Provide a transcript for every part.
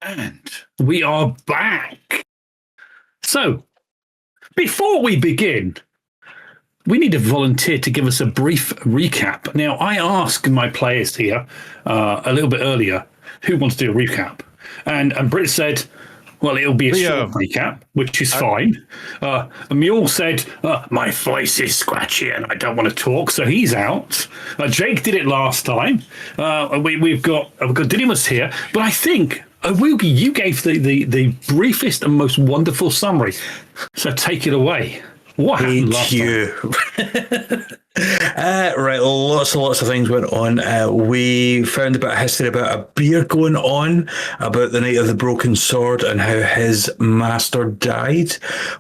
And we are back. So, before we begin, we need a volunteer to give us a brief recap. Now, I asked my players here a little bit earlier who wants to do a recap. And Britt said, well, it'll be a short recap, which is fine. Mule said, my voice is scratchy and I don't want to talk, so he's out. Jake did it last time. We've got Didymus here, but I think Woogie, you gave the briefest and most wonderful summary. So take it away. What happened last time? Right, lots of things went on. We found a bit of history about a beer going on, about the Night of the Broken Sword and how his master died.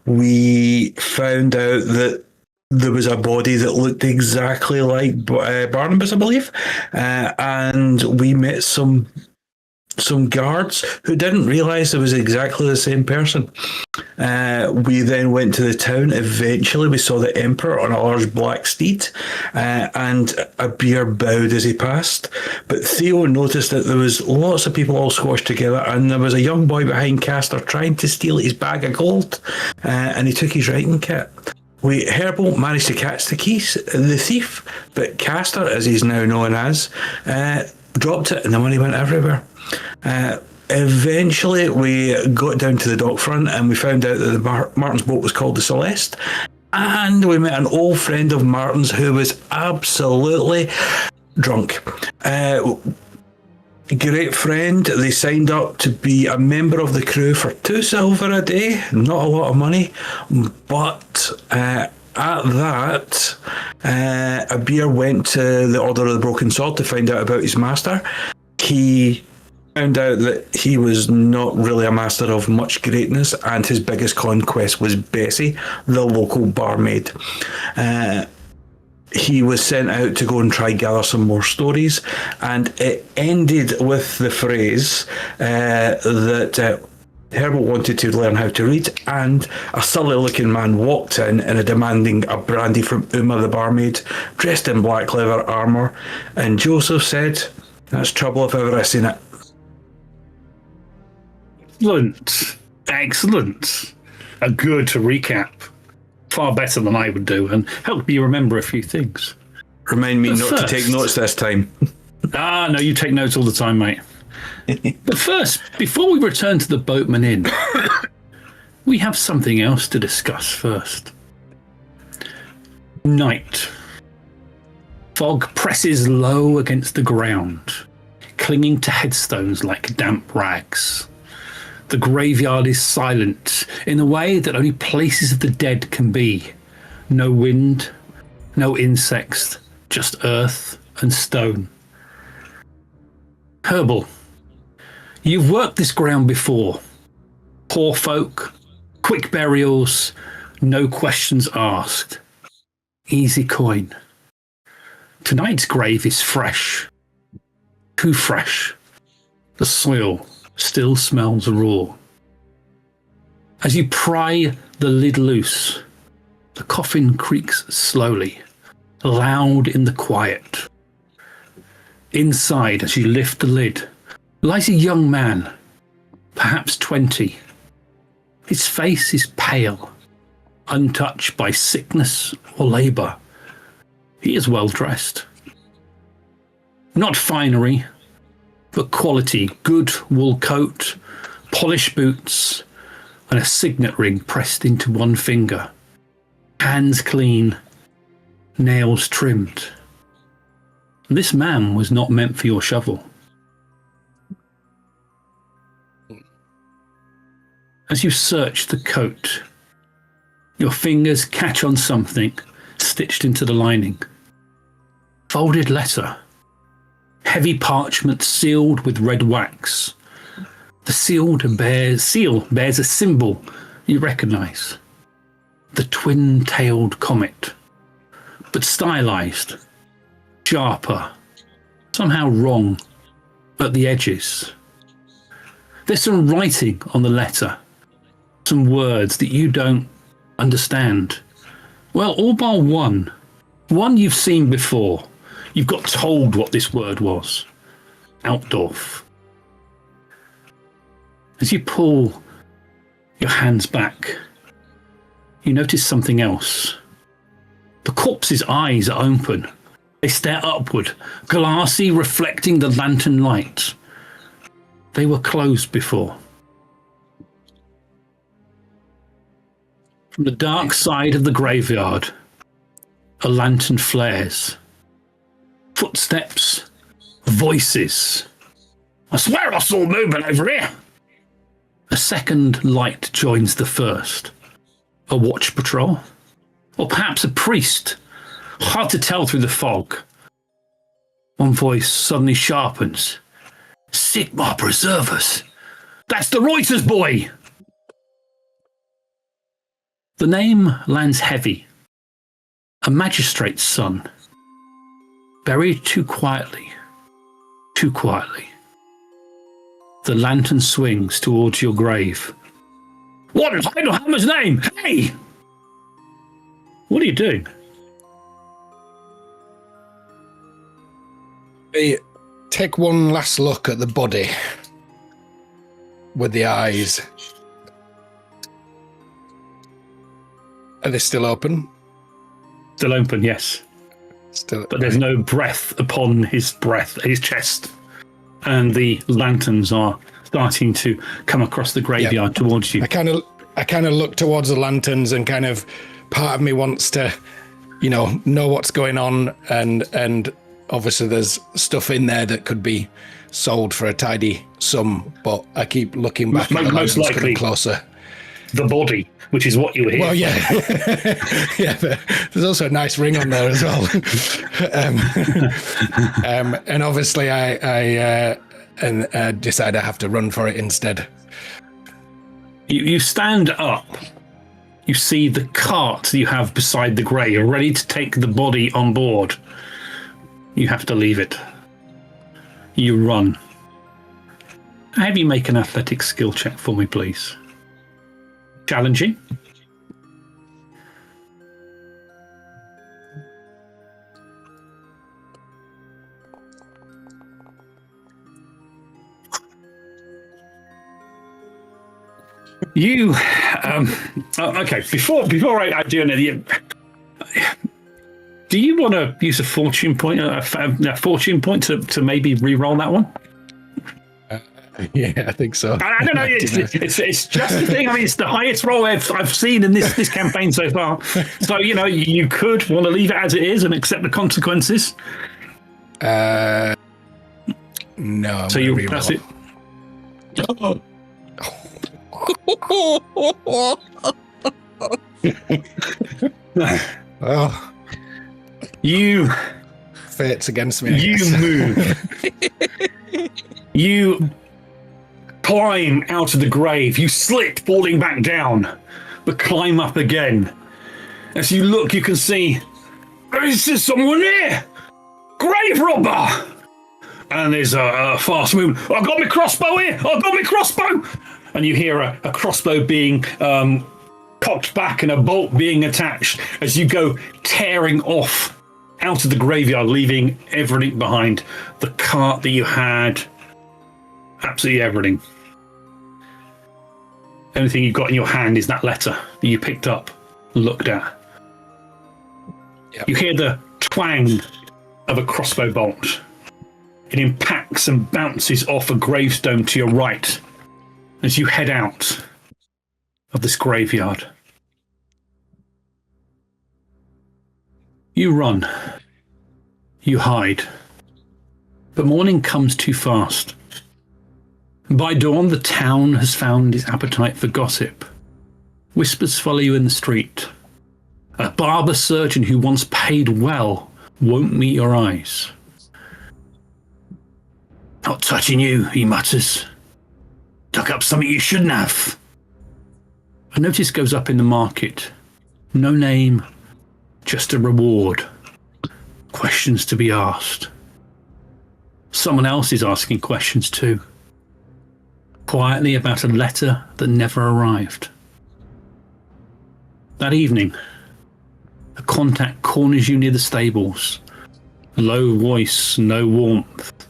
We found out that there was a body that looked exactly like Barnabas, I believe, and we met some guards who didn't realise it was exactly the same person. We then went to the town. Eventually, we saw the Emperor on a large black steed, and a beer bowed as he passed. But Theo noticed that there was lots of people all squashed together, and there was a young boy behind Castor trying to steal his bag of gold, and he took his writing kit. Herbal managed to catch the thief, but Castor, as he's now known as, dropped it, and the money went everywhere. Eventually, we got down to the dock front and we found out that Martin's boat was called the Celeste. And we met an old friend of Martin's who was absolutely drunk. Great friend. They signed up to be a member of the crew for 2 silver a day. Not a lot of money, but at that, a beer went to the Order of the Broken Sword to find out about his master. He found out that he was not really a master of much greatness, and his biggest conquest was Bessie, the local barmaid. He was sent out to go and try gather some more stories, and it ended with the phrase that Herbert wanted to learn how to read, and a silly-looking man walked in and demanding a brandy from Uma the barmaid, dressed in black leather armour, and Joseph said, "That's trouble if ever I seen it." Excellent. A good recap. Far better than I would do, and help you remember a few things. Remind me to take notes this time. No, you take notes all the time, mate. But first, before we return to the Boatman Inn, we have something else to discuss first. Night. Fog presses low against the ground, clinging to headstones like damp rags. The graveyard is silent in a way that only places of the dead can be. No wind, no insects, just earth and stone. Herbal, you've worked this ground before. Poor folk, quick burials, no questions asked. Easy coin. Tonight's grave is fresh. Too fresh. The soil still smells raw. As you pry the lid loose, the coffin creaks slowly, loud in the quiet. Inside, as you lift the lid, lies a young man, perhaps 20. His face is pale, untouched by sickness or labour. He is well dressed. Not finery, but quality, good wool coat, polished boots, and a signet ring pressed into one finger. Hands clean, nails trimmed. This man was not meant for your shovel. As you search the coat, your fingers catch on something stitched into the lining. Folded letter. Heavy parchment sealed with red wax. The seal bears a symbol you recognise. The twin-tailed comet, but stylized, sharper, somehow wrong at the edges. There's some writing on the letter, some words that you don't understand. Well, all bar one. One you've seen before. You've got told what this word was. Outdorf. As you pull your hands back, you notice something else. The corpse's eyes are open. They stare upward, glassy, reflecting the lantern light. They were closed before. From the dark side of the graveyard, a lantern flares. Footsteps, voices. I swear I saw movement over here. A second light joins the first. A watch patrol? Or perhaps a priest? Hard to tell through the fog. One voice suddenly sharpens. Sigmar preserve us. That's the Reuters boy! The name lands heavy. A magistrate's son. Buried too quietly. Too quietly. The lantern swings towards your grave. What is Heidelhammer's name? Hey! What are you doing? I take one last look at the body with the eyes. Are they still open? Still open, yes. Still, but there's no breath upon his chest. And the lanterns are starting to come across the graveyard towards you. I kind of look towards the lanterns and kind of part of me wants to, know what's going on and obviously there's stuff in there that could be sold for a tidy sum, but I keep looking back at the most likely closer. The body, which is what you were here. Well, yeah. Yeah, but there's also a nice ring on there as well. And obviously I decide I have to run for it instead. You stand up. You see the cart that you have beside the grave, ready to take the body on board. You have to leave it. You run. Have you make an athletics skill check for me, please? Challenging. You okay? Before I do anything, do you want to use a fortune point? A fortune point to maybe re-roll that one? Yeah, I think so. I don't know. It's just the thing. I mean, it's the highest roll I've seen in this campaign so far. So you could want to leave it as it is and accept the consequences. No. So that's it. Oh, you fate's against me. You move. You climb out of the grave. You slip, falling back down, but climb up again. As you look, you can see there's someone here. Grave robber. And there's a fast movement. I've got my crossbow here. I've got my crossbow. And you hear a crossbow being cocked back and a bolt being attached as you go tearing off out of the graveyard, leaving everything behind. The cart that you had, absolutely everything. Anything you've got in your hand is that letter that you picked up, looked at. Yep. You hear the twang of a crossbow bolt. It impacts and bounces off a gravestone to your right as you head out of this graveyard. You run. You hide. But morning comes too fast. By dawn, the town has found its appetite for gossip. Whispers follow you in the street. A barber surgeon who once paid well won't meet your eyes. Not touching you, he mutters. Dug up something you shouldn't have. A notice goes up in the market. No name, just a reward. Questions to be asked. Someone else is asking questions too. Quietly about a letter that never arrived. That evening, a contact corners you near the stables. Low voice, no warmth.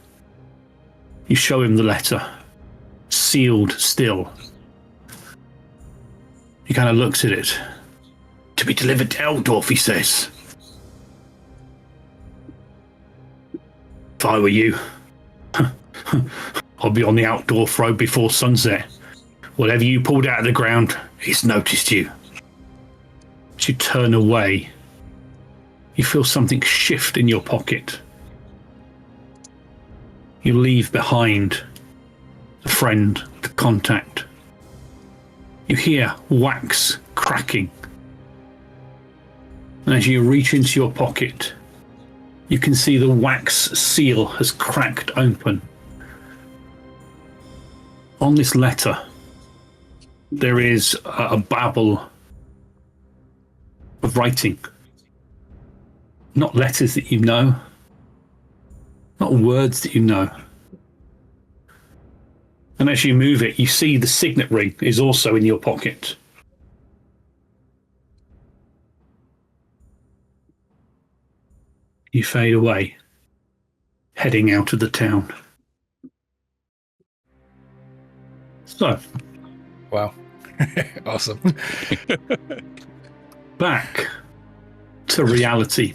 You show him the letter. sealed still. He kind of looks at it. To be delivered to Eldorf, he says. If I were you, I'll be on the Altdorf road before sunset. Whatever you pulled out of the ground, he's noticed you. As you turn away, you feel something shift in your pocket. You leave behind the friend, the contact. You hear wax cracking. And as you reach into your pocket, you can see the wax seal has cracked open. On this letter, there is a babble of writing. Not letters that you know, not words that you know. And as you move it, you see the signet ring is also in your pocket. You fade away, heading out of the town. So. Wow. Awesome. Back to reality.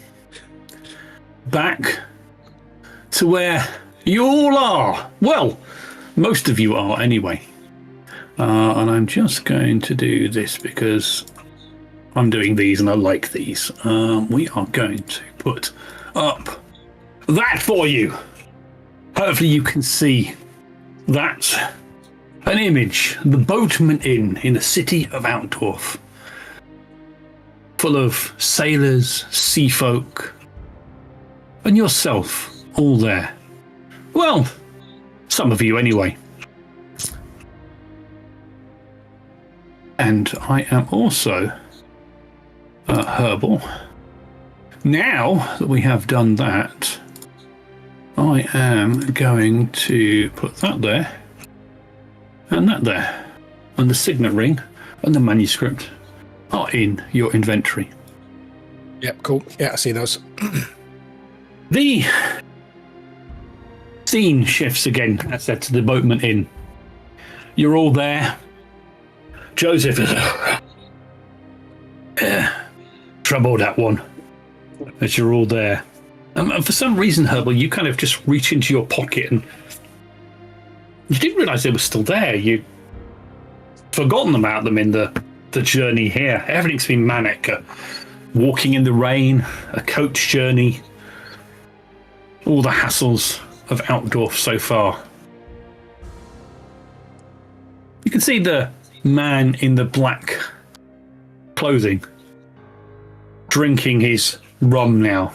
Back to where you all are. Well, most of you are anyway. And I'm just going to do this because I'm doing these and I like these. We are going to put up that for you. Hopefully you can see that. An image, the Boatman Inn in the city of Altdorf. Full of sailors, sea folk, and yourself all there. Well, some of you anyway. And I am also herbal. Now that we have done that, I am going to put that there and that there. And the signet ring and the manuscript are in your inventory. Yep, cool. Yeah, I see those. The scene shifts again, as I said, to the Boatman Inn. You're all there. Joseph is trouble, that one. As you're all there. And for some reason, Herbal, you kind of just reach into your pocket and you didn't realise they were still there. You'd forgotten about them in the journey here. Everything's been manic. Walking in the rain, a coach journey, all the hassles of Altdorf so far. You can see the man in the black clothing drinking his rum now.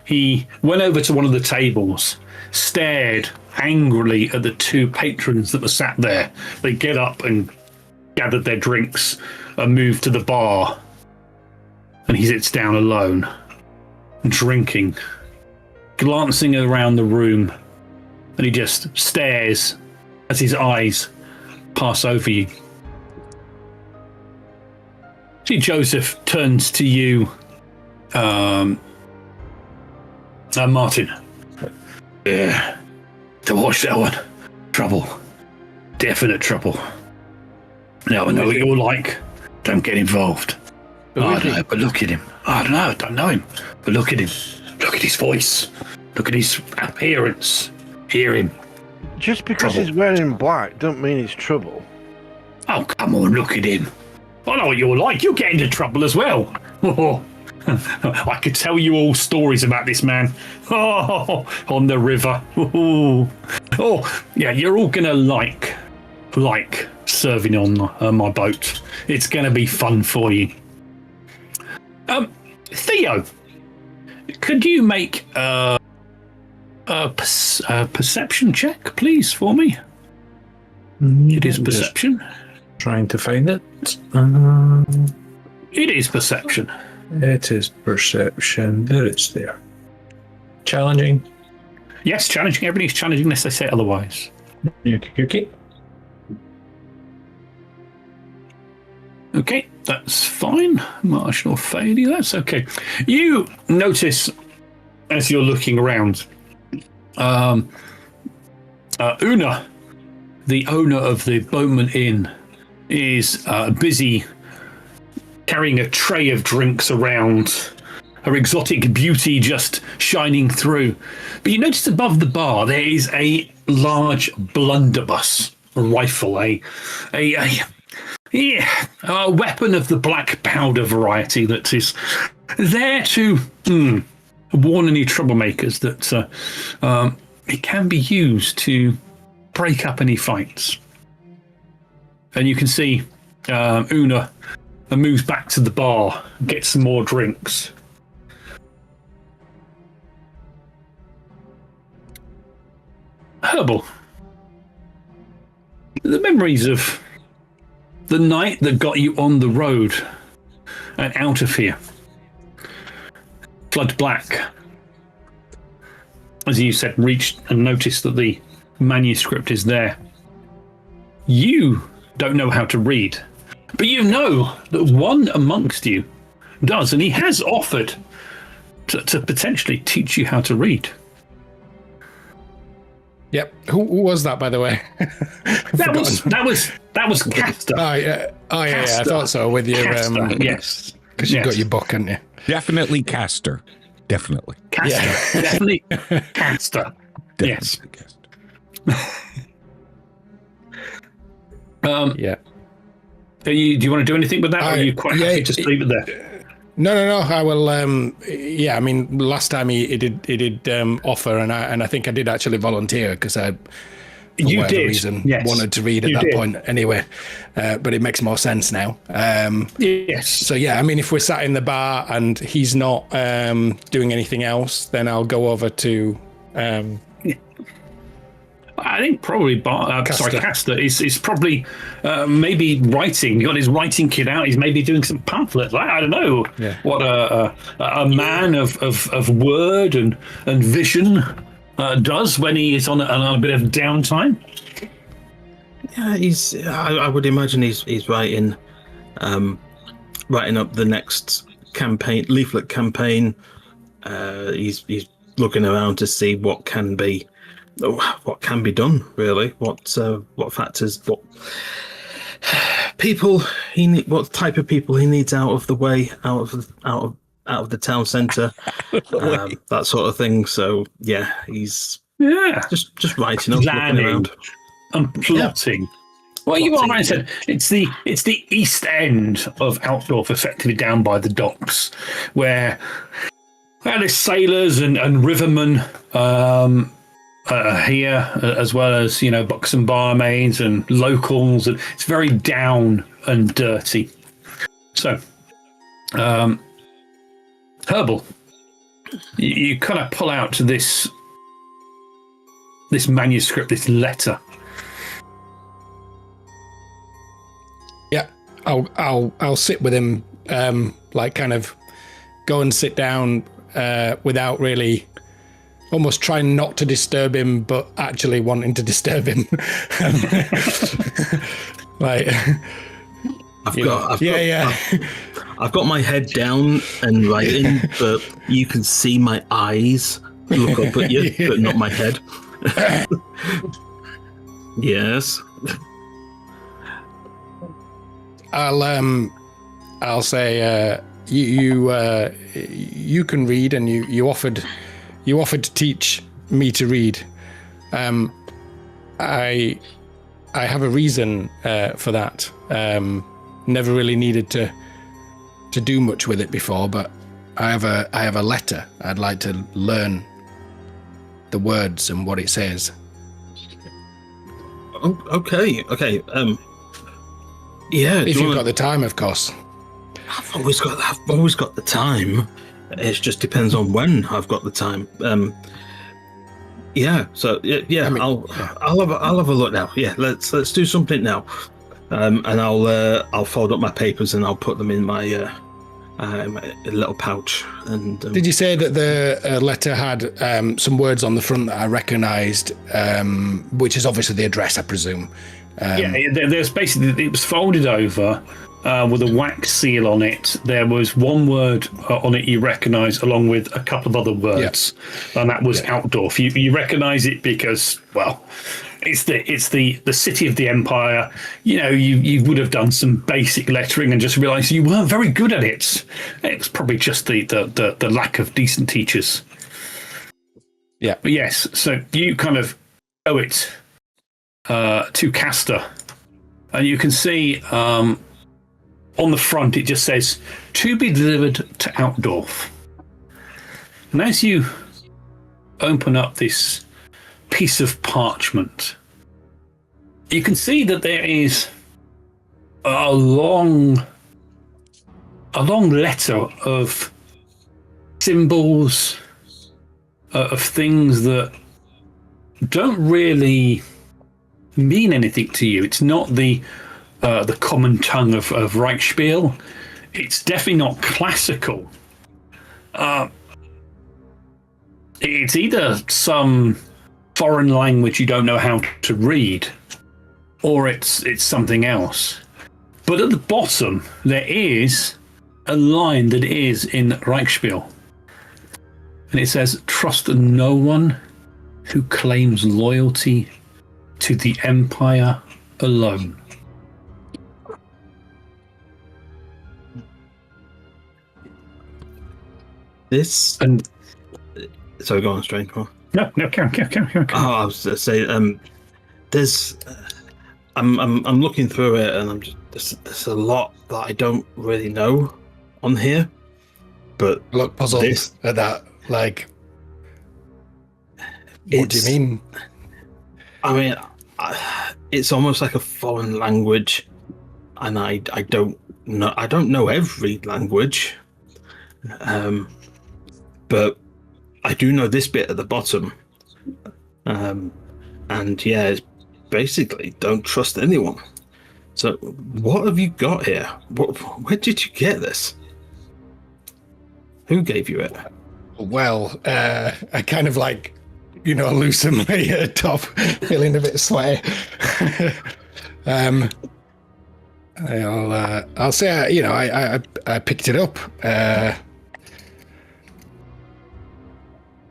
He went over to one of the tables, stared angrily at the two patrons that were sat there. They get up and gathered their drinks and moved to the bar. And he sits down alone, drinking, glancing around the room, and he just stares as his eyes pass over you. See, Joseph turns to you, Martin. Yeah, to watch that one. Trouble. Definite trouble. Now I know what you're like. Don't get involved. I don't know, but look at him. I don't know, I don't know him. But look at him. Look at his voice. Look at his appearance. Hear him. Just because he's wearing black don't mean he's trouble. Oh, come on, look at him. I know what you're like. You'll get into trouble as well. I could tell you all stories about this man. Oh, on the river. Oh, yeah, you're all going to like serving on my boat. It's going to be fun for you. Theo, could you make a perception check, please, for me? It is perception. Trying to find it. It is perception. It is perception. There it's there. Challenging. Yes, challenging. Everybody's challenging unless they say otherwise. Okay. Okay, that's fine. Marginal failure, that's okay. You notice, as you're looking around, Una the owner of the Bowman Inn is busy carrying a tray of drinks around, her exotic beauty just shining through. But you notice above the bar there is a large blunderbuss rifle, a weapon of the black powder variety that is there to warn any troublemakers that it can be used to break up any fights. And you can see Una moves back to the bar, gets some more drinks. Herbal. The memories of the night that got you on the road and out of here. Flood Black, as you said, reached and noticed that the manuscript is there. You don't know how to read, but you know that one amongst you does, and he has offered to potentially teach you how to read. Yep. Who was that, by the way? That was Castor. Yeah, I thought so. With your yes, because you've got your book, haven't you? Definitely Castor. Definitely. Castor. Definitely Castor. Yes. Yeah. Do you want to do anything with that, or are you quite happy to just leave it there? No. I will. I mean, last time he did offer, and I think I did actually volunteer because I, for whatever reason, wanted to read at that point anyway. But it makes more sense now. Yes. So yeah, I mean, if we're sat in the bar and he's not doing anything else, then I'll go over to. I think probably Castor is probably maybe writing. He got his writing kit out. He's maybe doing some pamphlets. I don't know what a man of word and vision does when he is on a bit of downtime. Yeah, I would imagine he's writing up the next leaflet campaign. He's looking around to see what can be done, really. What factors, what people what type of people he needs out of the way, out of the town centre, that sort of thing. So yeah, he's just writing up, looking around and plotting. Yeah. Well, you are right. I said it's the east end of Altdorf, effectively down by the docks, where there's sailors and rivermen. Here, as well as buxom barmaids and locals, and it's very down and dirty. So, Herbal, you kind of pull out this manuscript, this letter. Yeah, I'll sit with him, kind of go and sit down without really. Almost trying not to disturb him, but actually wanting to disturb him. I've got my head down and writing, but you can see my eyes look up at you, but not my head. Yes. I'll say you can read, and you offered to teach me to read. I have a reason for that. Never really needed to do much with it before, but I have a letter. I'd like to learn the words and what it says. Okay. Yeah. If you've got the time, of course. I've always got the time. It just depends on when I've got the time. Yeah. So yeah, I mean, I'll have a look now. Yeah, let's do something now. And I'll fold up my papers and I'll put them in my little pouch. And did you say that the letter had some words on the front that I recognised, which is obviously the address, I presume? There's basically, it was folded over. With a wax seal on it. There was one word on it you recognise, along with a couple of other words, and that was Altdorf. You recognise it because, well, it's the city of the empire. You know, you would have done some basic lettering and just realised you weren't very good at it. It was probably just the lack of decent teachers. Yeah. But yes, so you kind of owe it to Castor, and you can see on the front it just says to be delivered to Outdorf. And as you open up this piece of parchment, you can see that there is a long letter of symbols, of things that don't really mean anything to you. It's not the common tongue of Reichspiel. It's definitely not classical. It's either some foreign language you don't know how to read, or it's something else. But at the bottom, there is a line that is in Reichspiel. And it says, trust no one who claims loyalty to the Empire alone. This... And Sorry, go on, Strange. Go on. no, carry on. Oh, I was going to say, there's... I'm looking through it, and I'm just there's a lot that I don't really know on here. But I look puzzled at that. Like, what do you mean? I mean, it's almost like a foreign language, and I don't know every language, but I do know this bit at the bottom, and yeah, it's basically don't trust anyone. So, what have you got here? Where did you get this? Who gave you it? Well, I kind of like, loosen my top, feeling a bit sweaty. I'll say, I picked it up.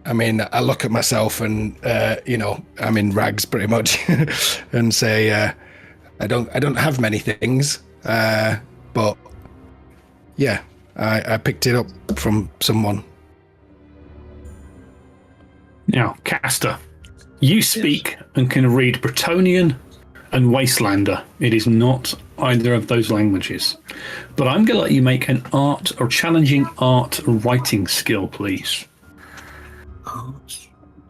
I mean, I look at myself and, I'm in rags pretty much, and say, I don't have many things, but yeah, I picked it up from someone. Now, Castor, you speak and can read Bretonnian and Wastelander. It is not either of those languages. But I'm going to let you make an art or challenging art writing skill, please.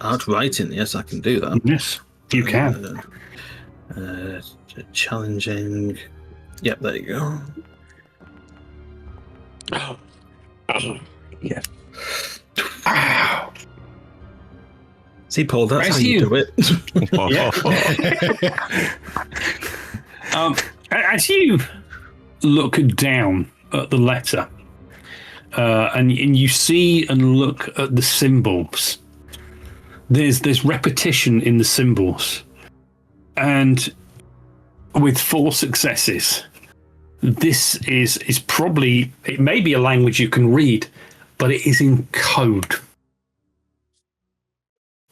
Art writing, yes, I can do that. Yes, you can. Challenging. Yep, there you go. Yeah. Wow. See, Paul, that's As how you do it. As you look down at the letter, and you see and look at the symbols, there's repetition in the symbols, and with 4 successes, this is probably, it may be a language you can read, but it is in code.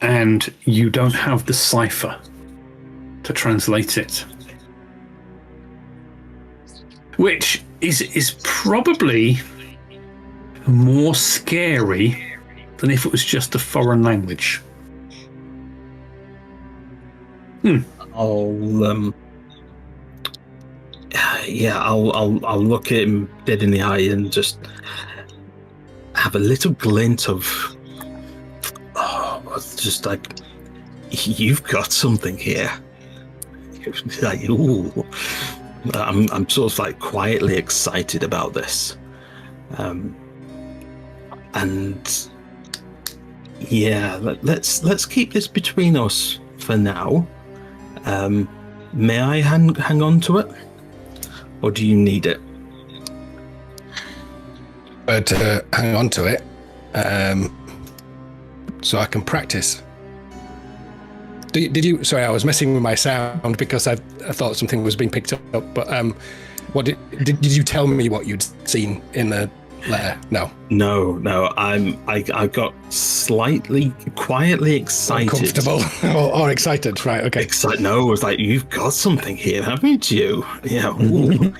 And you don't have the cipher to translate it. Which is probably more scary than if it was just a foreign language. I'll look at him dead in the eye and just have a little glint of, just like, you've got something here. Like, ooh, I'm sort of like quietly excited about this, and yeah, let's keep this between us for now. May I hang on to it, or do you need it? To hang on to it, so I can practice. Did you? Sorry, I was messing with my sound because I thought something was being picked up. But what did you tell me what you'd seen in the letter? No. No. I got quietly excited. Uncomfortable or excited, right? Okay. No, I was like, you've got something here, haven't you? Yeah. Ooh.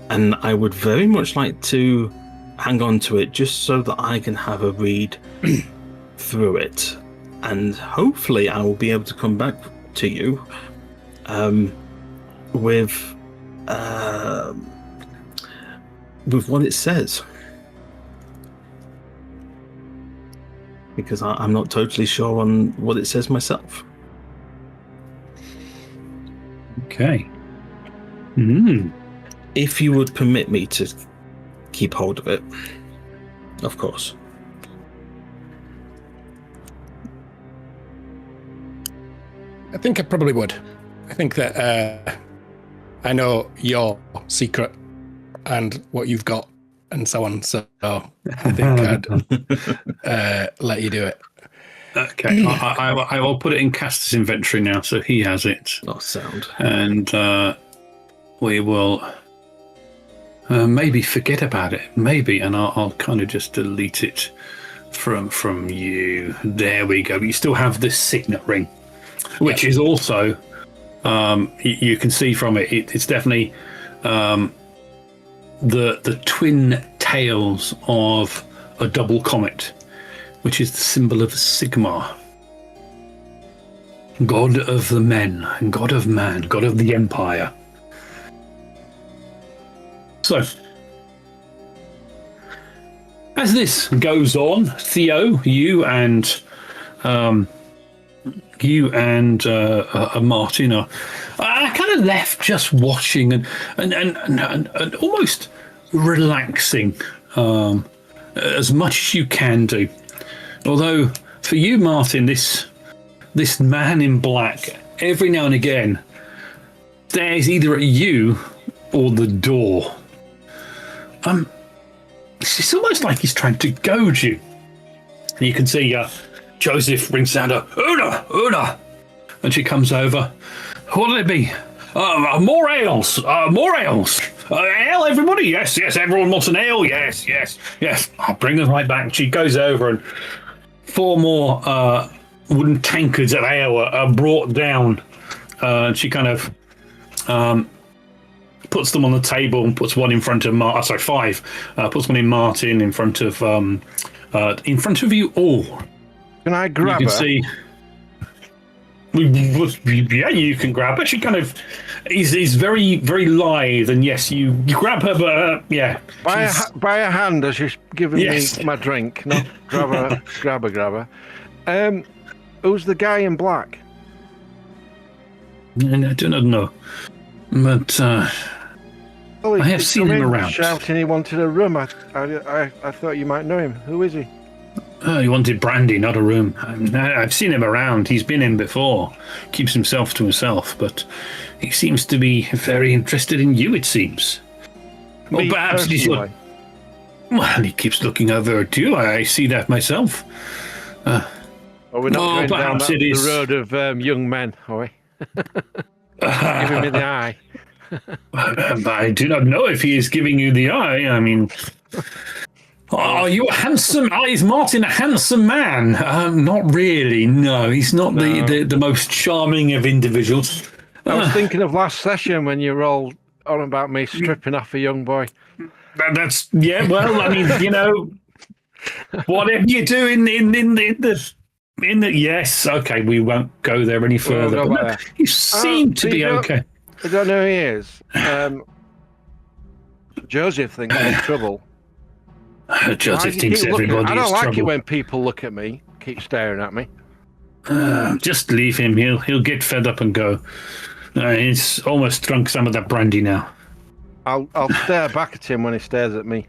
And I would very much like to hang on to it just so that I can have a read through it, and hopefully I will be able to come back to you with what it says, because I'm not totally sure on what it says myself. Okay. If you would permit me to keep hold of it, of course. I think I probably would. I think that I know your secret and what you've got and so on. So I think I'd let you do it. Okay. I will put it in Caster's inventory now, so he has it. Oh, sound. And we will maybe forget about it. Maybe, and I'll kind of just delete it from you. There we go. But you still have this signet ring, which is also you can see from it. It's definitely the twin tails of a double comet, which is the symbol of Sigmar, god of the men, god of man, god of the empire. So, as this goes on, Theo, you and Martin are kind of left just watching and almost relaxing as much as you can do. Although for you, Martin, this man in black every now and again stares either at you or the door. It's almost like he's trying to goad you. And you can see Joseph brings down Una, and she comes over. What'll it be? More ales, more ales. Ale, everybody? Yes, everyone wants an ale. Yes. I'll bring them right back. She goes over and 4 more wooden tankards of ale are brought down. And she kind of puts them on the table and puts one in front of Martin. Sorry, 5. Puts one in Martin in front of you all. Can I grab her? You can see. Yeah, you can grab her. She kind of is very, very lithe, and yes, you grab her, but yeah. By a hand as she's giving me my drink, not grab her. Who's the guy in black? I do not know, but I have seen him around. Shouting he wanted a room. I thought you might know him. Who is he? He wanted brandy, not a room. I've seen him around. He's been in before. Keeps himself to himself, but he seems to be very interested in you, it seems. Or perhaps it is your... Well, he keeps looking over at you. I see that myself. We're not going down the road of young men, are we? Giving me the eye. I do not know if he is giving you the eye. I mean... Are you a handsome? Is Martin a handsome man? Not really. No, he's not the most charming of individuals. I was thinking of last session when you were all on about me stripping off a young boy. That's well, I mean, you know, whatever you do in the yes, okay, we won't go there any further. But you seem to be okay. I don't know who he is. Joseph thinks he's in trouble. Joseph thinks everybody I don't is like trouble. it when people look at me, keep staring at me. Just leave him. He'll get fed up and go. He's almost drunk some of that brandy now. I'll stare back at him when he stares at me.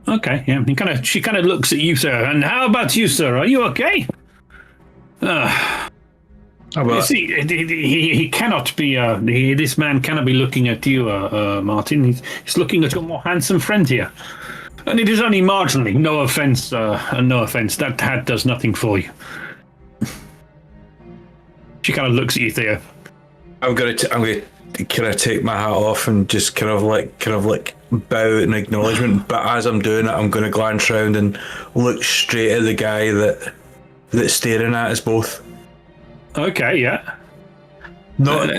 Okay, yeah. She kind of looks at you, sir. And how about you, sir? Are you okay? You see, he cannot be. This man cannot be looking at you, Martin. He's looking at your more handsome friend here. And it is only marginally. No offense, no offense. That hat does nothing for you. She kind of looks at you, Theo. I'm going to kind of take my hat off and just kind of like bow in acknowledgement. But as I'm doing it, I'm going to glance round and look straight at the guy that's staring at us both. Okay, yeah. Not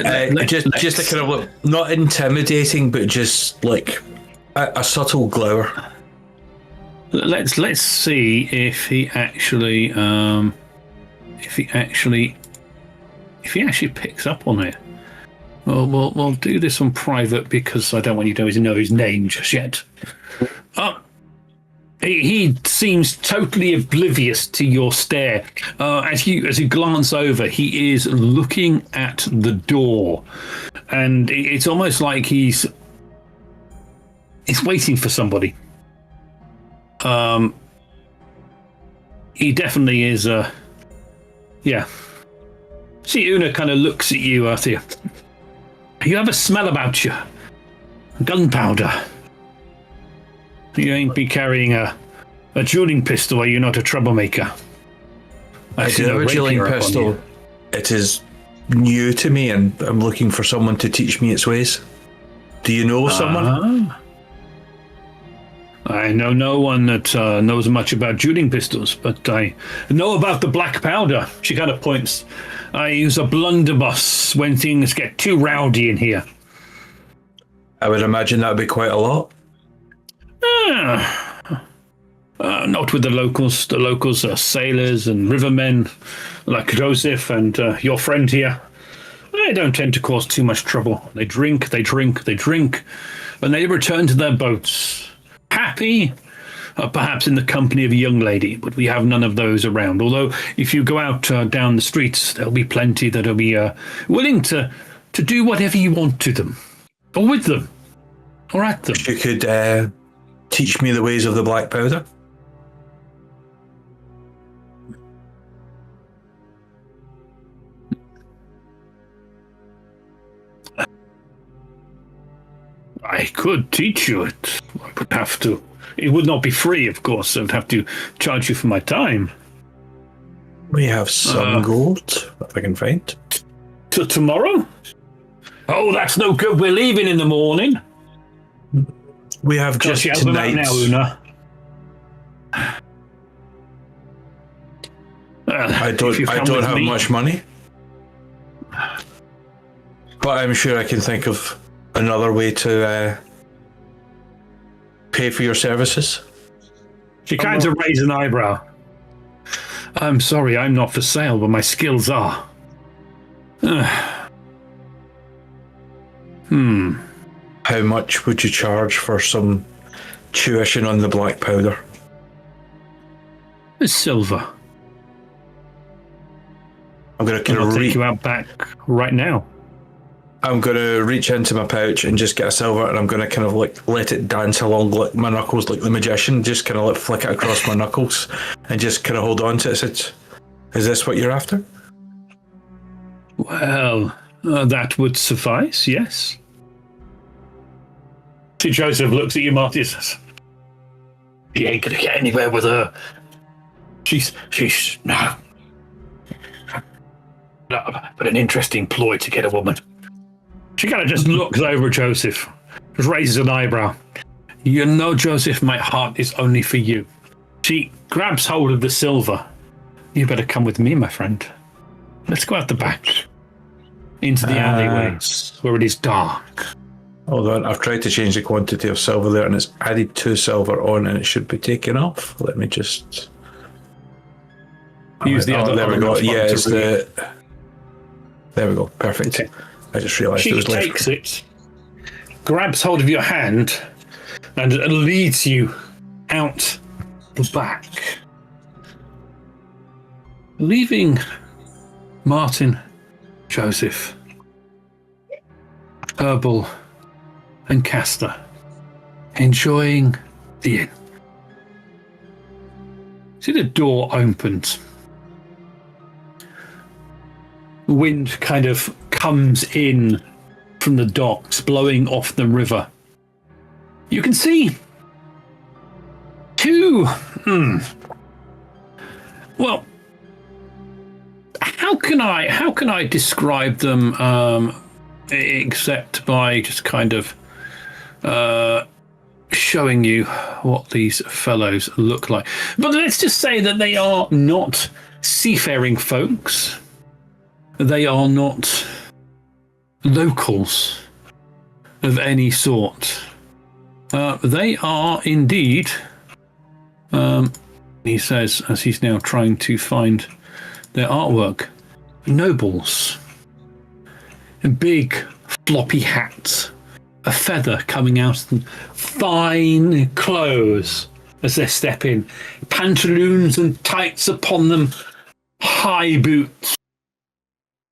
just a kind of look, not intimidating, but just like a subtle glower. Let's see if he actually picks up on it. Well, we'll do this on private because I don't want you to know his name just yet. He seems totally oblivious to your stare. As you glance over, he is looking at the door, and it's almost like he's waiting for somebody. He definitely is. Yeah. See, Una kind of looks at you, Arthur. You have a smell about you. Gunpowder. You ain't be carrying a dueling pistol, are you not a troublemaker? I do have a dueling pistol. It is new to me, and I'm looking for someone to teach me its ways. Do you know someone? I know no one that knows much about dueling pistols, but I know about the black powder. She kind of points. I use a blunderbuss when things get too rowdy in here. I would imagine that would be quite a lot. Not with the locals. The locals are sailors and rivermen like Joseph and your friend here. They don't tend to cause too much trouble. They drink, and they return to their boats. Happy, perhaps in the company of a young lady, but we have none of those around. Although, if you go out down the streets, there'll be plenty that'll be willing to do whatever you want to them, or with them, or at them. You could teach me the ways of the black powder. I could teach you it. I would have to. It would not be free, of course. I would have to charge you for my time. We have some gold, if I can find. Tomorrow? Oh, that's no good. We're leaving in the morning. We have just tonight. Now, Una. I don't have much money, but I'm sure I can think of another way to pay for your services. She kind of raised an eyebrow. I'm sorry, I'm not for sale, but my skills are. How much would you charge for some tuition on the black powder? It's silver. I'm going to take you out back right now. I'm going to reach into my pouch and just get a silver, and I'm going to kind of like let it dance along like my knuckles like the magician, just kind of like flick it across my knuckles and just kind of hold on to it. Is this what you're after? Well, that would suffice, yes. See, Joseph looks at you, Marty, and says, "You ain't going to get anywhere with her. She's no. But an interesting ploy to get a woman." She kind of just looks over at Joseph, just raises an eyebrow. You know, Joseph, my heart is only for you. She grabs hold of the silver. You better come with me, my friend. Let's go out the back, into the alleyways, where it is dark. Hold on, I've tried to change the quantity of silver there, and it's added 2 silver on, and it should be taken off. Let me just use the other. There we go. Yeah, it's the. There we go. Perfect. Okay. I just realised it was left. She takes it, grabs hold of your hand, and leads you out the back, leaving Martin, Joseph, Herbal, and Castor enjoying the inn. See, the door opens. Wind kind of comes in from the docks, blowing off the river. You can see 2. Well, how can I describe them? except by just kind of showing you what these fellows look like. But let's just say that they are not seafaring folks. They are not locals of any sort. They are indeed, he says, as he's now trying to find their artwork, nobles. Big floppy hats, a feather coming out of them, fine clothes as they step in, pantaloons and tights upon them, high boots,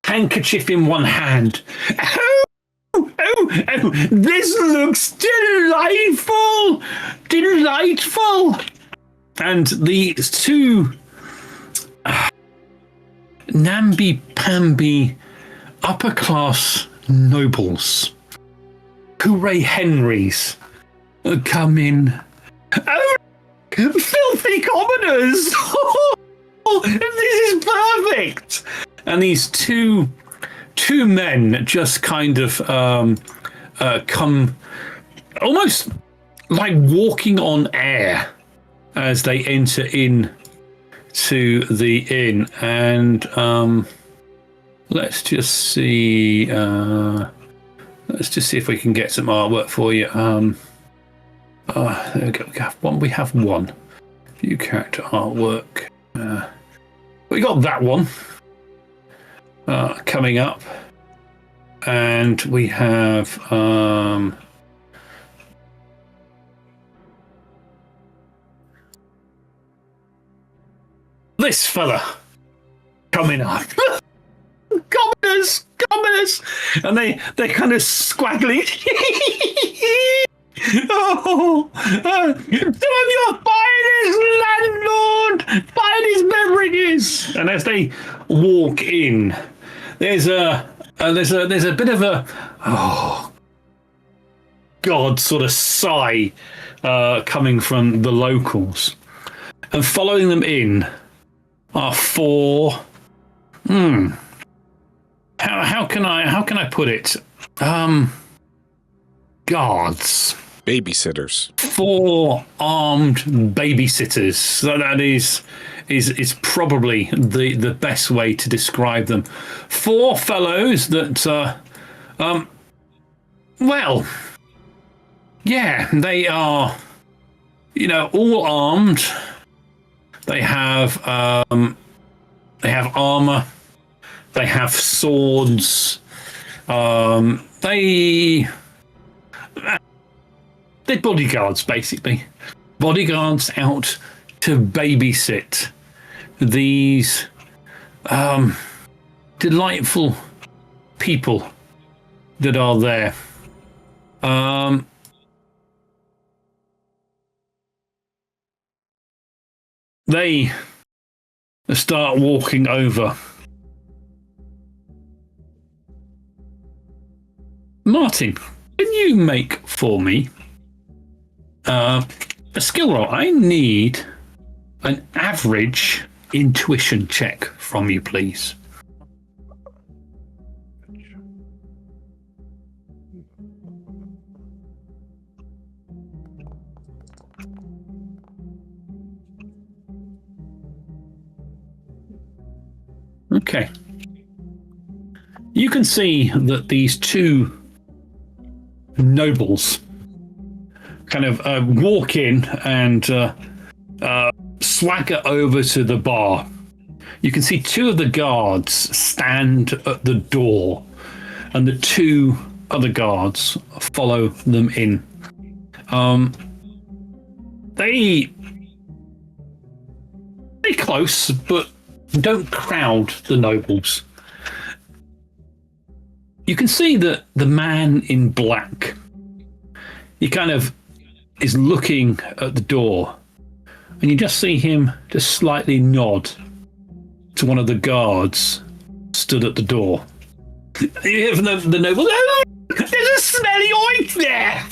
handkerchief in one hand. Oh, this looks delightful! Delightful! And these two namby-pamby upper-class nobles, hooray Henrys, come in. Oh, filthy commoners! This is perfect! And these two men just kind of come almost like walking on air as they enter in to the inn. And let's just see if we can get some artwork for you. There we go. We have one view character artwork. We got that one coming up, and we have this fella coming up. Commoners, and they kind of squaggly. Some of your finest landlord, finest beverages. And as they walk in, there's a bit of a God sort of sigh coming from the locals, and following them in are four. How can I put it? Guards. Babysitters. 4 armed babysitters. So that is probably the best way to describe them. 4 fellows that well, yeah, they are, all armed. They have armor. They have swords. They're bodyguards, basically. Bodyguards out to babysit these delightful people that are there. They start walking over. Martin, can you make for me a skill roll? I need an average intuition check from you, please. Okay. You can see that these two nobles kind of walk in and swagger over to the bar. You can see 2 of the guards stand at the door, and the 2 other guards follow them in. They close, but don't crowd the nobles. You can see that the man in black, he kind of is looking at the door, and you just see him just slightly nod to one of the guards stood at the door. You hear from the noble, oh, there's a smelly oink there!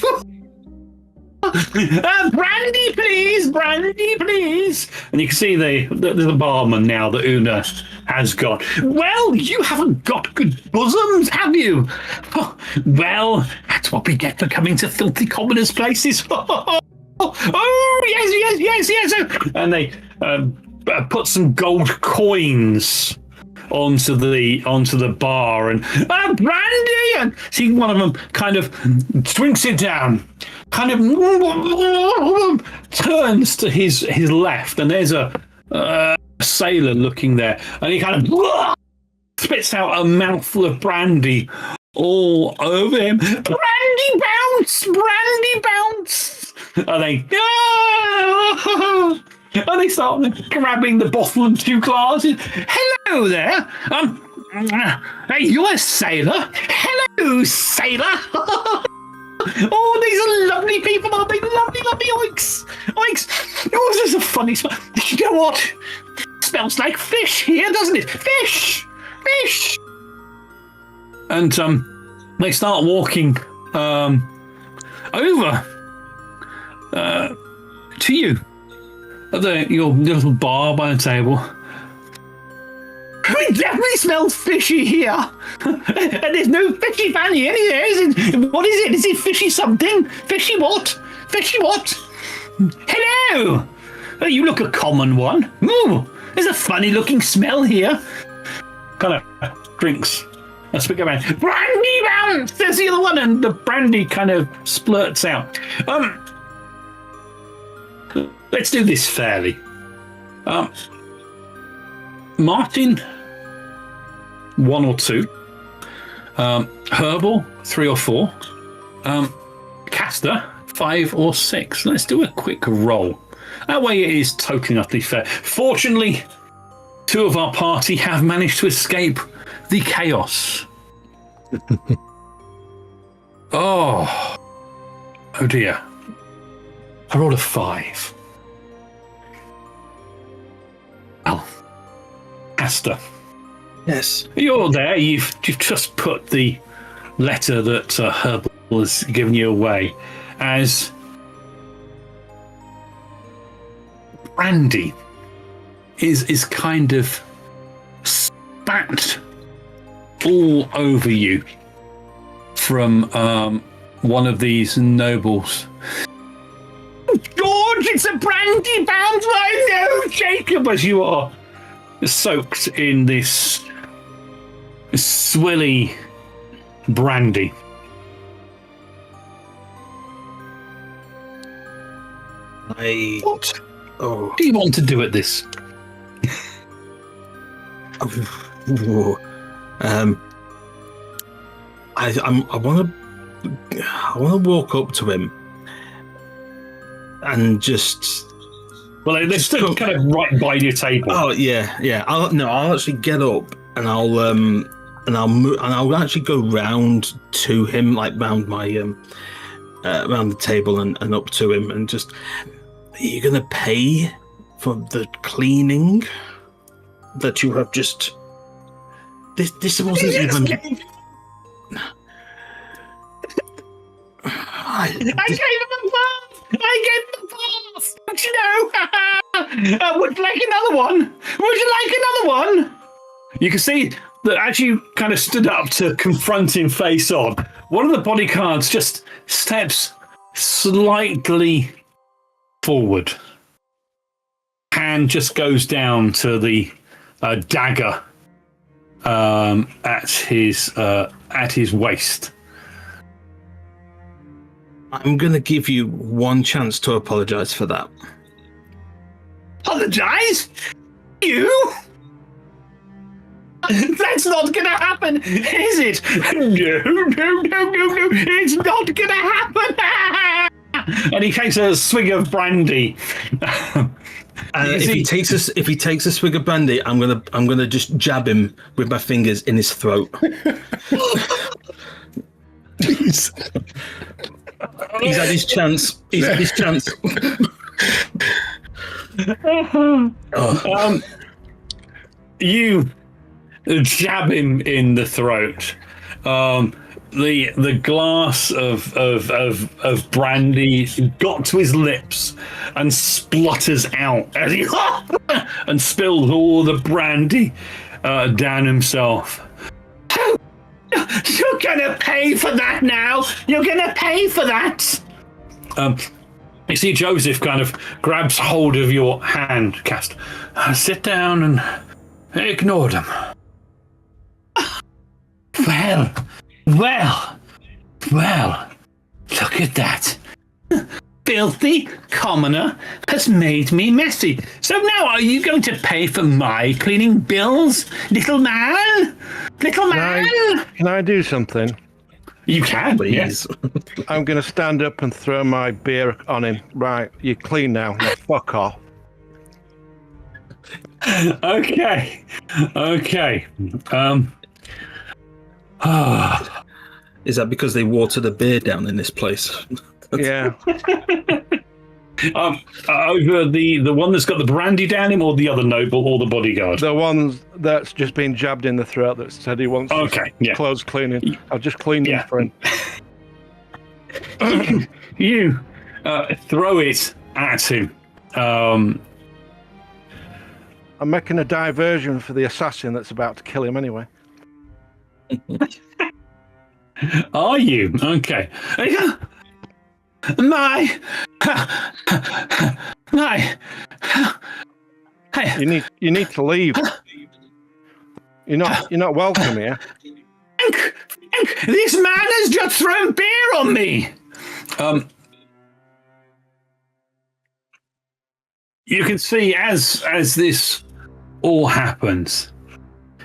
Brandy, please, brandy, please. And you can see the barman now that Una has got. Well, you haven't got good bosoms, have you? Oh, well, that's what we get for coming to filthy commoners' places. Oh, yes. And they put some gold coins onto the bar and brandy, and see one of them kind of drinks it down, kind of turns to his left, and there's a sailor looking there, and he kind of spits out a mouthful of brandy all over him. Brandy bounce, and they start grabbing the bottle and 2 glasses. Hello there. Hey, you're a sailor. Hello, sailor. Oh, these are lovely people, aren't they? Lovely oinks. Oh, this is a funny smell. You know what? It smells like fish here, doesn't it? Fish. And they start walking over to you. At your little bar by the table. It definitely smells fishy here. And there's no fishy fanny anywhere, is it? What is it? Is it fishy something? Fishy what? Hello! Oh, you look a common one. Ooh, there's a funny looking smell here. Kind of drinks a swig of brandy. Brandy bounce! There's the other one, and the brandy kind of splurts out. Let's do this fairly. Martin, 1 or 2. Herbal, 3 or 4. Caster, 5 or 6. Let's do a quick roll. That way it is totally and utterly fair. Fortunately, 2 of our party have managed to escape the chaos. Oh dear. I rolled a 5. Well, Asta. Yes. You're there. You've just put the letter that Herbal has given you away as brandy is kind of spat all over you from one of these nobles. George, it's a brandy bound. I know, Jacob, as you are soaked in this swilly brandy. What do you want to do at this? I want to walk up to him and just. Well, they're still kind of right by your table. Oh yeah. I'll actually get up and I'll move, and I'll actually go round to him, like round my around the table and up to him, and just. Are you gonna pay for the cleaning that you have just? This wasn't even. I gave him a pass. Don't you know? Would you like another one? You can see that as you kind of stood up to confront him face on, one of the bodyguards just steps slightly forward. Hand just goes down to the dagger at his waist. I'm going to give you one chance to apologise for that. Apologise? You? That's not going to happen, is it? No. It's not going to happen. And he takes a swig of brandy. If he takes a swig of brandy, I'm gonna just jab him with my fingers in his throat. He's had his chance. You jab him in the throat. the glass of brandy got to his lips and splutters out as he and spills all the brandy down himself. You're gonna pay for that now. You're gonna pay for that. You see, Joseph kind of grabs hold of your hand, Cast. Sit down and ignore them. Well, look at that. Filthy commoner has made me messy. So now are you going to pay for my cleaning bills, little man? Can I do something? You can, Please. yes. I'm going to stand up and throw my beer on him. Right, you're clean now. Now fuck off. Okay. Is that because they water the beer down in this place? Yeah. Over the one that's got the brandy down him, or the other noble, or the bodyguard? The one that's just been jabbed in the throat that said he wants clothes cleaning. I've just cleaned them for him. You throw it at him. I'm making a diversion for the assassin that's about to kill him anyway. Are you? Okay. My. Hey. You need to leave. You're not welcome here. This man has just thrown beer on me. You can see as this all happens,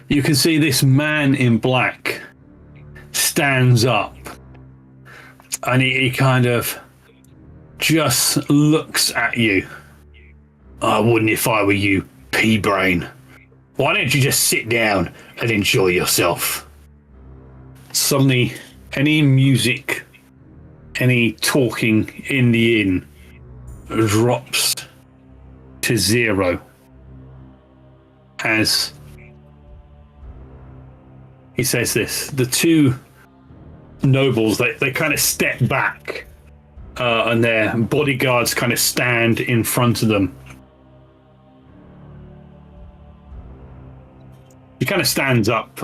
you can see this man in black stands up, and he kind of just looks at you. I wouldn't if I were you, pea-brain. Why don't you just sit down and enjoy yourself? Suddenly, any music, any talking in the inn drops to zero as he says this. The two nobles, they kind of step back and their bodyguards kind of stand in front of them. He kind of stands up,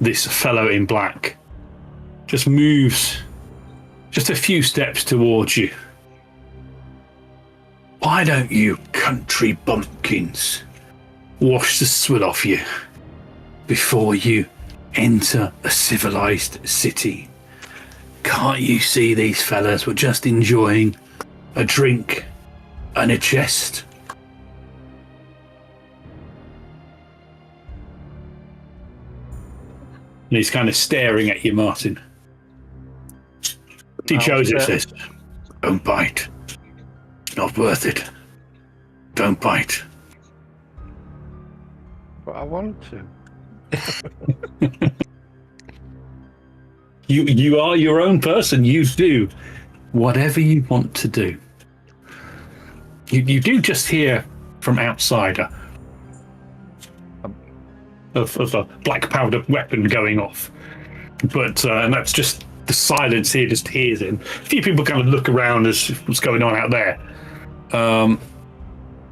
this fellow in black, just moves just a few steps towards you. Why don't you country bumpkins wash the sweat off you before you enter a civilized city? Can't you see these fellas were just enjoying a drink and a jest? And he's kind of staring at you, Martin. See, Joseph says, don't bite. It's not worth it. Don't bite. But I want to. You are your own person. You do whatever you want to do. You do just hear from outside of a black powder weapon going off, but and that's just the silence here. Just hears it. A few people kind of look around as what's going on out there.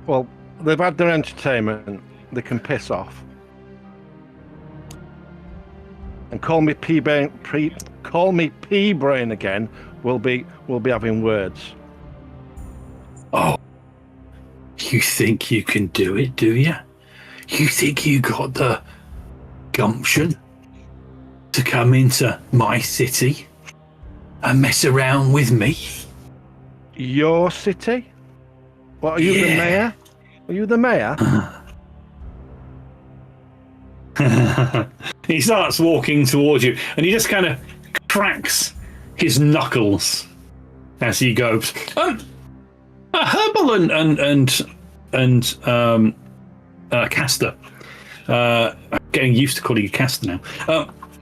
Well, they've had their entertainment. They can piss off. And call me pea-brain again. We'll be having words. Oh, you think you can do it, do you? You think you got the gumption to come into my city and mess around with me? Your city? What, are you the mayor? Are you the mayor? He starts walking towards you, and he just kind of cracks his knuckles as he goes. Herbal and Castor. I'm getting used to calling you Castor now.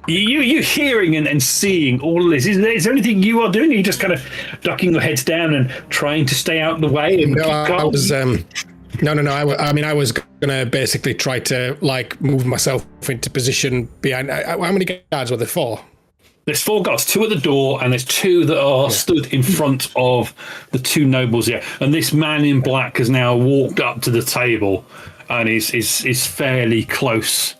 You're hearing and seeing all of this. Is there anything you are doing? Are you just kind of ducking your heads down and trying to stay out of the way? And I was. No. I was gonna basically try to move myself into position behind. How many guards were there? 4? There's 4 guards, 2 at the door, and there's 2 that are stood in front of the 2 nobles here. And this man in black has now walked up to the table and is fairly close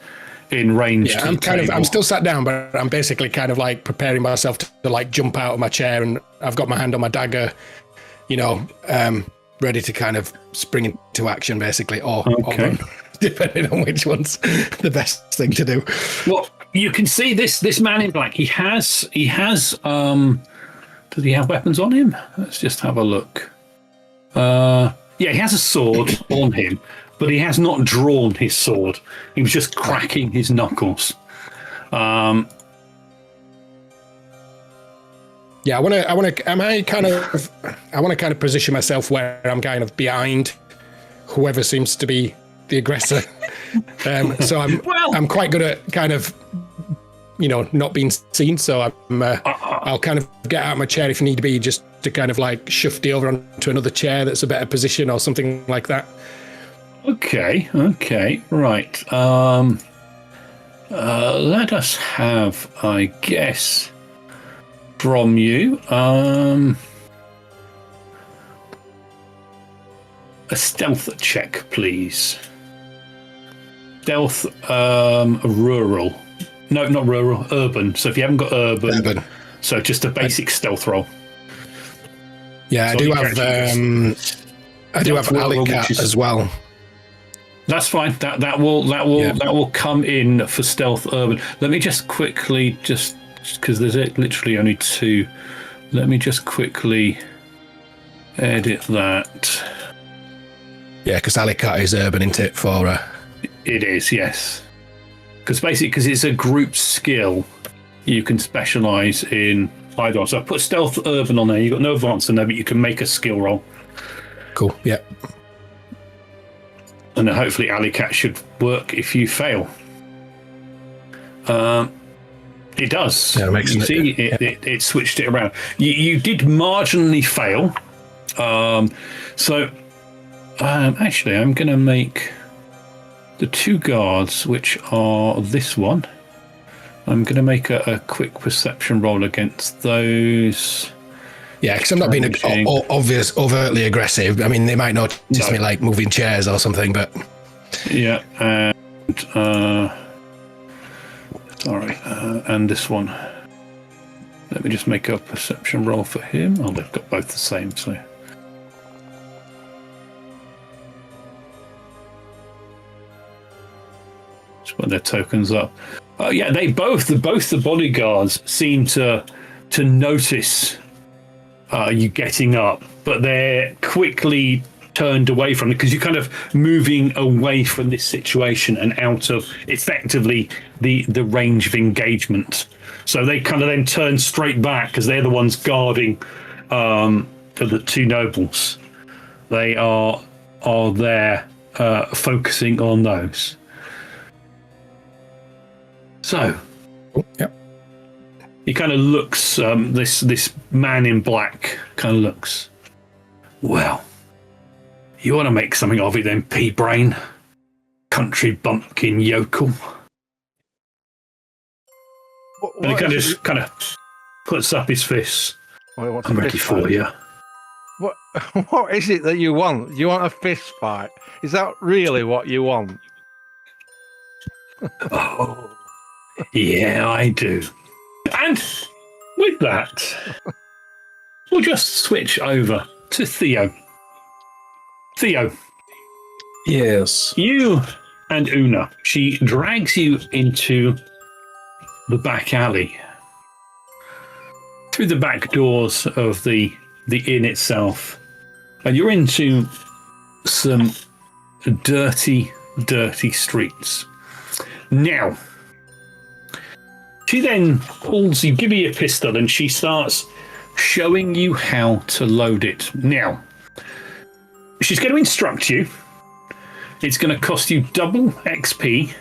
in range. Yeah, to I'm still sat down, but I'm basically kind of like preparing myself to like jump out of my chair, and I've got my hand on my dagger, ready to kind of spring into action, basically, or run, depending on which one's the best thing to do. Well, you can see this man in black. He has does he have weapons on him? Let's just have a look. Yeah, he has a sword on him, but he has not drawn his sword. He was just cracking his knuckles. Yeah, I want to kind of position myself where I'm kind of behind whoever seems to be the aggressor. So I'm quite good at kind of, not being seen. So I'll kind of get out of my chair if need be, just to kind of like shifty over onto another chair that's a better position or something like that. Okay, right. Let us have, I guess, from you, a stealth check, please. Stealth, rural. No, not rural, urban. So if you haven't got urban. So just a basic stealth roll. Yeah, So I do have alley cat as well. That's fine. That will come in for stealth urban. Let me just quickly because there's literally only 2. Let me just quickly edit that. Yeah, because alley cat is urban, isn't it? For it is, yes. Because it's a group skill, you can specialise in either. So I put stealth urban on there. You've got no advance on there, but you can make a skill roll. Cool. Yeah. And then hopefully alley cat should work if you fail. It does. Yeah, it switched it around. You did marginally fail. Actually, I'm going to make the 2 guards, which are this one. I'm going to make a quick perception roll against those. Yeah, because I'm not being overtly aggressive. I mean, they might notice me like moving chairs or something, but yeah. And and this one. Let me just make a perception roll for him. Oh, they've got both the same, so. Just put their tokens up. Oh yeah, both the bodyguards seem to notice you getting up, but they're quickly turned away from it because you're kind of moving away from this situation and out of effectively the range of engagement. So they kind of then turn straight back because they're the ones guarding the 2 nobles. They are there focusing on those. So, yep. He kind of looks. This man in black kind of looks. Well, you want to make something of it, then, pea-brain, country bumpkin yokel. And he kind of puts up his fists. I'm ready for you. What is it that you want? You want a fist fight? Is that really what you want? Oh, yeah, I do. And with that, we'll just switch over to Theo. Theo. Yes. You and Una. She drags you into the back alley. Through the back doors of the inn itself. And you're into some dirty streets. Now, she then pulls you, give you a pistol, and she starts showing you how to load it. Now, she's going to instruct you. It's going to cost you double XP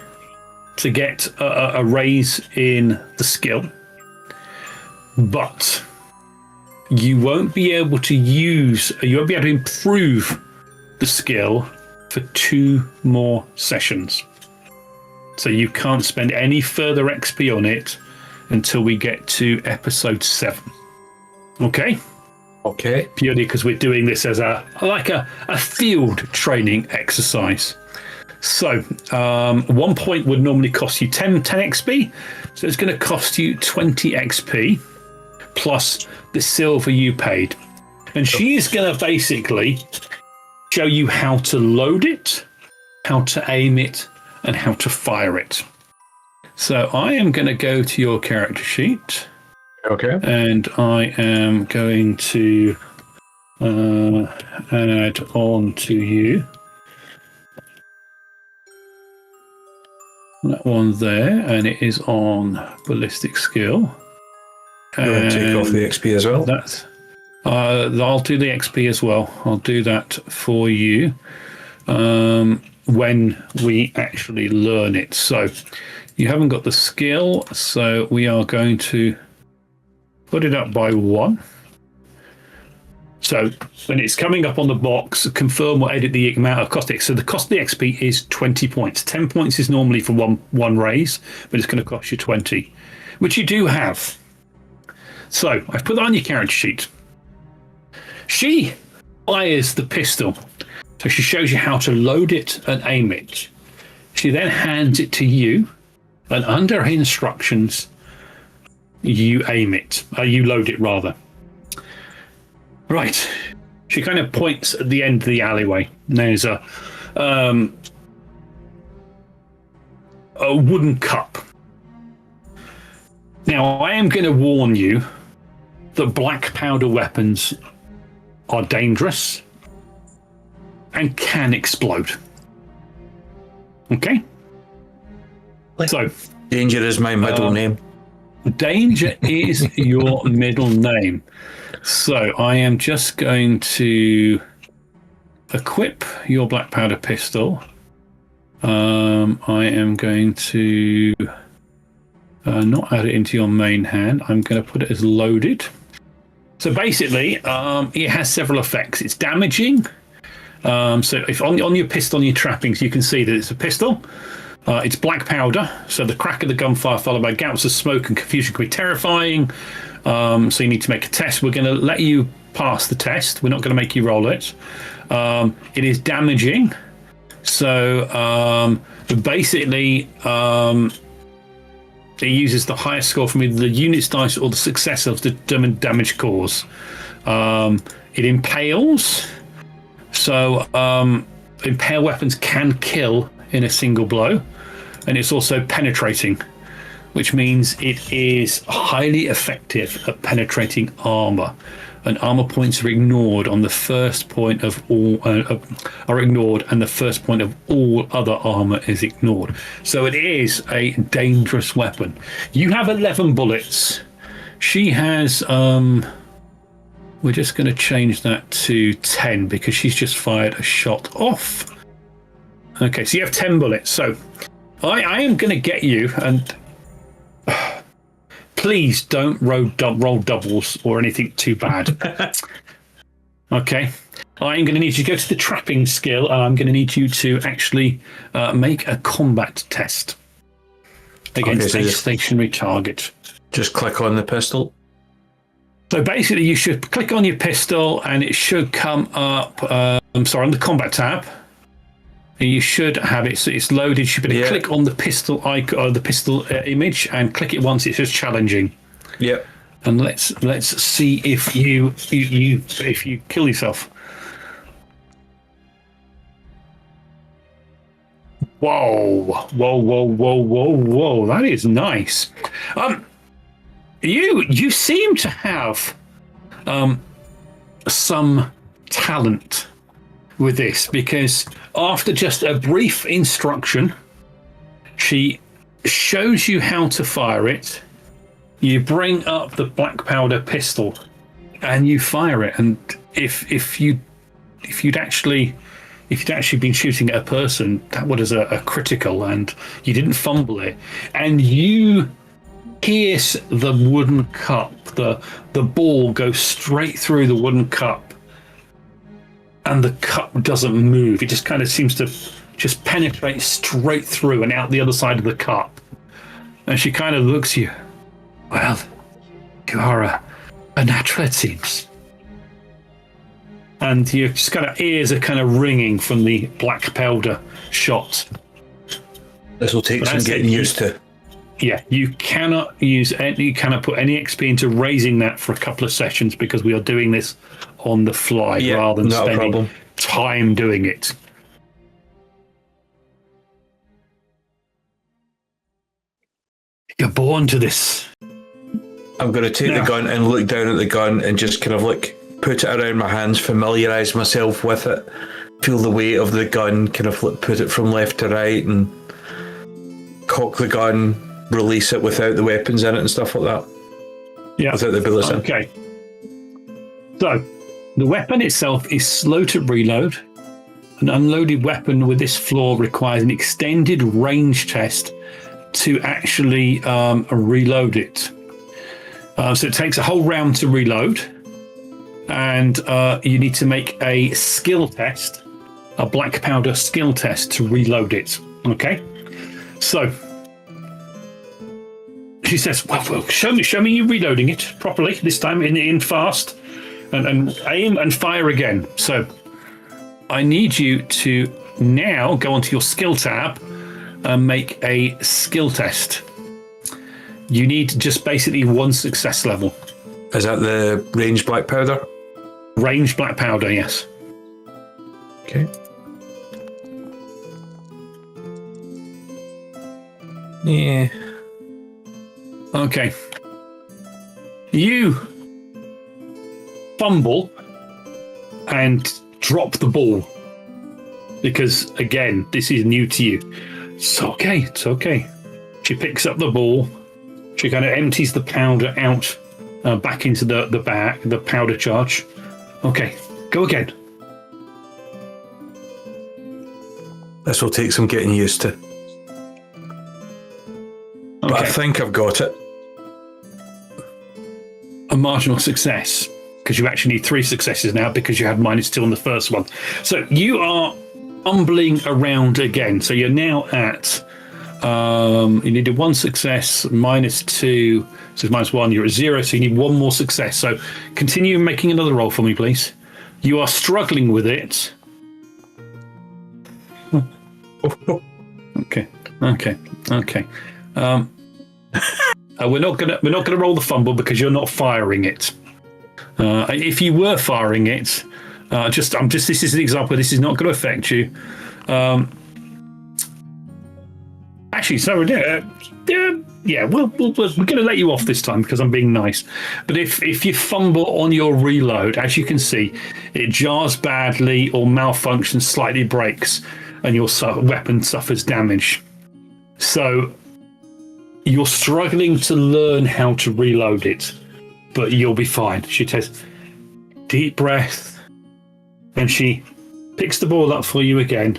to get a raise in the skill. But you won't be able to improve the skill for 2 more sessions. So you can't spend any further XP on it until we get to episode 7. Okay? Okay. Purely because we're doing this as a field training exercise. So 1 point would normally cost you 10 XP. So it's going to cost you 20 XP plus the silver you paid. And she is going to basically show you how to load it, how to aim it, and how to fire it. So I am going to go to your character sheet. Okay. And I am going to add on to you that one there, and it is on ballistic skill. And take off the XP as well. That's I'll do the XP as well. I'll do that for you when we actually learn it. So you haven't got the skill, so we are going to put it up by 1. So when it's coming up on the box, confirm or edit the amount of cost. So the cost of the XP is 20 points. 10 points is normally for one raise, but it's going to cost you 20, which you do have. So I've put that on your character sheet. She fires the pistol. So she shows you how to load it and aim it. She then hands it to you, and under her instructions, you aim it. You load it, rather. Right. She kind of points at the end of the alleyway. There's a wooden cup. Now, I am going to warn you that black powder weapons are dangerous and can explode. Okay? So, Danger is my middle name. Danger is your middle name. So I am just going to equip your black powder pistol. I am going to not add it into your main hand. I'm going to put it as loaded. So basically, it has several effects. It's damaging. So if on your pistol, on your trappings, you can see that it's a pistol. It's black powder, so the crack of the gunfire followed by gouts of smoke and confusion can be terrifying. So you need to make a test. We're going to let you pass the test. We're not going to make you roll it. It is damaging. So basically, it uses the highest score from either the unit's dice or the success of the determined damage cause. It impales. So impale weapons can kill in a single blow. And it's also penetrating, which means it is highly effective at penetrating armor. And armor points are ignored on the first point of all are ignored, and the first point of all other armor is ignored. So it is a dangerous weapon. You have 11 bullets. She has. We're just going to change that to 10 because she's just fired a shot off. Okay, so you have 10 bullets. So I am going to get you, and please don't roll doubles or anything too bad. Okay. I'm going to need you to go to the trapping skill, and I'm going to need you to actually make a combat test against a stationary target. Just click on the pistol. So basically, you should click on your pistol, and it should come up. On the combat tab. You should have it. So it's loaded. You should be able to click on the pistol icon or the pistol image, and click it once. It says challenging. Yep. And let's see if you kill yourself. Whoa! That is nice. You seem to have some talent with this, because after just a brief instruction, she shows you how to fire it. You bring up the black powder pistol and you fire it. And if you'd actually been shooting at a person, that was a critical, and you didn't fumble it, and you pierce the wooden cup. The ball goes straight through the wooden cup, and the cup doesn't move. It just kind of seems to just penetrate straight through and out the other side of the cup. And she kind of looks at you. Well, you are a natural, it seems. And your just kind of ears are kind of ringing from the black powder shot. This will take some getting used to. Yeah, you cannot use any, you cannot put any XP into raising that for a couple of sessions because we are doing this on the fly rather than spending time doing it. You're born to this. I'm going to take the gun and look down at the gun and just kind of like put it around my hands, familiarise myself with it, feel the weight of the gun, kind of like put it from left to right and cock the gun, release it without the weapons in it and stuff like that. Yeah. Without the bullets in. Okay. So, the weapon itself is slow to reload. An unloaded weapon with this floor requires an extended range test to actually reload it. So it takes a whole round to reload, and you need to make a skill test, a black powder skill test to reload it. Okay, so she says, "Well, show me you reloading it properly this time in fast, and aim and fire again." So I need you to now go onto your skill tab and make a skill test. You need just basically 1 success level. Is that the range black powder? Range black powder, yes. Okay. Yeah. Okay. You fumble and drop the ball because, again, this is new to you. It's okay. It's okay. She picks up the ball. She kind of empties the powder out back into the bag, the powder charge. Okay, go again. This will take some getting used to. But I think I've got it. A marginal success, because you actually need 3 successes now because you had -2 on the first one. So you are fumbling around again. So you're now at... you needed 1 success, -2, so it's -1, you're at 0, so you need 1 more success. So continue making another roll for me, please. You are struggling with it. Okay. We're not gonna roll the fumble because you're not firing it. If you were firing it, this is an example. This is not going to affect you. Actually, so we're going to let you off this time because I'm being nice. But if you fumble on your reload, as you can see, it jars badly or malfunctions, slightly breaks, and your weapon suffers damage. So you're struggling to learn how to reload it, but you'll be fine. She takes deep breath, and she picks the ball up for you again,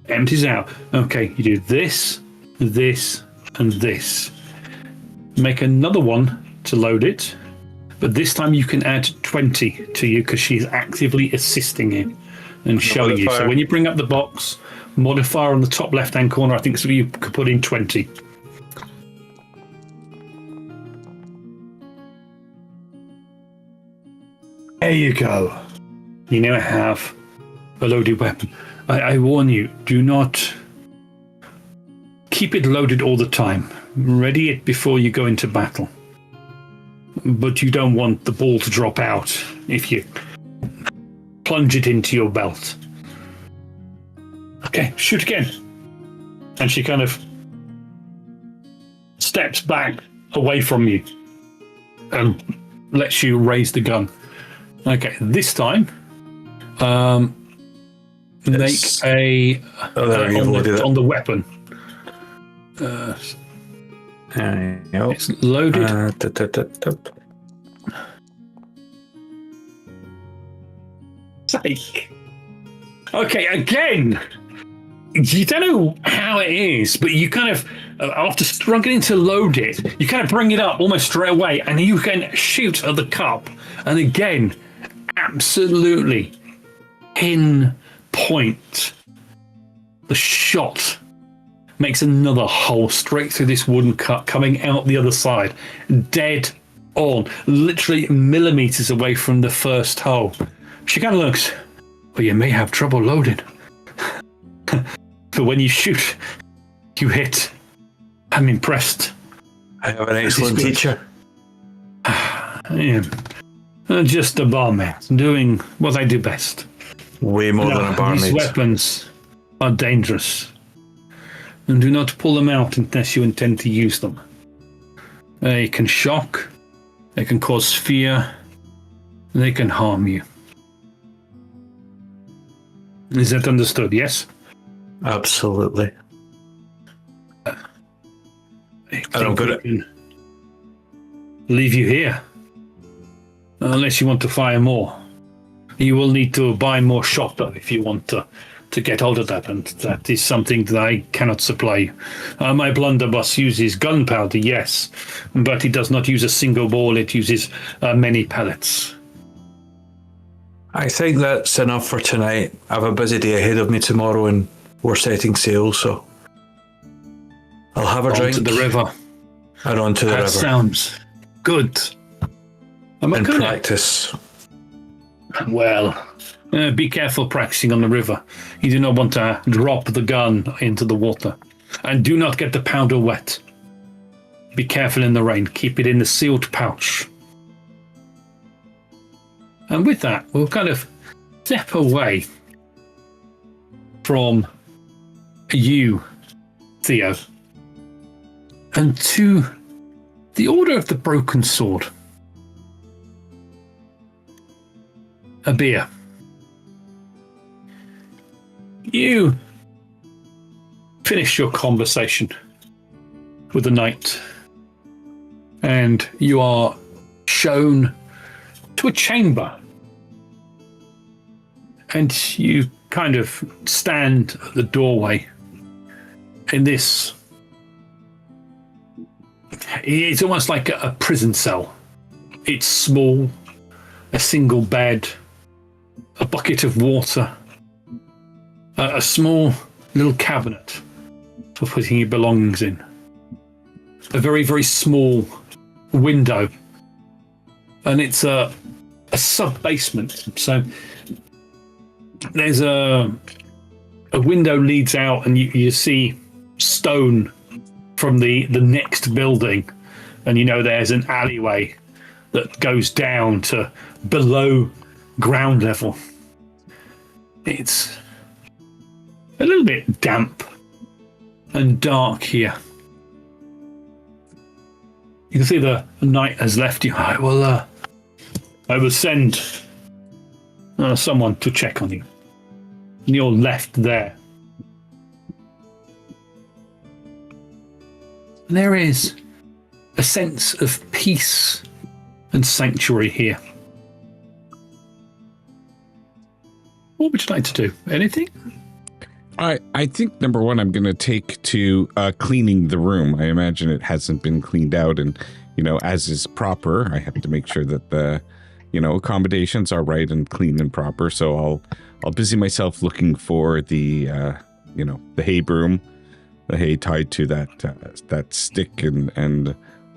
empties out. Okay, you do this, and this. Make another one to load it, but this time you can add 20 to you because she's actively assisting you and showing you. So when you bring up the box, modifier on the top left-hand corner, I think so you could put in 20. There you go. You now have a loaded weapon. I warn you, do not keep it loaded all the time. Ready it before you go into battle. But you don't want the ball to drop out if you plunge it into your belt. Okay, shoot again. And she kind of steps back away from you and lets you raise the gun. Okay, this time, make a on the weapon. It's loaded. Sake. Okay, again. You don't know how it is, but you kind of, after struggling to load it, you kind of bring it up almost straight away, and you can shoot at the cup. And again, absolutely pinpoint the shot makes another hole straight through this wooden cut, coming out the other side, dead on, literally millimeters away from the first hole. She kind of looks, well, you may have trouble loading. But when you shoot, you hit. I'm impressed. I have an excellent teacher. Yeah. Just a barmaid doing what I do best. Way more than a barmaid. These weapons are dangerous. And do not pull them out unless you intend to use them. They can shock, they can cause fear, they can harm you. Is that understood? Yes? Absolutely. I don't get it. Can leave you here. Unless you want to fire more. You will need to buy more shot though if you want to get hold of that, and that is something that I cannot supply you. My blunderbuss uses gunpowder, yes, but it does not use a single ball, it uses many pellets. I think that's enough for tonight. I have a busy day ahead of me tomorrow and we're setting sail, so I'll have a drink. To the river. And on to the river. That sounds good. And practice. Well, be careful practicing on the river. You do not want to drop the gun into the water. And do not get the powder wet. Be careful in the rain. Keep it in the sealed pouch. And with that, we'll kind of step away from you, Theo, and to the Order of the Broken Sword. A beer. You finish your conversation with the knight, and you are shown to a chamber. And you kind of stand at the doorway in this. It's almost like a prison cell. It's small, a single bed, a bucket of water, a small little cabinet for putting your belongings in, a very, very small window, and it's a sub-basement. So there's a window leads out, and you see stone from the next building, and you know there's an alleyway that goes down to below ground level. It's a little bit damp and dark here. You can see the knight has left you. I will send someone to check on you. And you're left there. And there is a sense of peace and sanctuary here. What would you like to do? Anything? I think number one, I'm going to take to cleaning the room. I imagine it hasn't been cleaned out, and as is proper, I have to make sure that the accommodations are right and clean and proper. So I'll busy myself looking for the the hay broom, the hay tied to that stick, and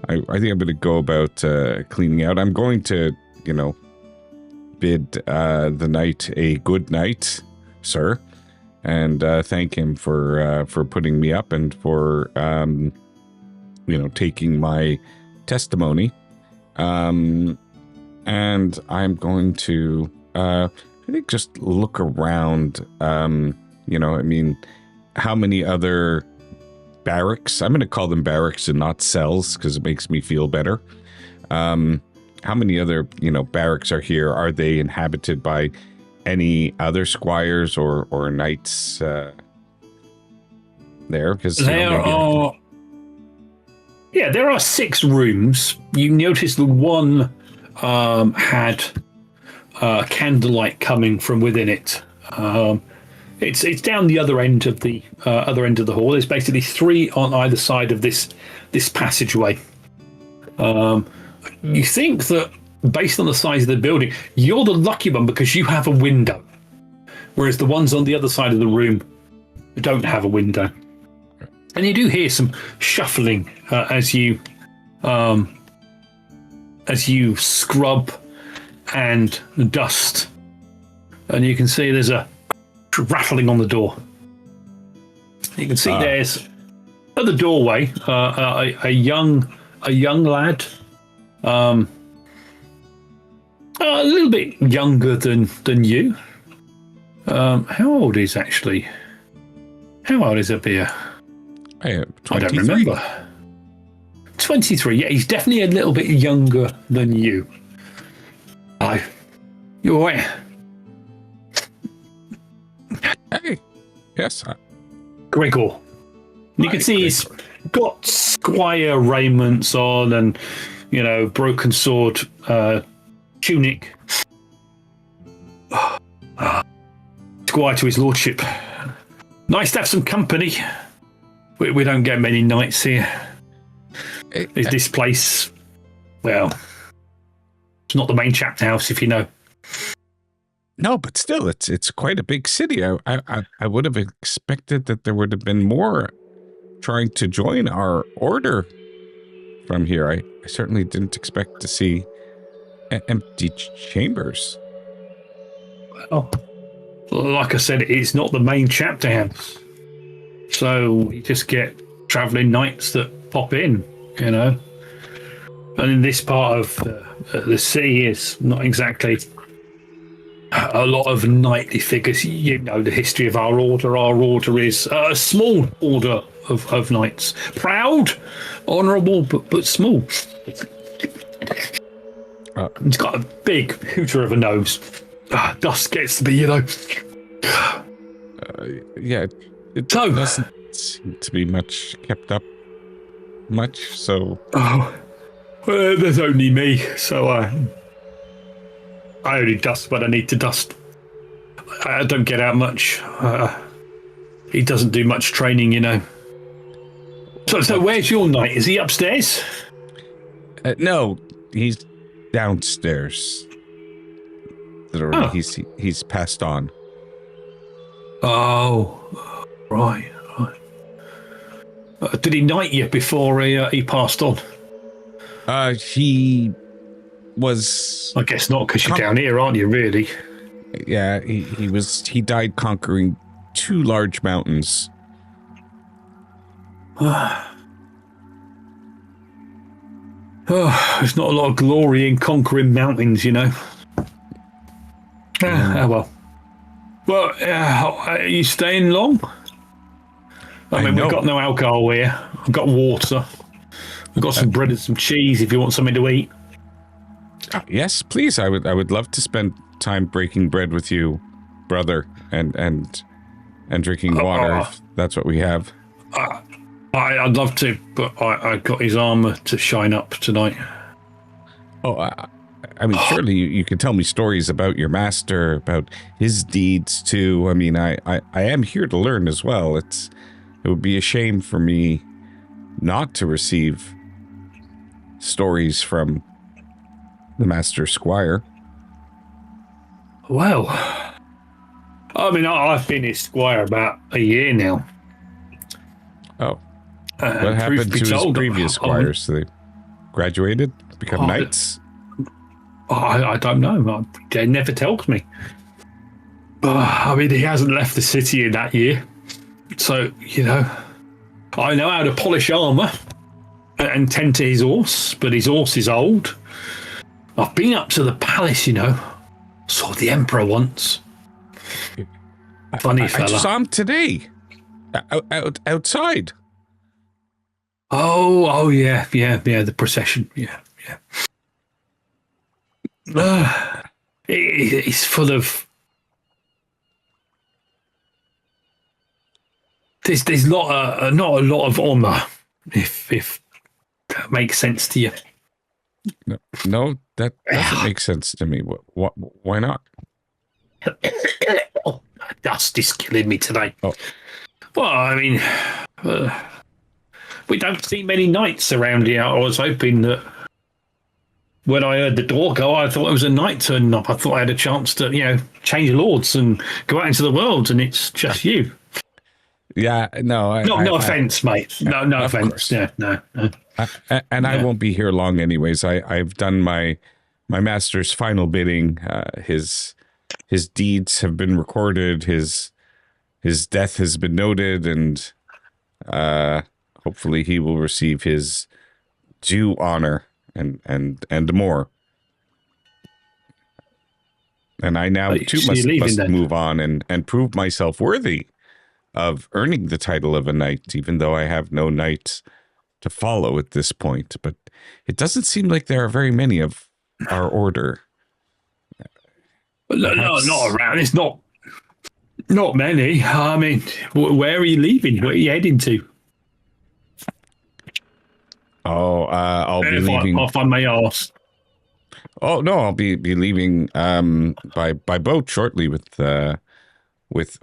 I think I'm going to go about cleaning out. I'm going to bid the knight a good night, sir, and thank him for putting me up and for taking my testimony. And I'm going to I think just look around. How many other barracks? I'm going to call them barracks and not cells because it makes me feel better. How many other, barracks are here? Are they inhabited by any other squires or knights there? Because there are 6 rooms. You notice the one had candlelight coming from within it. It's down the other end of the hall. There's basically 3 on either side of this passageway. You think that based on the size of the building, you're the lucky one because you have a window, whereas the ones on the other side of the room don't have a window. And you do hear some shuffling as you scrub and dust. And you can see there's a rattling on the door. You can see there's at the doorway a young lad, a little bit younger than you. How old is actually? How old is Abir? I don't remember. 23. Yeah, he's definitely a little bit younger than you. Hi. You all right? Hey. Yes. Gregor. You can see he's got squire raiments on and, broken sword tunic. Squire to his lordship. Nice to have some company. We don't get many nights here. Is this place, well, it's not the main chapter house, if you know. No, but still, it's quite a big city. I would have expected that there would have been more trying to join our order from here. I certainly didn't expect to see empty chambers. Well, like I said, it's not the main chapter house. So you just get travelling knights that pop in, And in this part of the city is not exactly a lot of knightly figures. You know the history of our order. Our order is a small order of knights. Proud, honourable, but small. It's got a big hooter of a nose. Dust gets to be, Yeah, it doesn't seem to be much kept up so... Oh, well, there's only me, so I only dust when I need to dust. I don't get out much. He doesn't do much training, So where's your knight? Is he upstairs? No, he's downstairs. Literally, he's passed on. Oh, right. Did he knight you before he passed on? He was... I guess not, because you're down here, aren't you, really? Yeah, he died conquering 2 large mountains. There's not a lot of glory in conquering mountains, Oh, well. Well, are you staying long? I mean, we've got no alcohol here. I've got water. We've got some bread and some cheese if you want something to eat. Yes, please. I would love to spend time breaking bread with you, brother, and drinking water if that's what we have. I'd love to, but I got his armor to shine up tonight. Oh, I mean, surely you can tell me stories about your master, about his deeds too. I mean, I am here to learn as well. It would be a shame for me not to receive stories from the Master Squire. Well, I mean, I've been his squire about a year now. Oh. What happened to his previous squires? They graduated, become knights? I don't know. He never tells me. I mean, he hasn't left the city in that year. So, I know how to polish armour and tend to his horse, but his horse is old. I've been up to the palace, Saw the emperor once. Funny fella. I saw him today. Outside. Oh, yeah, the procession. Yeah. It's full of... There's not a lot of honour, if that makes sense to you. No, that doesn't make sense to me. Why not? Dust is killing me today. Oh. Well, I mean, we don't see many knights around here. I was hoping that when I heard the door go, I thought it was a knight turning up. I thought I had a chance to, change lords and go out into the world, and it's just you. Yeah, no. No offense, mate. No of offense. course. Yeah, no. I won't be here long anyways. I've done my master's final bidding. His deeds have been recorded. His death has been noted, and hopefully he will receive his due honor and more. And I now too must move on and prove myself worthy of earning the title of a knight, even though I have no knights to follow at this point. But it doesn't seem like there are very many of our order. No, not around. It's not many. I mean, where are you leaving? Where are you heading to? Oh, I'll be leaving. If I may ask. Oh no, I'll be leaving by boat shortly with the rest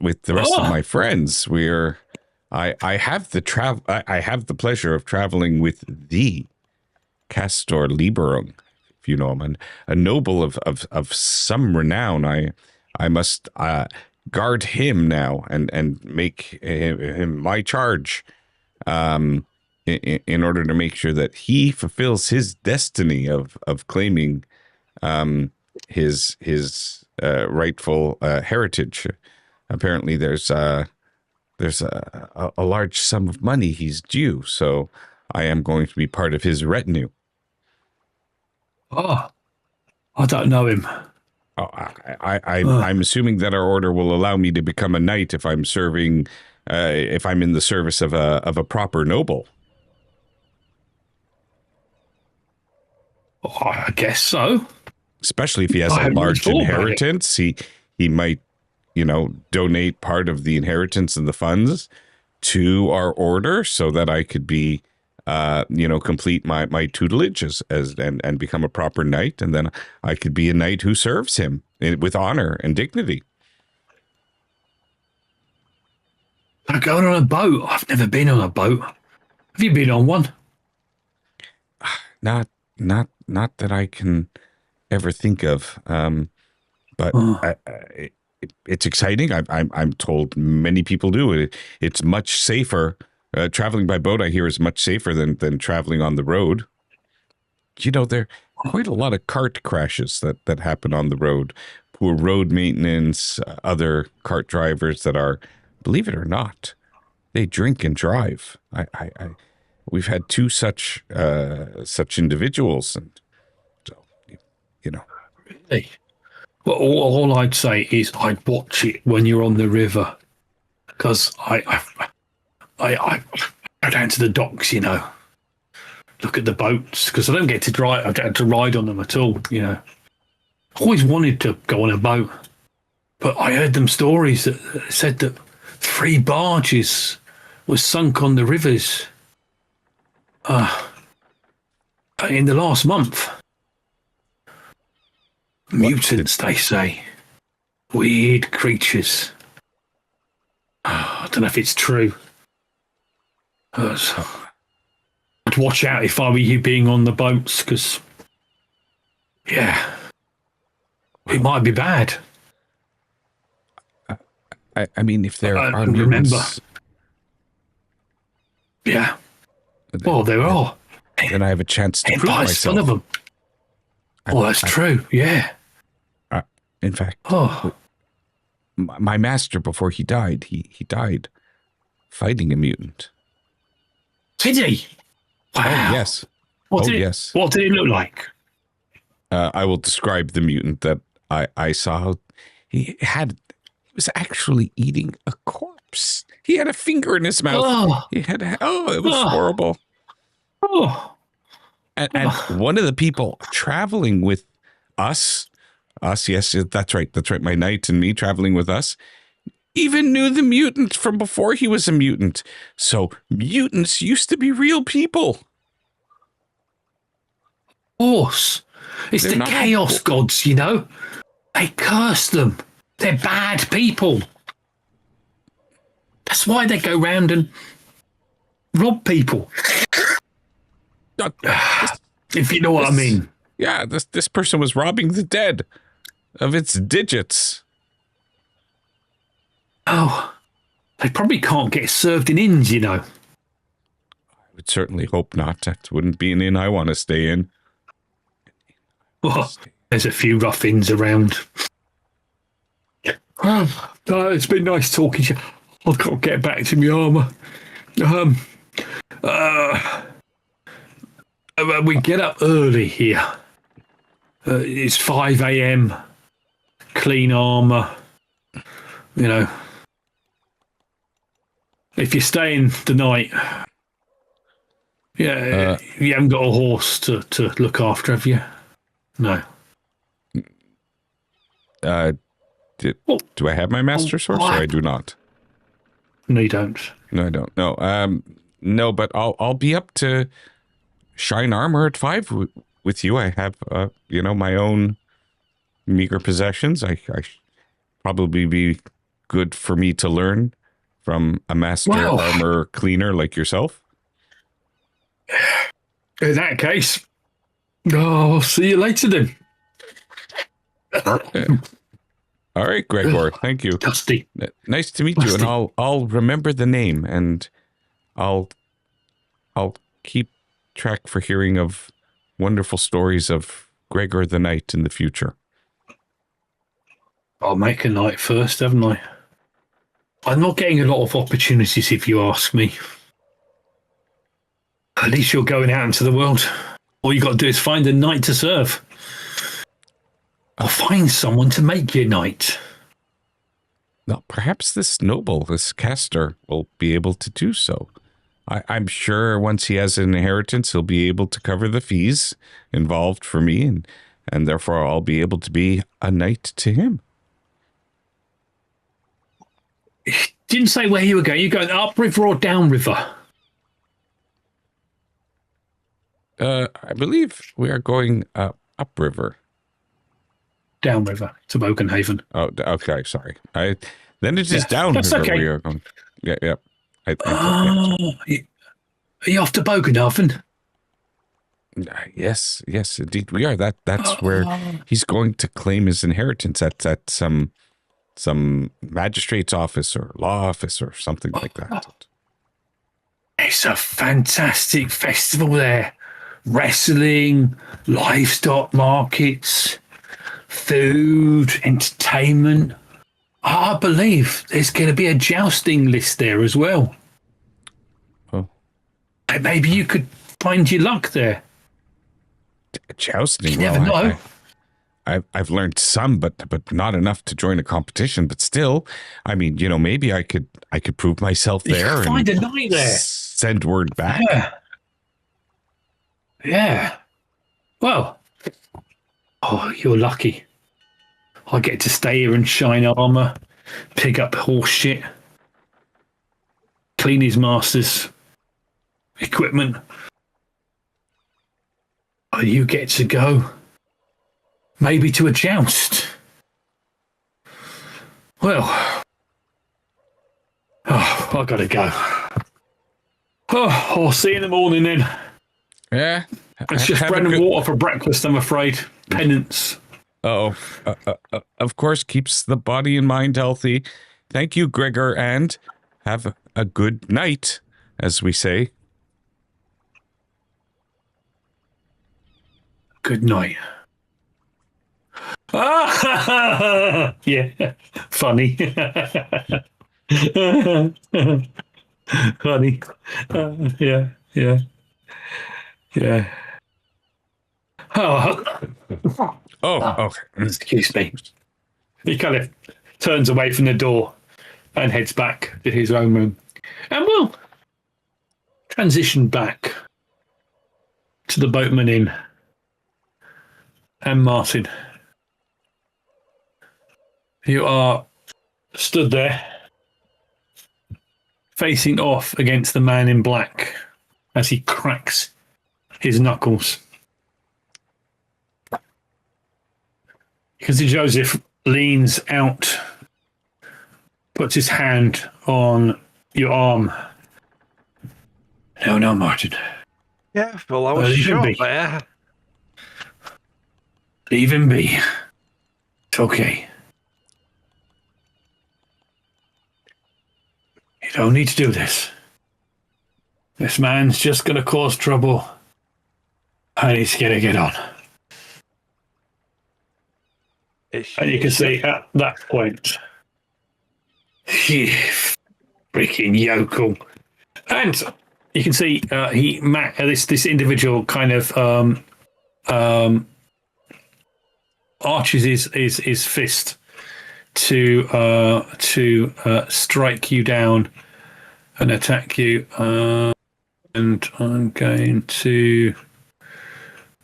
of my friends. I have the pleasure of traveling with the Castor Liberung, if you know him, a noble of some renown. I must guard him now and make him my charge, in order to make sure that he fulfills his destiny of claiming his rightful heritage. Apparently, there's a large sum of money he's due, so I am going to be part of his retinue. Oh, I don't know him. Oh, I'm assuming that our order will allow me to become a knight if I'm serving, if I'm in the service of a proper noble. Oh, I guess so. Especially if he has a large inheritance, he might, donate part of the inheritance and the funds to our order so that I could be, complete my tutelage and become a proper knight, and then I could be a knight who serves him with honor and dignity. I'm going on a boat. I've never been on a boat. Have you been on one? Not that I can ever think of, but it's exciting. I'm told many people do it. It's much safer. Traveling by boat, I hear, is much safer than traveling on the road. There are quite a lot of cart crashes that happen on the road. Poor road maintenance, other cart drivers that are, believe it or not, they drink and drive. We've had two such individuals, and so Really? Well, all I'd say is I'd watch it when you're on the river, because I go down to the docks, look at the boats, because I don't get to drive. I don't get to ride on them at all. Always wanted to go on a boat, but I heard them stories that said that 3 barges were sunk on the rivers in the last month. Mutants, they say. Weird creatures. I don't know if it's true. I'd watch out if I were you being on the boats, because, it might be bad. I mean, if there are remember. mutants... Yeah. Well, there are. Then I have a chance to prove myself. One of them. That's true. Yeah. In fact, my master, before he died, he died fighting a mutant. Did he? Wow. Oh, yes. Yes. What did it look like? I will describe the mutant that I saw. He was actually eating a corpse. He had a finger in his mouth. It was horrible. And one of the people traveling with us, yes, that's right, my knight and me traveling with us, even knew the mutant from before he was a mutant. So mutants used to be real people. Of course. It's the chaos gods, They curse them. They're bad people. That's why they go round and rob people. If you know what I mean. Yeah, this person was robbing the dead of its digits. Oh, They probably can't get served in inns, you know. I would certainly hope not. That wouldn't be an inn I want to stay in. Well, there's a few rough inns around. It's been nice talking to you. I've got to get back to my armour. We get up early here. It's 5 a.m. Clean armour. You know. If you're staying the night, you haven't got a horse to look after, have you? No. Do I have my master's horse, or I do not? No, you don't. No, I don't. No, no, but I'll be up to shine armor at 5 with you. I have, my own meager possessions. I probably be good for me to learn from a master armor cleaner like yourself. In that case, I'll see you later then. All right, Gregor. Thank you. Dusty. Nice to meet you, and I'll remember the name, and I'll keep track for hearing of wonderful stories of Gregor the Knight in the future. I'll make a knight first, haven't I? I'm not getting a lot of opportunities, if you ask me. At least you're going out into the world. All you got to do is find a knight to serve. Or find someone to make you knight. Now, perhaps this noble, this caster, will be able to do so. I'm sure once he has an inheritance, he'll be able to cover the fees involved for me, and therefore I'll be able to be a knight to him. Didn't say where you were going. You're going upriver or downriver? I believe we are going upriver. Downriver to Bokenhaven. Oh, okay. Sorry. Then it is downriver. That's okay. We are going. Yeah. Are you off to Bokenhaven? Yes, indeed we are. That's where he's going to claim his inheritance at some magistrate's office or law office or something like that. It's a fantastic festival there. Wrestling, livestock markets, food, entertainment. I believe there's going to be a jousting list there as well. Oh. Maybe you could find your luck there. Jousting? You never know. I've learned some, but not enough to join a competition. But still, I mean, maybe I could prove myself there and find a knight there. Send word back. Yeah. Well, you're lucky. I get to stay here and shine armor, pick up horse shit, clean his master's equipment. You get to go. Maybe to a joust. Well, I gotta go. I'll see you in the morning then. Yeah. It's just bread and water for breakfast, I'm afraid. Penance. Of course, keeps the body and mind healthy. Thank you, Gregor, and have a good night, as we say. Good night. Yeah, funny. Funny. Yeah. Okay. Excuse me. He kind of turns away from the door and heads back to his own room. And we'll transition back to the Boatman Inn and Martin. You are stood there, facing off against the man in black as he cracks his knuckles. Cousin Joseph leans out, puts his hand on your arm. No, Martin. Yeah, well, I was shot there. Leave him be. It's okay. You don't need to do this. This man's just going to cause trouble. And he's going to get on. And you can see at that point, freaking yokel. And you can see this individual kind of arches his fist to strike you down and attack you. And I'm going to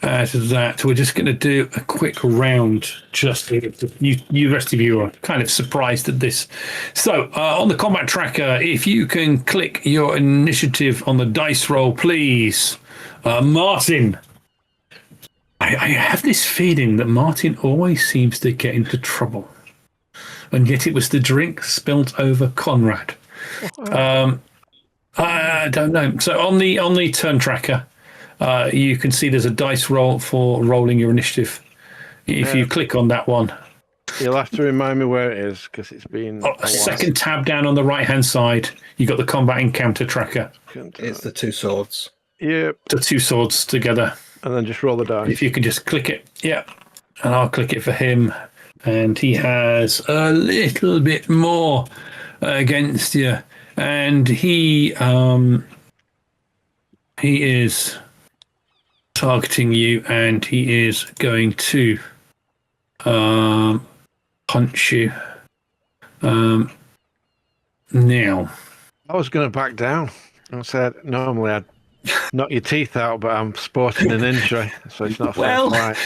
add that. We're just going to do a quick round. Just you rest of you are kind of surprised at this. So on the combat tracker, if you can click your initiative on the dice roll, please. Martin. I have this feeling that Martin always seems to get into trouble. And yet it was the drink spilled over Conrad. I don't know. So on the turn tracker, you can see there's a dice roll for rolling your initiative. If you click on that one, you'll have to remind me where it is because it's been a second tab down on the right hand side. You got the combat encounter tracker. It's the two swords. Yep. The two swords together. And then just roll the dice. If you can just click it, yeah. And I'll click it for him, and he has a little bit more against you. And he is targeting you, and he is going to punch you. Now, I was going to back down. I said normally I'd knock your teeth out, but I'm sporting an injury, so it's not a fair fight.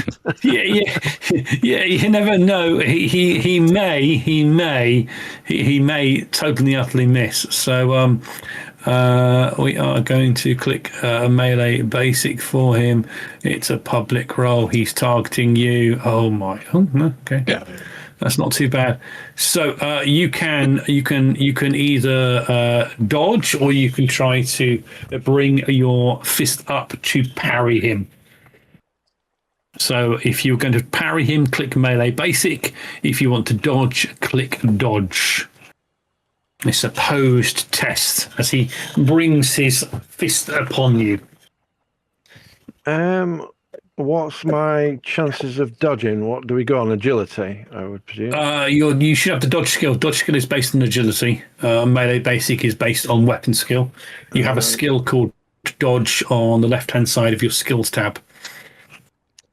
yeah. You never know. He may totally utterly miss. So we are going to click a melee basic for him. It's a public roll. He's targeting you. Oh my. Oh no. Okay. Yeah. That's not too bad. So you can either dodge, or you can try to bring your fist up to parry him. So if you're going to parry him, click melee basic. If you want to dodge, click dodge. It's a posed test as he brings his fist upon you. What's my chances of dodging? What do we go on? Agility, I would presume. You should have the dodge skill. Dodge skill is based on agility. Melee basic is based on weapon skill. You have a skill called dodge on the left-hand side of your skills tab.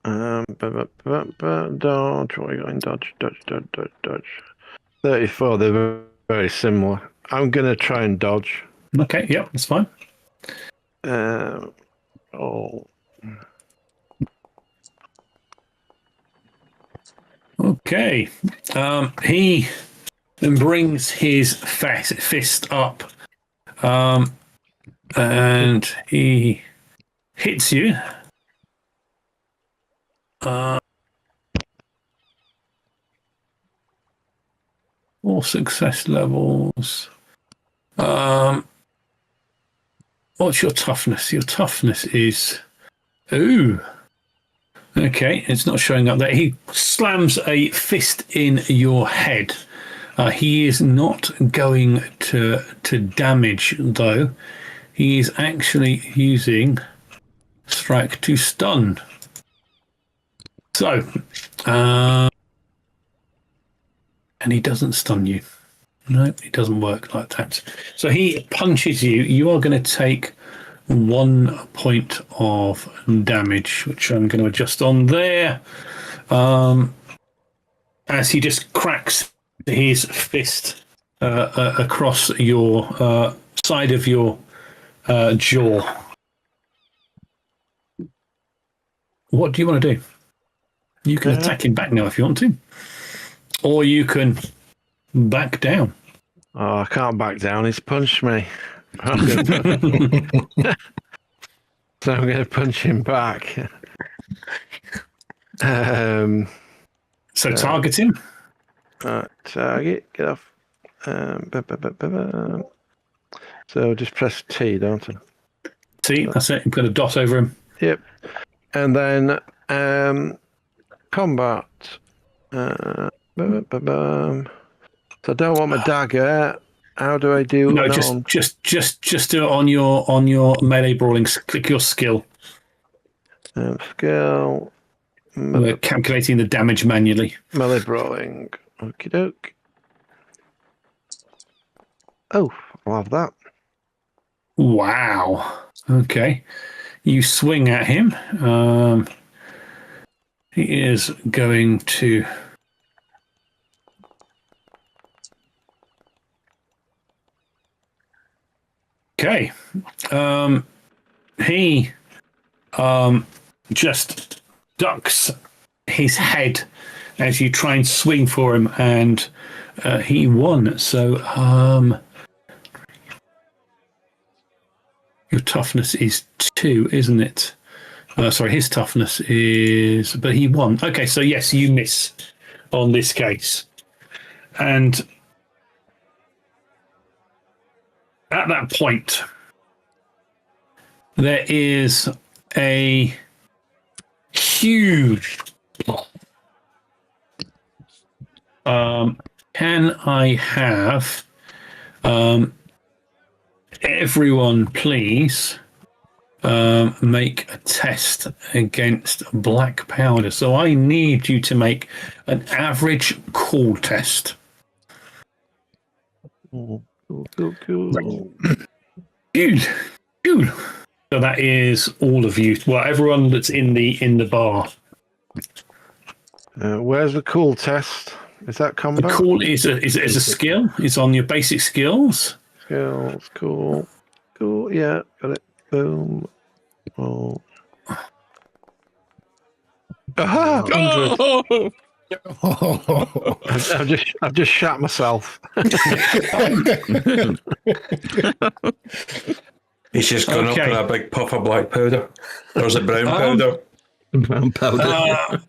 Dodge. What are you going? Dodge. 34. They're very similar. I'm going to try and dodge. Okay. Yeah, that's fine. Okay. He then brings his fist up, and he hits you. All success levels. What's your toughness? Your toughness is... Ooh. Okay, it's not showing up there. He slams a fist in your head. He is not going to damage, though. He is actually using strike to stun. So, and he doesn't stun you. No, it doesn't work like that. So he punches you. You are going to take 1 point of damage, which I'm going to adjust on there. As he just cracks his fist across your side of your jaw. What do you want to do? You can attack him back now if you want to. Or you can back down. Oh, I can't back down. He's punched me. So I'm going to punch him back. So target him. Target, get off. So just press T, don't I? T, that's it. You put a dot over him. Yep. And then combat. So I don't want my dagger. How do I do No, that on just do it on your melee brawling. Click your skill. skill? We're calculating the damage manually. Melee brawling. Okie doke. Oh, I'll have that. Wow. Okay. You swing at him. He is going to. Okay. He just ducks his head as you try and swing for him, and he won. So your toughness is 2, isn't it? Sorry, his toughness is, but he won. Okay, so yes, you miss on this case. And at that point, there is a huge plot. Can I have everyone please make a test against black powder? So I need you to make an average cool test. Cool. Good. So that is all of you. Well, everyone that's in the bar. Where's the cool test? Is that combat? The cool is a skill. It's on your basic skills. Skills. Cool. Yeah, got it. Boom. Oh. Aha! 100. I've just shot myself. He's just gone up in a big puff of black powder. Or is it brown powder? Brown powder.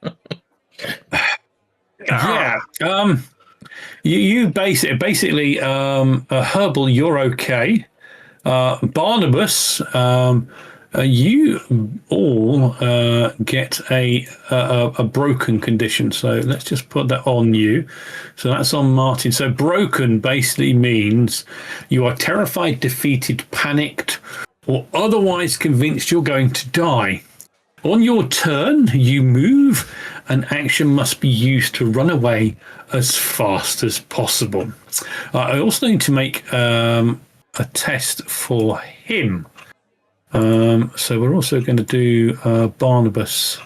Yeah. You basically Herbal, you're okay. Barnabas, you all get a broken condition. So let's just put that on you. So that's on Martin. So broken basically means you are terrified, defeated, panicked, or otherwise convinced you're going to die. On your turn, you move. An action must be used to run away as fast as possible. I also need to make a test for him. So we're also going to do Barnabas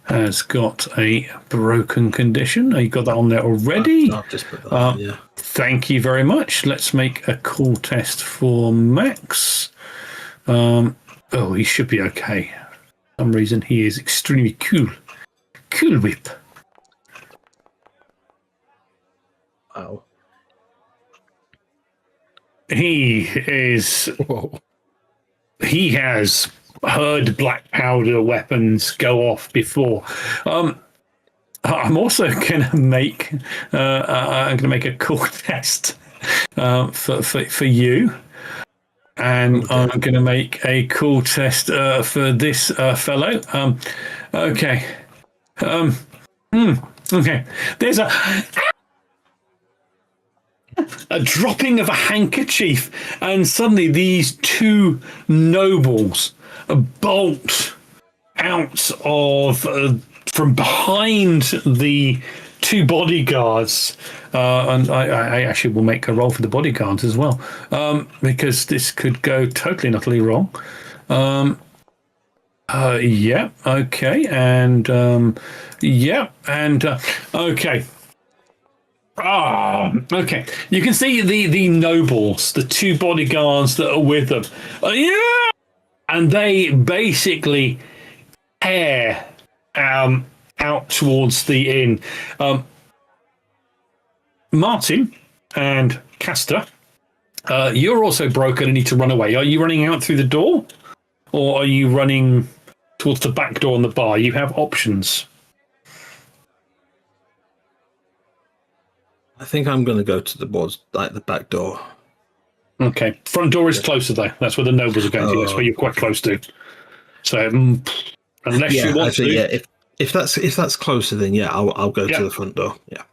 has got a broken condition. You got that on there already? I'll just put that on, yeah. Thank you very much. Let's make a cool test for Max. He should be okay. For some reason, he is extremely cool. Cool Whip. Wow. He is. Whoa. He has heard black powder weapons go off before. I'm also going to make. I'm going to make a cool test for you, and I'm going to make a cool test for this fellow. Okay. Okay. There's a dropping of a handkerchief, and suddenly these two nobles bolt out of from behind the two bodyguards, and I actually will make a roll for the bodyguards as well, because this could go totally and utterly wrong. Yeah, okay, and okay. Okay. You can see the nobles, the two bodyguards that are with them. Yeah, and they basically tear out towards the inn. Martin and Castor, you're also broken and need to run away. Are you running out through the door, or are you running towards the back door on the bar? You have options. I think I'm going to go to the back door. Okay. Front door is closer, though. That's where the nobles are going to. That's where you're quite close to. So, unless you want to. Yeah, if that's closer, then yeah, I'll go to the front door. Yeah.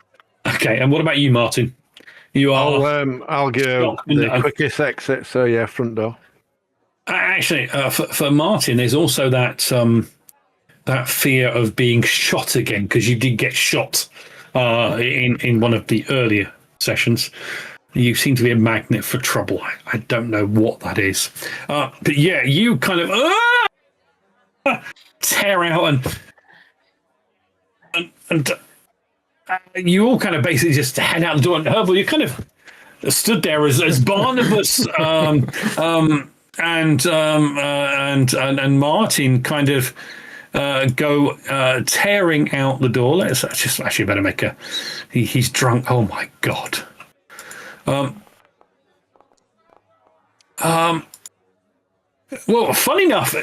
Okay. And what about you, Martin? You are. I'll go the quickest exit. So yeah, front door. Actually, for Martin, there's also that that fear of being shot again, because you did get shot in one of the earlier sessions. You seem to be a magnet for trouble. I don't know what that is, but yeah, you kind of tear out and you all kind of basically just head out the door. And Herbal, you kind of stood there as Barnabas and Martin kind of go tearing out the door. Let's just actually better make a. He's drunk. Oh my god. Well, funny enough,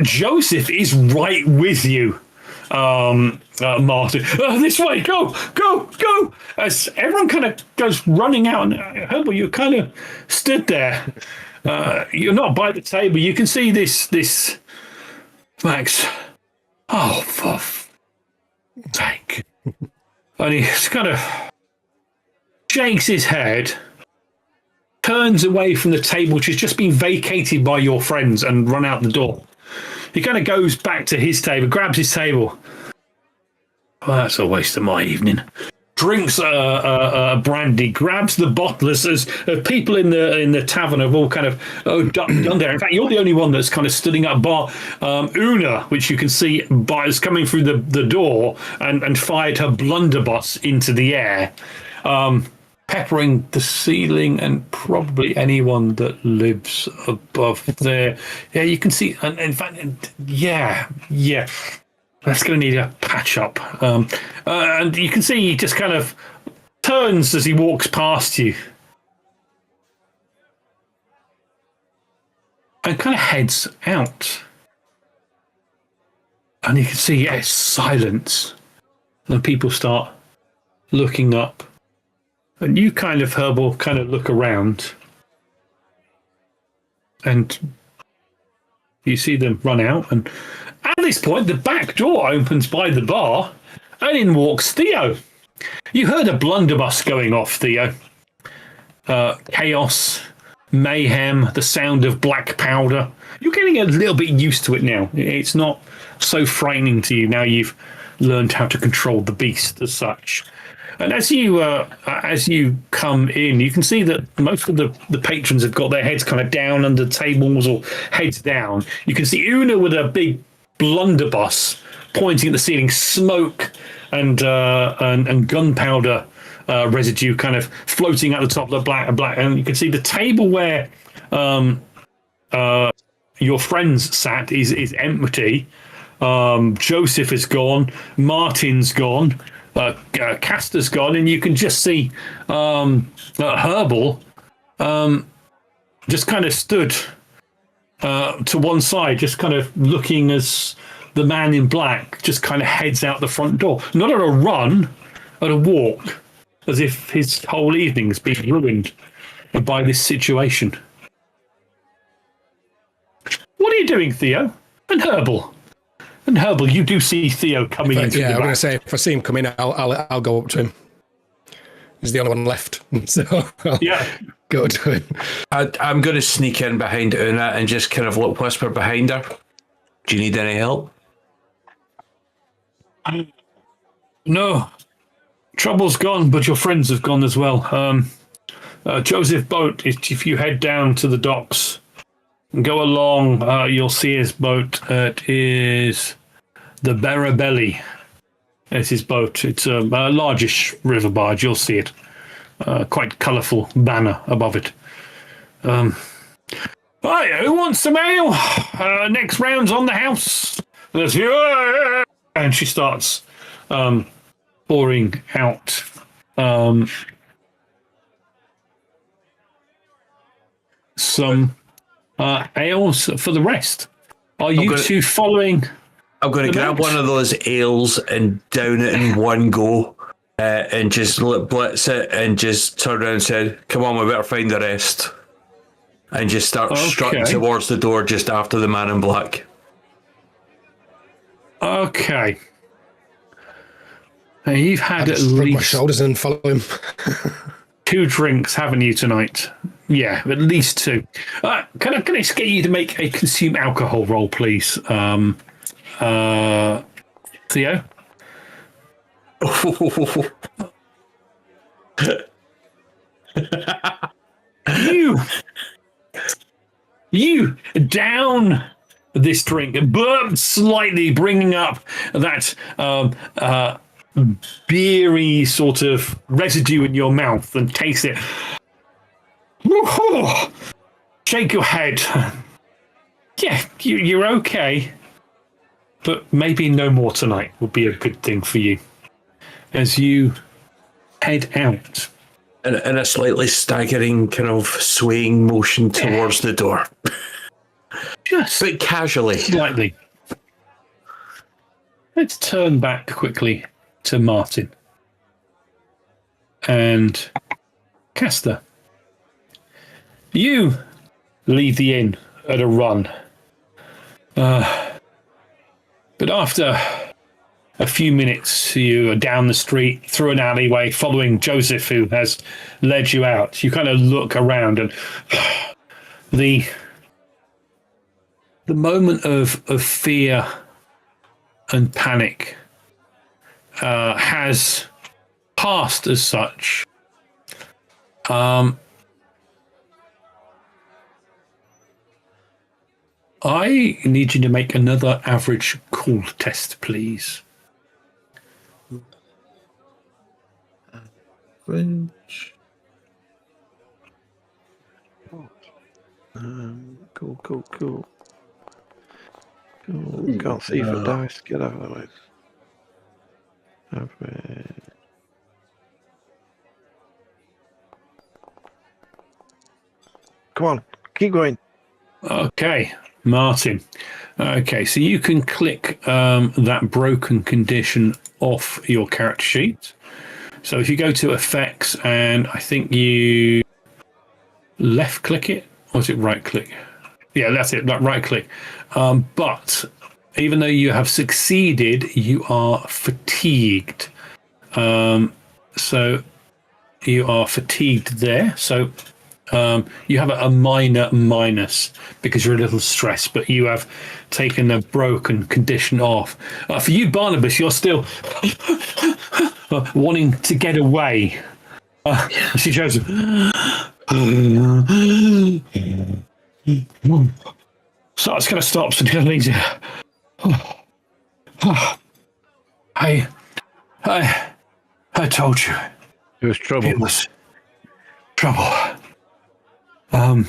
Joseph is right with you, Martin. This way, go. As everyone kind of goes running out, and Herbal, you kind of stood there. You're not by the table. You can see this Max. Oh, for sake. And he kind of shakes his head, turns away from the table, which has just been vacated by your friends, and run out the door. He kind of goes back to his table, grabs his table. Well, that's a waste of my evening. Drinks brandy, grabs the bottle as people in the tavern have all kind of done there. In fact, you're the only one that's kind of stood up. Bar Una, which you can see is coming through the door and fired her blunderbuss into the air, peppering the ceiling and probably anyone that lives above there. Yeah, you can see. And in fact, yeah. That's going to need a patch up. And you can see he just kind of turns as he walks past you. And kind of heads out. And you can see, yes, silence. And people start looking up. And you kind of, Herbal, kind of look around. And you see them run out. And at this point, the back door opens by the bar, and in walks Theo. You heard a blunderbuss going off, Theo. Chaos, mayhem, the sound of black powder. You're getting a little bit used to it now. It's not so frightening to you now you've learned how to control the beast as such. And as you come in, you can see that most of the patrons have got their heads kind of down under tables or heads down. You can see Una with a big blunderbuss pointing at the ceiling, smoke and gunpowder residue kind of floating at the top of the black. And you can see the table where your friends sat is empty. Joseph is gone. Martin's gone. Castor's gone, and you can just see Herbal just kind of stood to one side, just kind of looking as the man in black just kind of heads out the front door. Not at a run, at a walk, as if his whole evening's been ruined by this situation. What are you doing, Theo? And Herbal? And Herbal, you do see Theo coming in. Yeah, I'm going to say, if I see him coming, I'll go up to him. He's the only one left, so I'll go to him. I'm going to sneak in behind Una and just kind of whisper behind her. Do you need any help? No. Trouble's gone, but your friends have gone as well. Joseph Boat, if you head down to the docks and go along, you'll see his boat. It is the Barabelli. It's his boat. It's a largish river barge. You'll see it. Quite colourful banner above it. Right, who wants some ale? Next round's on the house. And she starts pouring out some ales for the rest. Are you two following? I'm going to grab one of those ales and down it in one go, and just blitz it and just turn around and say, "Come on, we better find the rest." And just start strutting towards the door just after the man in black. Okay. Now you've had at least... my least... shoulders and follow him. 2 drinks, haven't you, tonight? Yeah, at least 2. Can I get you to make a consume alcohol roll, please? Theo? You down this drink, burp slightly, bringing up that beery sort of residue in your mouth, and taste it. Shake your head. Yeah, you're okay, but maybe no more tonight would be a good thing for you as you head out. In a slightly staggering kind of swaying motion towards the door. Just but casually. Slightly. Let's turn back quickly to Martin. And Castor. You leave the inn at a run. But after a few minutes, you are down the street, through an alleyway, following Joseph, who has led you out. You kind of look around, and the moment of fear and panic has passed as such. I need you to make another average cool test, please. Average. Cool. Can't see for dice. Get out of the way. Average. Come on, keep going. Okay, Martin. Okay, so you can click that broken condition off your character sheet. So if you go to effects, and I think you left click it, or is it right click? Yeah, that's it, right click. But even though you have succeeded, you are fatigued. So you are fatigued there. So you have a minor minus because you're a little stressed, but you have taken a broken condition off. For you, Barnabas, you're still wanting to get away. See Joseph. So it's going to stop. So it leaves you. I told you. It was trouble. It was trouble. And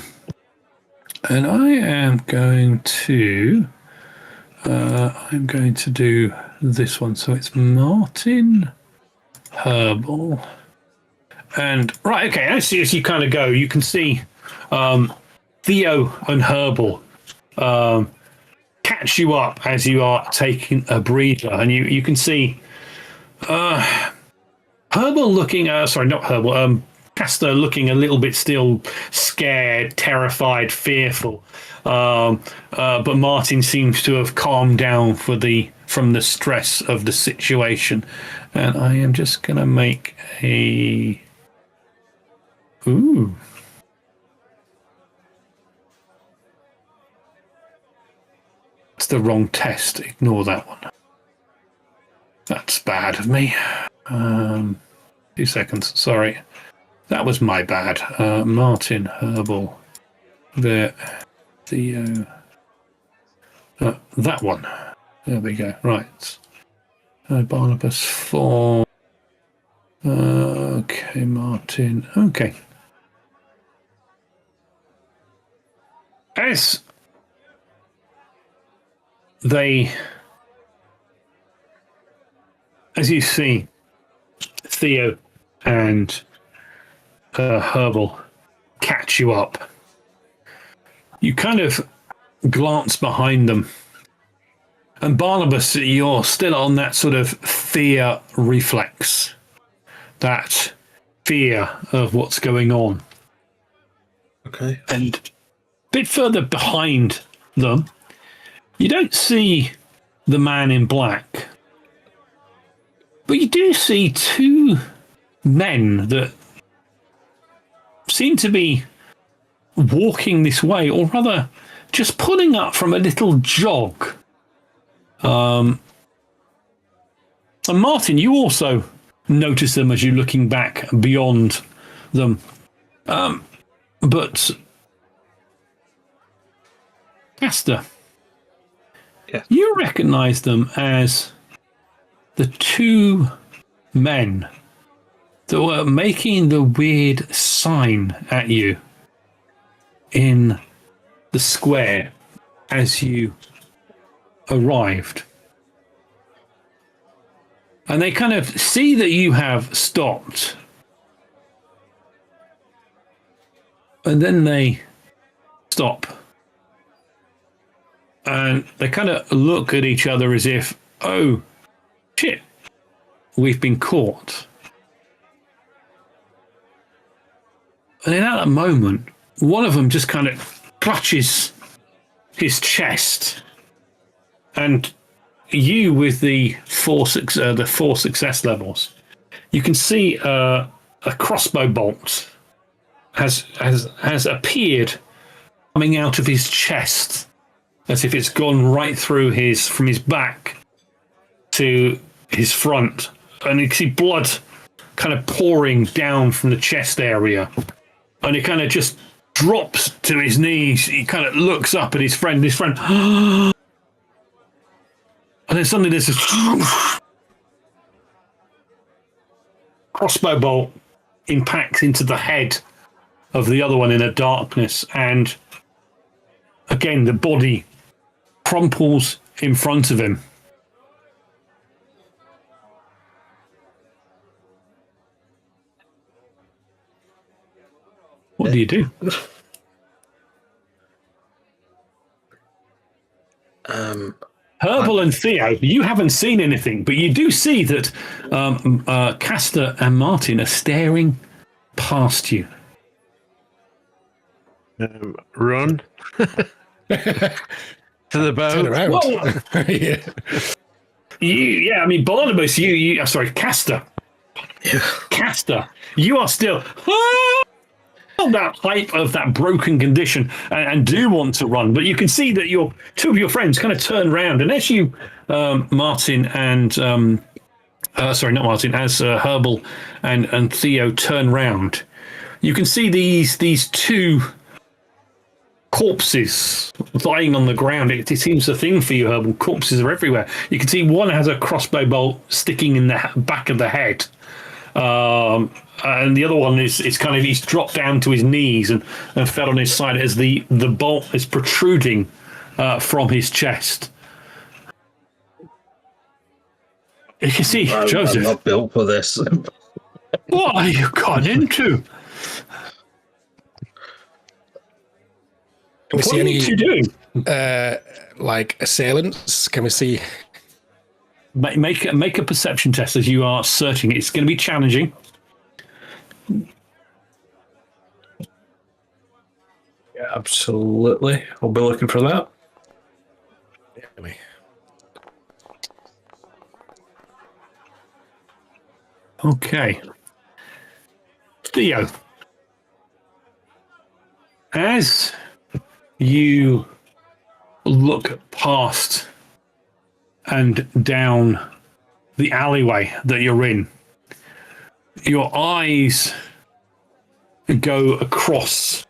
I am going to do this one. So it's Martin, Herbal, and right. Okay, as you kind of go, you can see Theo and Herbal catch you up as you are taking a breather, and you can see Herbal looking. Sorry, not Herbal. Castor looking a little bit still scared, terrified, fearful. But Martin seems to have calmed down from the stress of the situation. And I am just going to make a... Ooh. It's the wrong test. Ignore that one. That's bad of me. 2 seconds. Sorry. That was my bad. Martin, Herbal, Theo. That one. There we go. Right. Barnabas 4. Okay, Martin. Okay. As you see, Theo and Herbal catch you up. You kind of glance behind them. And Barnabas, you're still on that sort of fear reflex. That fear of what's going on. Okay. And a bit further behind them, you don't see the man in black. But you do see 2 men that seem to be walking this way, or rather just pulling up from a little jog. And Martin, you also notice them as you're looking back beyond them. But Castor, yeah. You recognize them as the two men that were making the weird sign at you in the square as you arrived. And they kind of see that you have stopped. And then they stop. And they kind of look at each other as if, oh, shit, we've been caught. And in that moment, one of them just kind of clutches his chest. And you, with the four success levels, you can see a crossbow bolt has appeared coming out of his chest, as if it's gone right through from his back to his front, and you can see blood kind of pouring down from the chest area, and it kind of just drops to his knees. He kind of looks up at his friend, and then suddenly there's this crossbow bolt impacts into the head of the other one in the darkness, and again the body crumples in front of him. What do you do? Herbal and Theo, you haven't seen anything, but you do see that Castor and Martin are staring past you. Run to the boat. Turn around. Well, yeah, I mean, Barnabas, sorry, Castor. Castor, you are still that hype of that broken condition and do want to run, but you can see that two of your friends kind of turn around, and as you, Martin and sorry, not Martin, as Herbal and Theo turn round, you can see these two corpses lying on the ground. It seems a thing for you, Herbal. Corpses are everywhere. You can see one has a crossbow bolt sticking in the back of the head. And the other one is kind of, he's dropped down to his knees and fell on his side as the bolt is protruding from his chest. You can see, Joseph. I'm not built for this. What are you got into? Can we What see do any you do? like assailants? Can we see? Make a perception test as you are searching. It's going to be challenging. Yeah, absolutely. I'll be looking for that. Okay. Theo, as you look past and down the alleyway that you're in, your eyes go across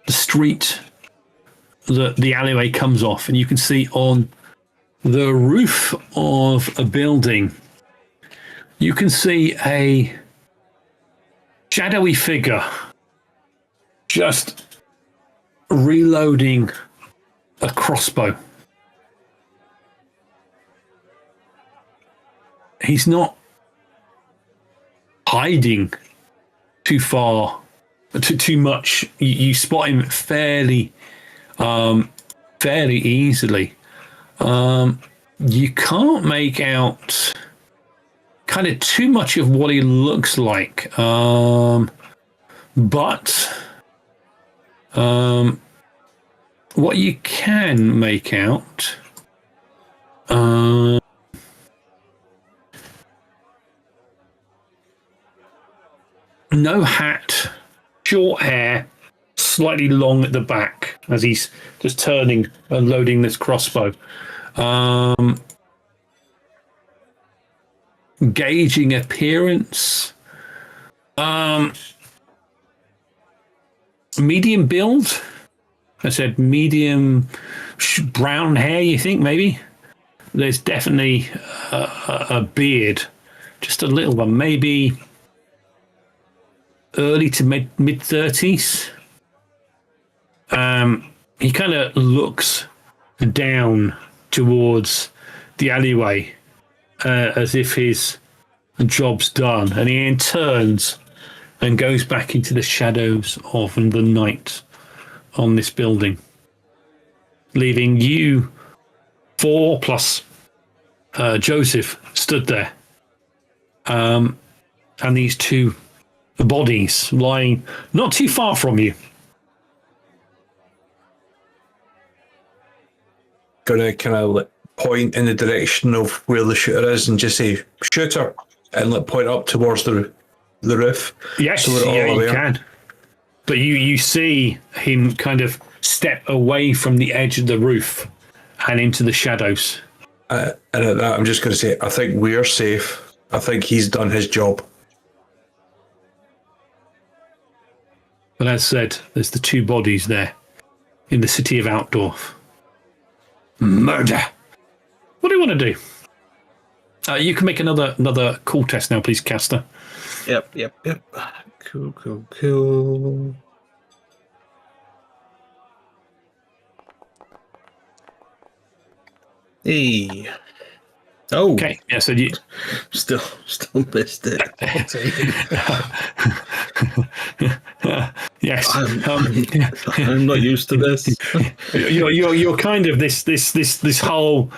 the street that the alleyway comes off, and you can see on the roof of a building, you can see a shadowy figure just reloading a crossbow. He's not hiding too far, too much. You spot him fairly easily. You can't make out kind of too much of what he looks like, but what you can make out, no hat, short hair, slightly long at the back as he's just turning and loading this crossbow. Gauging appearance. Medium build. I said medium brown hair, you think, maybe? There's definitely a beard. Just a little one, maybe early to mid 30s. He kind of looks down towards the alleyway as if his job's done, and he then turns and goes back into the shadows of the night on this building, leaving you 4 plus Joseph stood there, and these 2 bodies lying not too far from you. Gonna kind of point in the direction of where the shooter is and just say shooter, and point up towards the roof. Yes, so we're all you can. But you see him kind of step away from the edge of the roof and into the shadows. And at that, I'm just going to say, I think we're safe. I think he's done his job. But as said, there's the 2 bodies there in the city of Outdorf. Murder. What do you want to do? You can make another cool test now, please, Caster. Yep. Cool. Hey. Oh. Okay. Yeah, so you still missed it. Yes. I'm not used to this. You're kind of this whole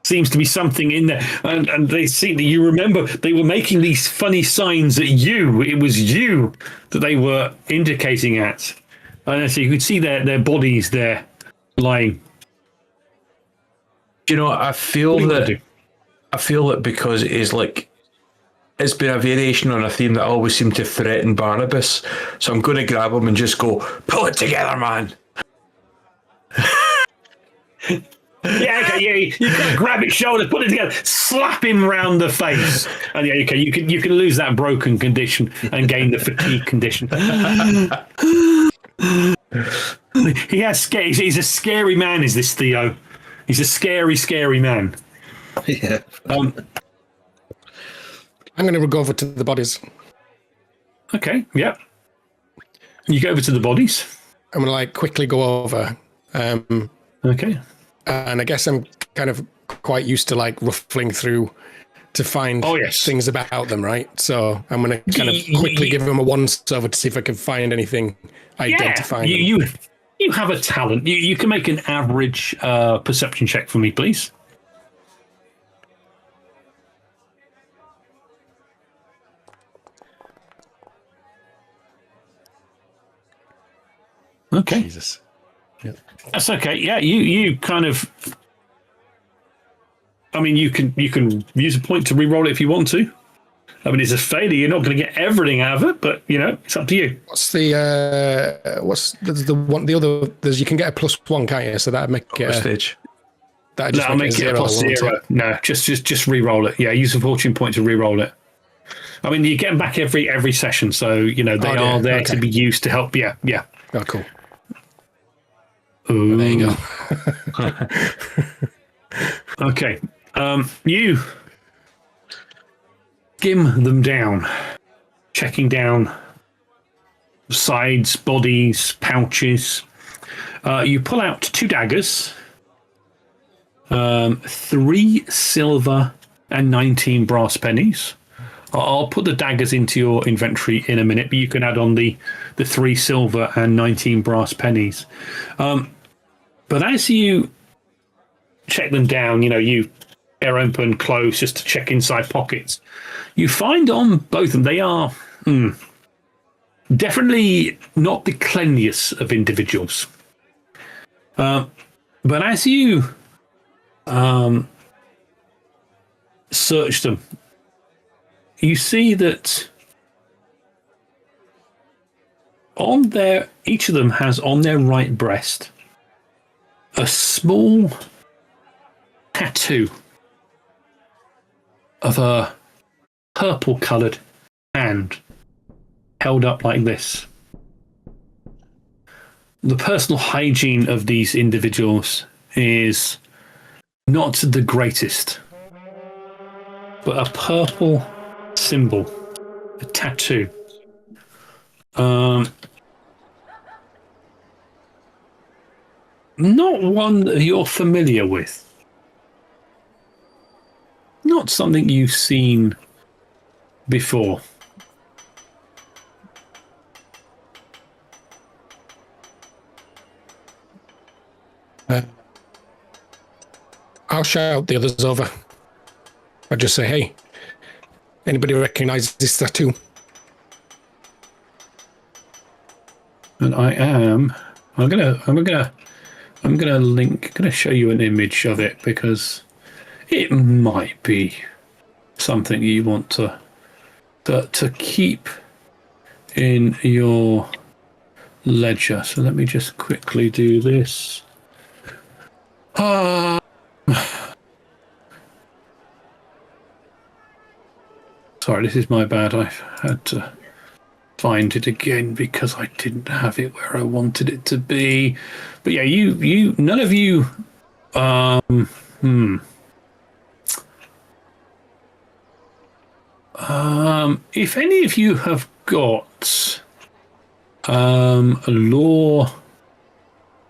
seems to be something in there, and they see that you remember they were making these funny signs at you. It was you that they were indicating at, and so you could see their bodies there lying. Do you know, I feel that because it is like, it's been a variation on a theme that always seemed to threaten Barnabas. So I'm going to grab him and just go, pull it together, man. Yeah, okay, yeah. You can grab his shoulder, put it together, slap him round the face, and yeah, okay, you can lose that broken condition and gain the fatigue condition. He has scary. He's a scary man. Is this Theo? He's a scary man. Yeah. I'm going to go over to the bodies. Okay. Yeah. You go over to the bodies. I'm going to quickly go over. Okay. And I guess I'm kind of quite used to ruffling through to find things about them, right? So I'm going to kind of quickly give them a once over to see if I can find anything identifying them. You have a talent. You can make an average perception check for me, please. Okay. Jesus. Yep. That's okay. Yeah, you kind of. I mean, you can use a point to re-roll it if you want to. I mean, it's a failure. You're not going to get everything out of it, but it's up to you. What's the one? The other, you can get a +1, can't you? So that'd make it stage. That'll make it a +0. No, just re-roll it. Yeah, use a fortune point to re-roll it. I mean, you get them back every session, so they are there to be used to help. Yeah. Oh, cool. Ooh. There you go. Okay. You skim them down, checking down sides, bodies, pouches. You pull out 2 daggers, 3 silver and 19 brass pennies. I'll put the daggers into your inventory in a minute, but you can add on the 3 silver and 19 brass pennies. But as you check them down, you tear open, close, just to check inside pockets. You find on both of them, they are definitely not the cleanliest of individuals. But as you search them, you see that on their, each of them has on their right breast a small tattoo of a purple-coloured hand held up like this. The personal hygiene of these individuals is not the greatest, but a purple symbol, a tattoo. Not one that you're familiar with. Not something you've seen before. I'll shout the others over. I'll just say, hey, anybody recognize this tattoo? And I'm gonna show you an image of it because it might be something you want to keep in your ledger. So let me just quickly do this. Sorry, this is my bad. I've had to find it again because I didn't have it where I wanted it to be. But yeah, you none of you if any of you have got a law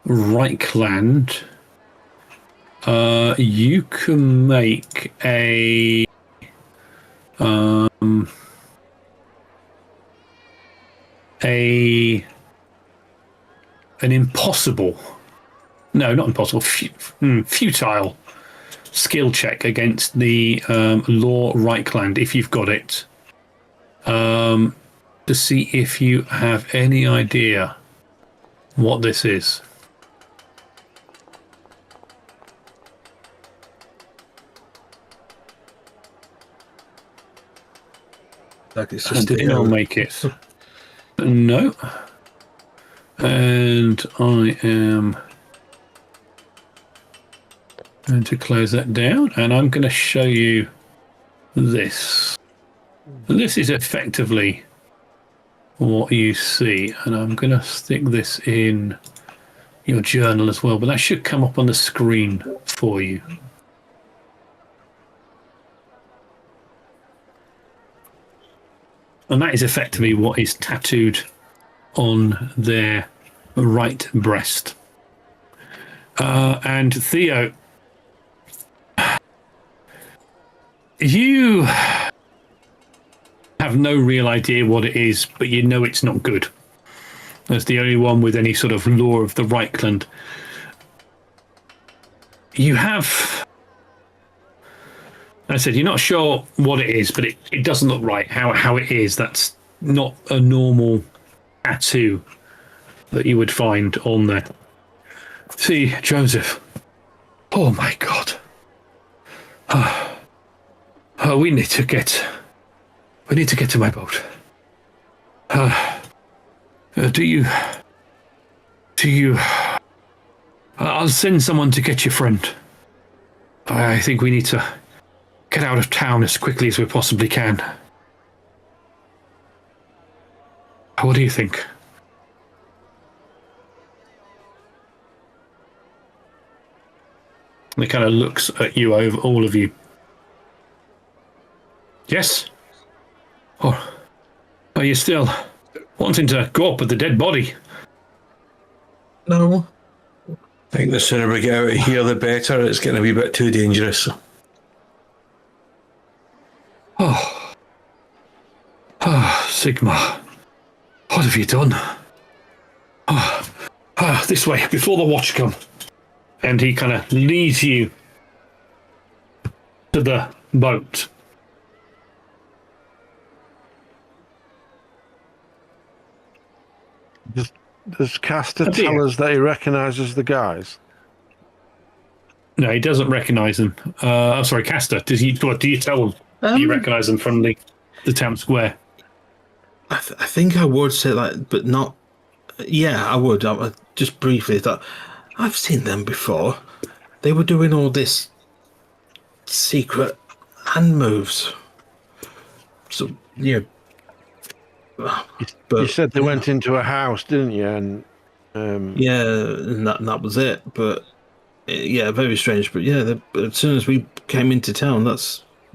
Reichland, you can make futile skill check against the law Reichland if you've got it, to see if you have any idea what this is. Like it's And just then I'll make it. No. And I am going to close that down, and I'm going to show you this. This is effectively what you see, and I'm going to stick this in your journal as well, but that should come up on the screen for you. And that is effectively what is tattooed on their right breast. And Theo, you have no real idea what it is, but you know it's not good. That's the only one with any sort of law of the Reichland. You have... I said, you're not sure what it is, but it doesn't look right. How it is, that's not a normal tattoo that you would find on there. See, Joseph. Oh my God. We need to get to my boat. Do you? I'll send someone to get your friend. I think we need to get out of town as quickly as we possibly can. What do you think? And he kind of looks at you, over all of you. Yes? Or are you still wanting to go up with the dead body? No. I think the sooner we get out of here, the better. It's getting a wee bit too dangerous. Sigma. What have you done? This way, before the watch come. And he kind of leads you to the boat. Does Castor tell us that he recognises the guys? No, he doesn't recognise them. I'm sorry, Castor. Do you tell him? Do you recognise them from the town square? I think I would say that, but not Yeah, I would. Just briefly, that I've seen them before. They were doing all this secret hand moves. So yeah, You said they went into a house, didn't you? And yeah, and that was it. But yeah, very strange. But yeah, as soon as we came into town,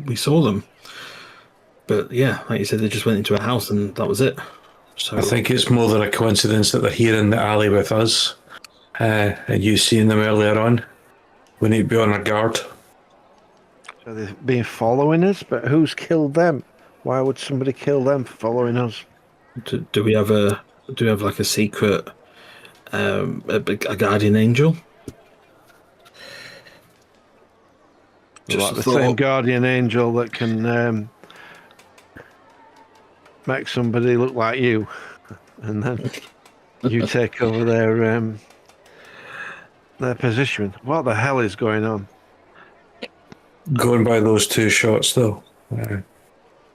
we saw them. But yeah, like you said, they just went into a house and that was it. So I think it's more than a coincidence that they're here in the alley with us, and you seeing them earlier on. We need to be on our guard. so they've been following us, but who's killed them? Why would somebody kill them for following us? do we have like a secret, a guardian angel? Like the same guardian angel that can make somebody look like you, and then you take over their position. What the hell is going on? Going by those two shots, though,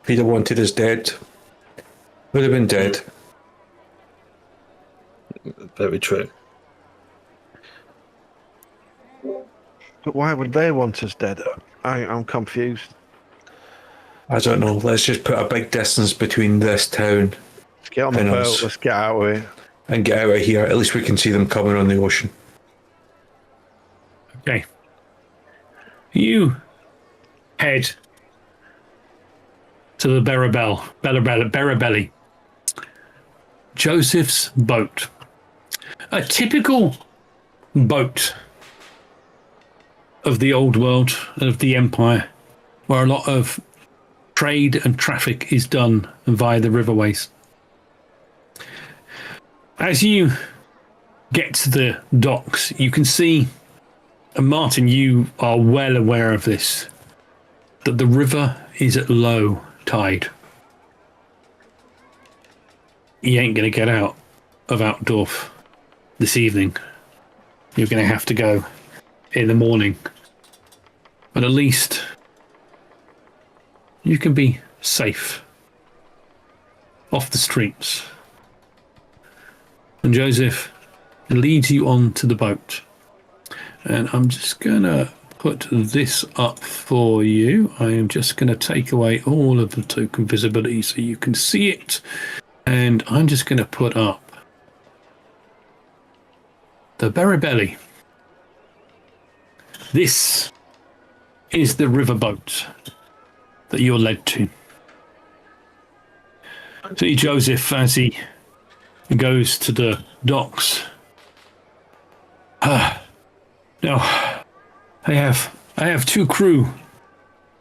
Peter wanted us dead. Would have been dead. Very true. But why would they want us dead? I'm confused. I don't know. Let's just put a big distance between this town Let's get on the and boat. us Let's get out of here. and get out of here. At least we can see them coming on the ocean. Okay. You head to the Berabelli. Joseph's boat. A typical boat of the old world and of the empire, where a lot of trade and traffic is done via the riverways. As you get to the docks, you can see, and Martin, you are well aware of this, that the river is at low tide. You ain't going to get out of Outdorf this evening. You're going to have to go in the morning. But at least you can be safe off the streets. And Joseph leads you onto the boat. And I'm just going to put this up for you. I am just going to take away all of the token visibility so you can see it. And I'm just going to put up the Berabelli. This is the riverboat that you're led to. See Joseph as he goes to the docks. Now, I have two crew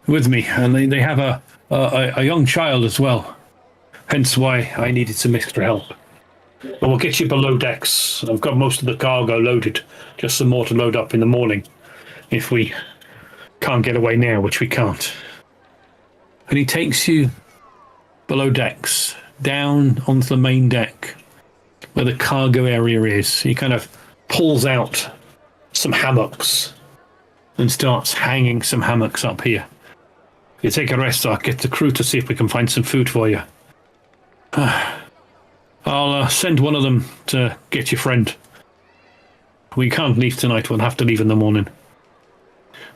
with me, and they have a young child as well. Hence why I needed some extra help. But we'll get you below decks. I've got most of the cargo loaded. Just some more to load up in the morning. If we can't get away now, which we can't. And he takes you below decks, down onto the main deck, where the cargo area is. He kind of pulls out some hammocks and starts hanging some hammocks up here. You take a rest, I'll get the crew to see if we can find some food for you. I'll send one of them to get your friend. We can't leave tonight, we'll have to leave in the morning.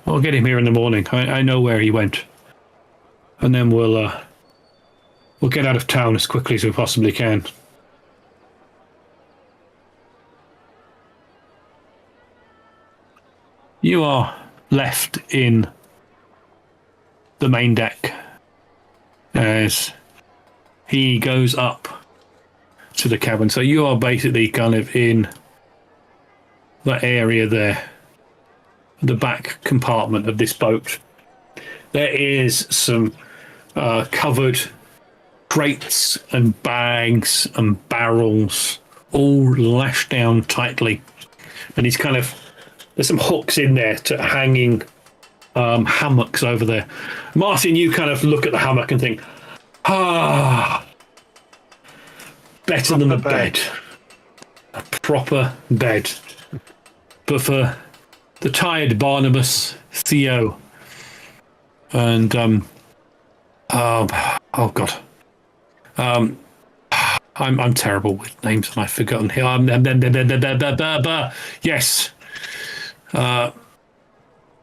I'll get him here in the morning. I know where he went. And then we'll get out of town as quickly as we possibly can. You are left in the main deck as he goes up to the cabin. So you are basically kind of in that area there, the back compartment of this boat. There is some covered crates and bags and barrels all lashed down tightly. And he's kind of, there's some hooks in there to hanging hammocks over there. Martin, you kind of look at the hammock and think, better than a bed. A proper bed. But for the tired Barnabas, Theo, and oh God, I'm terrible with names, and I've forgotten. Yes.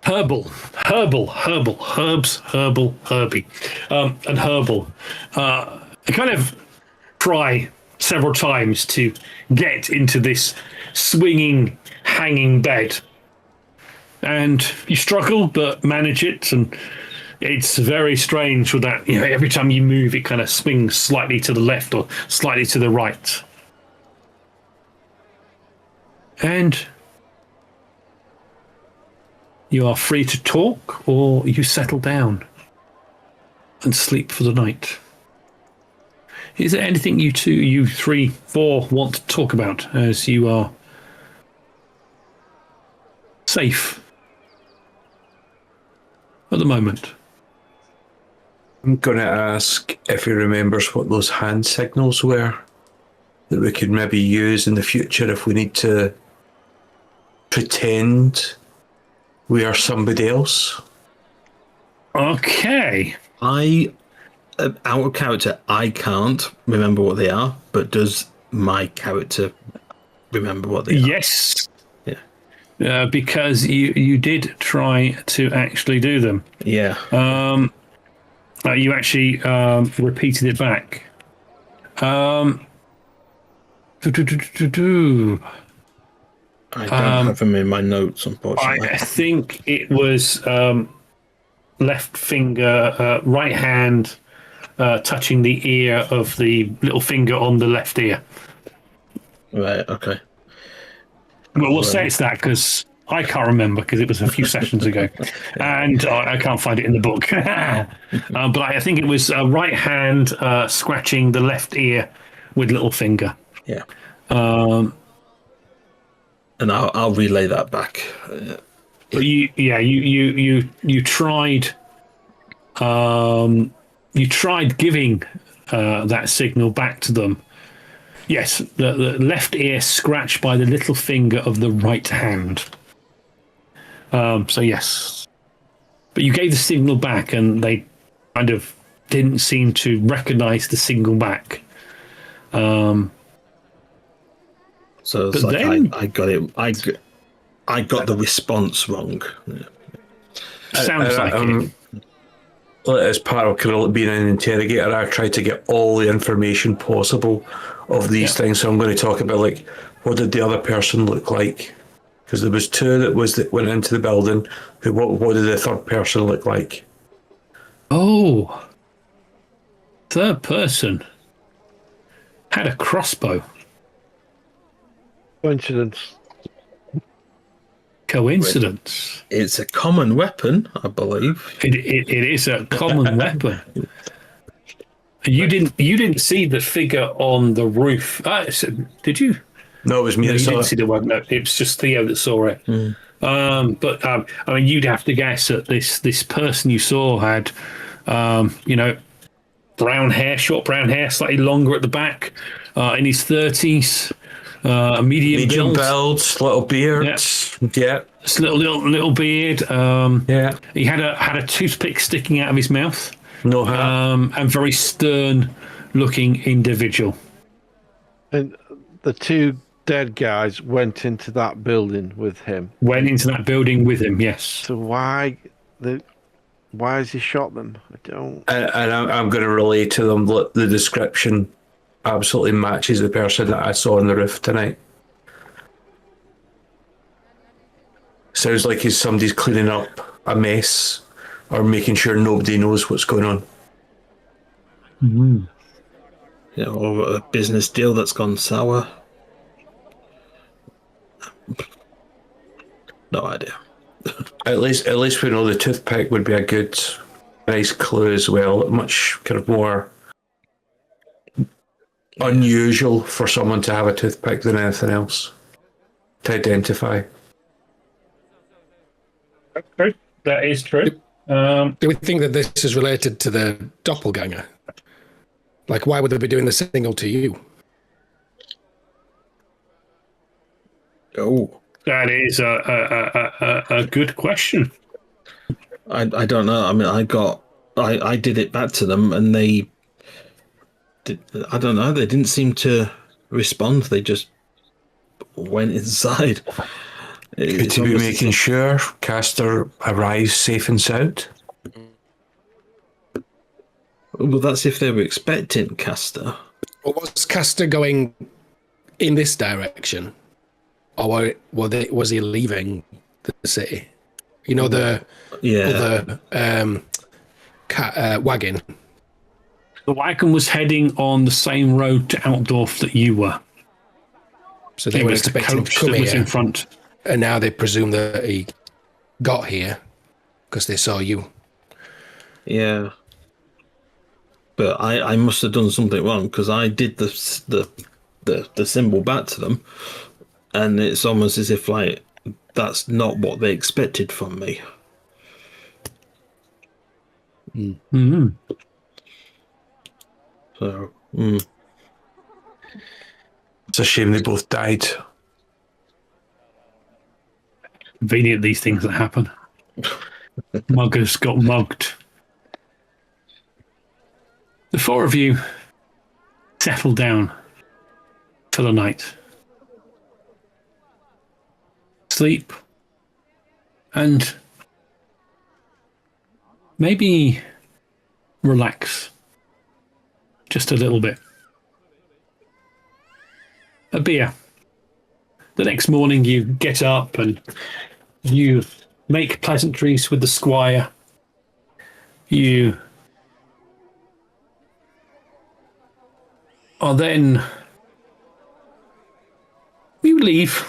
Herbal, herbs, Herbie, and herbal. I kind of try several times to get into this swinging, hanging bed, and you struggle, but manage it, and it's very strange with that. Every time you move, it kind of swings slightly to the left or slightly to the right, and you are free to talk, or you settle down and sleep for the night. Is there anything you two, you three, four want to talk about as you are safe at the moment? I'm going to ask if he remembers what those hand signals were that we could maybe use in the future if we need to pretend we are somebody else. Okay. Out of character, I can't remember what they are, but does my character remember what they are? Yes. Yeah. Because you did try to actually do them. Yeah. You actually repeated it back. I don't have them in my notes, unfortunately. I think it was left finger, right hand touching the ear of the little finger on the left ear. Right, okay. Well, we'll say it's that because I can't remember because it was a few sessions ago, and I can't find it in the book. But I think it was right hand scratching the left ear with little finger. Yeah. And I'll relay that back. But you tried. You tried giving that signal back to them. Yes, the left ear scratched by the little finger of the right hand. So yes, but you gave the signal back, and they kind of didn't seem to recognise the signal back. So it's but like then, I got it. I got the response wrong. Yeah. Sounds like it. As part of kind of being an interrogator, I tried to get all the information possible of these things. So I'm going to talk about like what did the other person look like, because there was two that went into the building. What did the third person look like? Oh, third person had a crossbow. Coincidence. It's a common weapon, I believe. It is a common weapon. You didn't see the figure on the roof. Did you? No, it was me. No, that you saw didn't it. see the one. No, it was just Theo that saw it. But I mean, you'd have to guess that this person you saw had, brown hair, short brown hair, slightly longer at the back, in his 30s. Medium build, little beard. Yeah. Just little beard. He had a toothpick sticking out of his mouth. No hat. And very stern looking individual. And the two dead guys went into that building with him. Yes. So why has he shot them? I don't. And I'm going to relay to them that the description absolutely matches the person that I saw on the roof tonight. Sounds like somebody's cleaning up a mess or making sure nobody knows what's going on. Mm-hmm. Or a business deal that's gone sour. No idea. At least we know the toothpick would be a good, nice clue as well. Much kind of more unusual for someone to have a toothpick than anything else to identify. Okay, that is true. Do we think that this is related to the doppelganger? Like, why would they be doing the signal to you? Oh, that is a good question. I don't know. I mean, I did it back to them, and they I don't know. They didn't seem to respond. They just went inside. Could you be making sure Castor arrives safe and sound? Well, that's if they were expecting Castor. Or was Castor going in this direction? Or was he leaving the city? You know, the wagon. The wagon was heading on the same road to Altdorf that you were. So they were expecting him to come here. In front. And now they presume that he got here because they saw you. Yeah. But I must have done something wrong because I did the symbol back to them, and it's almost as if like that's not what they expected from me. Mm-hmm. So it's a shame they both died. Convenient, these things that happen. Muggers got mugged. The four of you settle down for the night. Sleep. And maybe relax. Just a little bit. A beer. The next morning you get up and you make pleasantries with the squire. You are then... You leave.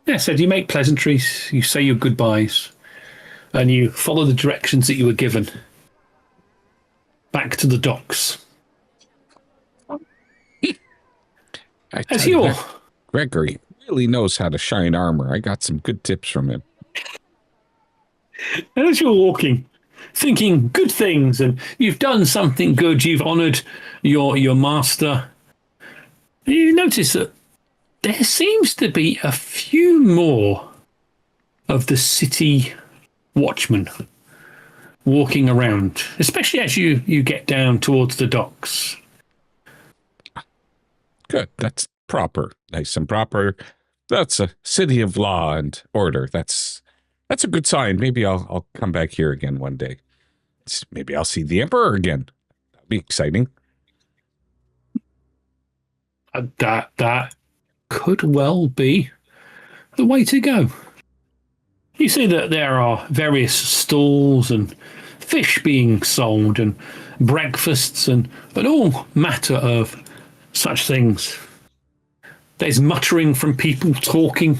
Yeah, so you make pleasantries, you say your goodbyes, and you follow the directions that you were given. Back to the docks. As you're... Gregory really knows how to shine armor. I got some good tips from him. And as you're walking, thinking good things, and you've done something good, you've honoured your master, you notice that there seems to be a few more of the city watchmen walking around, especially as you get down towards the docks. Good. That's proper. Nice and proper. That's a city of law and order. That's a good sign. Maybe I'll come back here again one day. Maybe I'll see the Emperor again. That'd be exciting. That could well be the way to go. You see that there are various stalls and fish being sold and breakfasts and all matter of such things. There's muttering from people talking.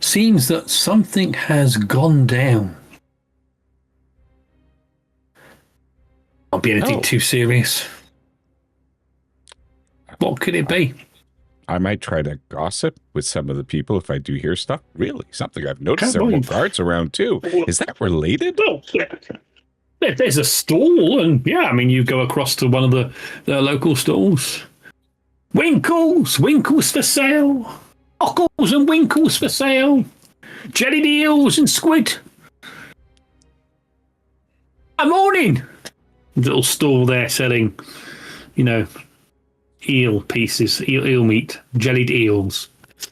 Seems that something has gone down. Not be anything too serious. What could it be? I might try to gossip with some of the people if I do hear stuff. Really? Something I've noticed there are more guards around too. Is that related? Well, there's a stall, and yeah, I mean, you go across to one of the local stalls. Winkles for sale. Cockles and winkles for sale. Jellied eels and squid. Good morning. Little stall there selling, eel pieces, eel meat, jellied eels.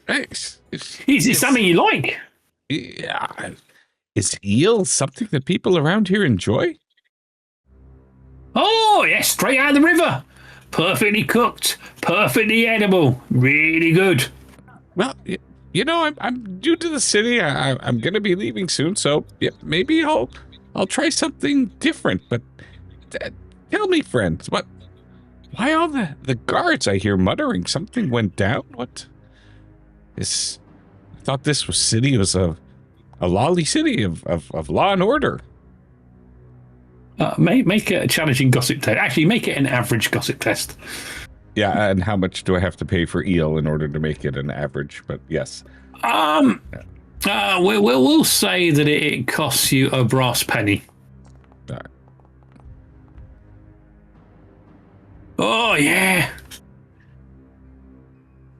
Nice. Is it something you like? Yeah. Is eel something that people around here enjoy? Oh, yes, straight out of the river. Perfectly cooked, perfectly edible, really good. Well, I'm due to the city. I'm going to be leaving soon, so yeah, maybe I'll try something different. But tell me, friends, why all the guards I hear muttering? Something went down? What is... I thought this city was a lawly city of law and order. Make it a challenging gossip test. Actually, make it an average gossip test. Yeah, and how much do I have to pay for eel in order to make it an average? But yes. We'll say that it costs you a brass penny. All right. Oh, yeah.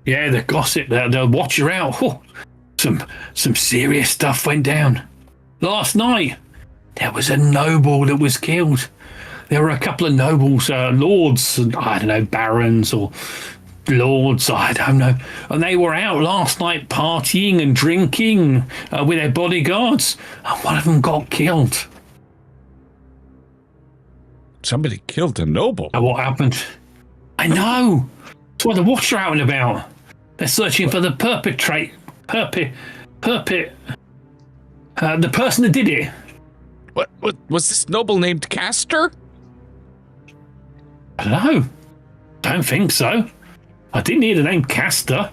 Yeah, the gossip, they'll watch you out. Oh, some serious stuff went down. Last night, there was a noble that was killed. there were a couple of nobles, lords, I don't know, barons or lords, I don't know, and they were out last night partying and drinking with their bodyguards, and one of them got killed. Somebody killed a noble. And what happened? I know. That's why the Watch are out and about. They're searching for the the person that did it. What was this noble named Castor? I don't know. Don't think so. I didn't hear the name Castor.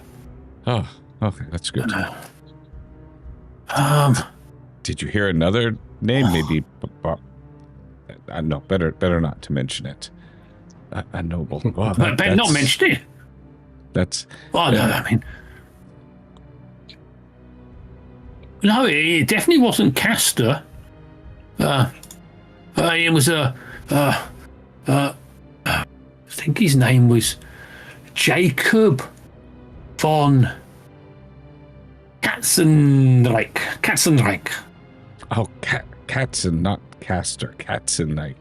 Oh, okay, that's good. Did you hear another name? Maybe. No, better not to mention it. A noble. Wow, I better not mention it. That's. Oh no, I mean. No, it definitely wasn't Castor. It was I think his name was Jacob von Katzenreich. Oh, Katzen, not Castor. Katzenreich.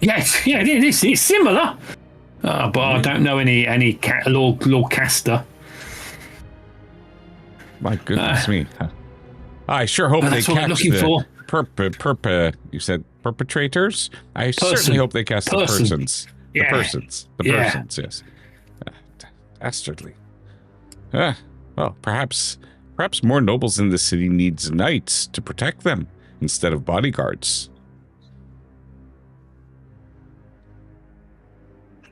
Yes, yeah, it is. It's similar. But I don't know any Lord Castor. My goodness me. I sure hope they catch the you said perpetrators? I certainly hope they catch the persons. Yeah. The persons. The persons, yes. Dastardly. Well, perhaps more nobles in the city needs knights to protect them instead of bodyguards.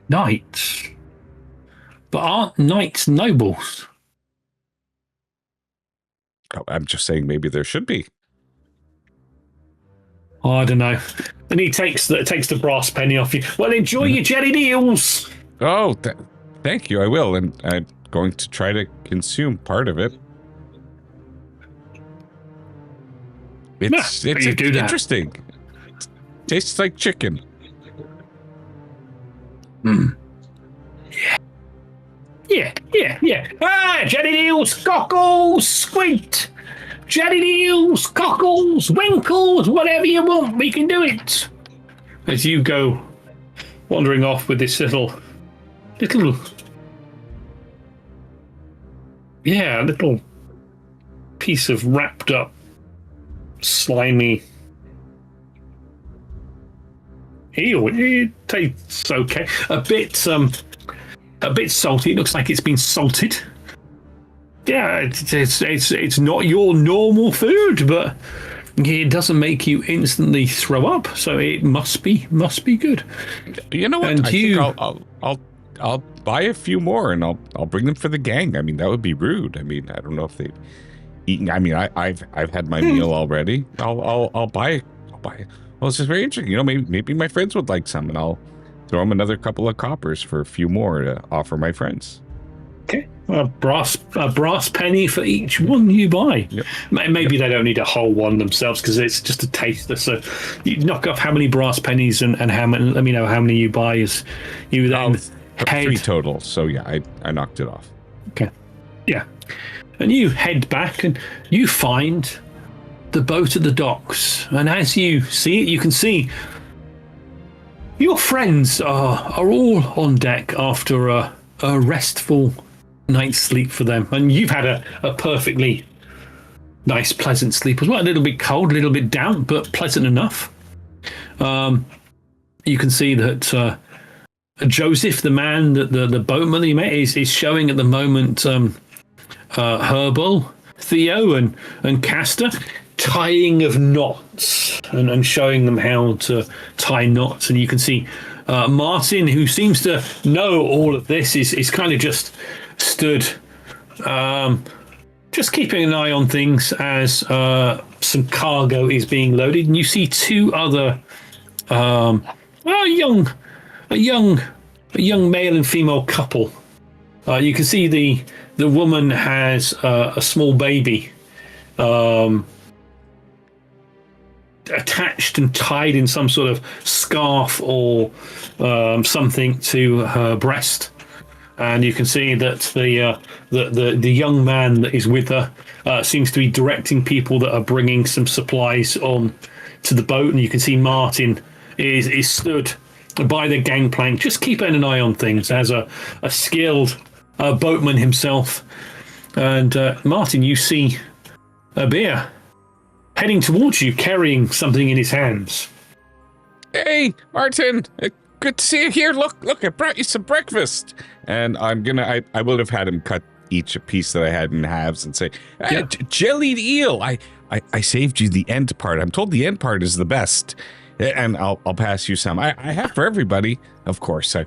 Knights? But aren't knights nobles? Oh, I'm just saying maybe there should be. Oh, I don't know. And he takes the brass penny off you. Well, enjoy your jellied eels. Oh, thank you. I will, and I'm going to try to consume part of it. It's interesting. It tastes like chicken. Yeah. Jellied eels, cockles, squid. Jellied eels, cockles, winkles, whatever you want, we can do it. As you go wandering off with this little piece of wrapped up, slimy eel. It tastes okay. A bit salty. It looks like it's been salted. Yeah, it's not your normal food, but it doesn't make you instantly throw up, so it must be good. You know what? And I think I'll buy a few more and I'll bring them for the gang. I mean, that would be rude. I mean, I don't know if they've eaten. I mean, I've had my meal already. I'll buy. Well, it's just very interesting. You know, maybe my friends would like some, and I'll throw them another couple of coppers for a few more to offer my friends. Okay, a brass penny for each one you buy. Yep. Maybe they don't need a whole one themselves because it's just a taster. So you knock off how many brass pennies and how many. Let me know how many you buy. As you then head 3 total. So yeah, I knocked it off. Okay, yeah, and you head back and you find the boat at the docks. And as you see it, you can see your friends are all on deck after a restful night's sleep for them, and you've had a perfectly nice, pleasant sleep as well. A little bit cold, a little bit damp, but pleasant enough. You can see that Joseph, the man, the boatman that you met, is showing at the moment Herbal, Theo, and Castor tying of knots and showing them how to tie knots. And you can see Martin, who seems to know all of this, is kind of just stood just keeping an eye on things as some cargo is being loaded. And you see 2 other a young male and female couple. You can see the woman has a small baby attached and tied in some sort of scarf or something to her breast, and you can see that the young man that is with her seems to be directing people that are bringing some supplies on to the boat. And you can see Martin is stood by the gangplank, just keeping an eye on things as a skilled boatman himself. And Martin, you see a bear heading towards you, carrying something in his hands. Hey, Martin, good to see you here. Look, I brought you some breakfast. And I would have had him cut each a piece that I had in halves and say, jellied eel. I saved you the end part. I'm told the end part is the best. And I'll pass you some. I have for everybody, of course. I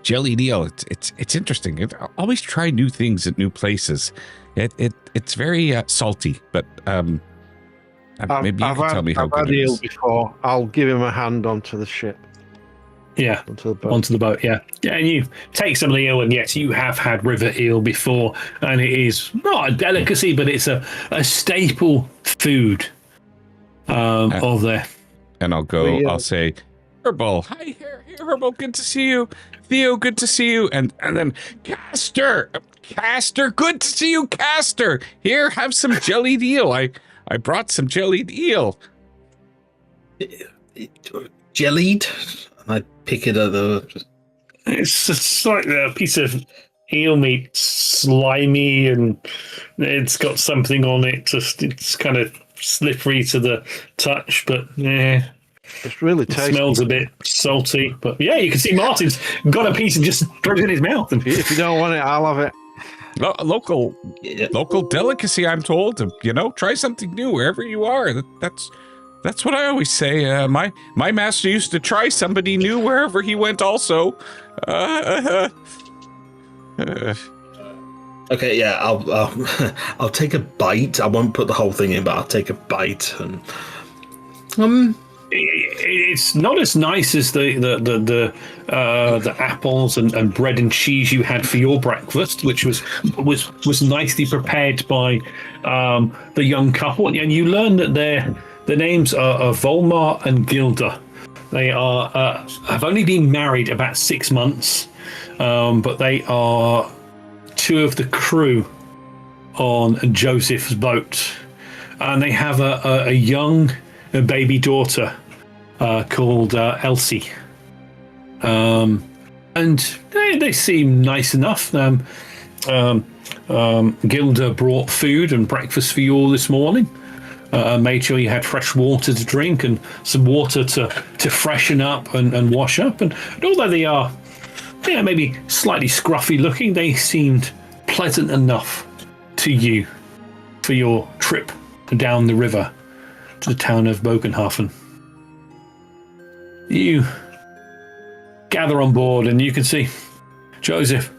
jellied eel. It's interesting. I always try new things at new places. It's very salty, but maybe you can tell me how good it is. I've had eel before. I'll give him a hand onto the ship. Yeah, onto the boat. Yeah, and you take some of the eel, and yes, you have had river eel before, and it is not a delicacy, but it's a staple food of there. And I'll say, Herbal, hi, Herbal, good to see you. Theo, good to see you. And then Castor, good to see you, Castor. Here, have some jellied eel. I brought some jellied eel. Jellied? I pick it up. It's like a piece of eel meat, slimy, and it's got something on it. It's kind of slippery to the touch, but yeah. It's really tasty. It smells a bit salty, but yeah, you can see Martin's got a piece and just throws it in his mouth. And if you don't want it, I'll have it. Local delicacy, I'm told. Try something new wherever you are. That's what I always say. My master used to try somebody new wherever he went. Also. Okay, yeah, I'll take a bite. I won't put the whole thing in, but I'll take a bite and It's not as nice as the apples and bread and cheese you had for your breakfast, which was nicely prepared by the young couple. And you learn that their names are Volmar and Gilda. They have only been married about 6 months, but they are two of the crew on Joseph's boat, and they have a young baby daughter called Elsie, and they seem nice enough. Gilda brought food and breakfast for you all this morning. Made sure you had fresh water to drink and some water to freshen up and wash up. And although they are maybe slightly scruffy looking, they seemed pleasant enough to you for your trip down the river to the town of Bogenhafen. You gather on board and you can see Joseph.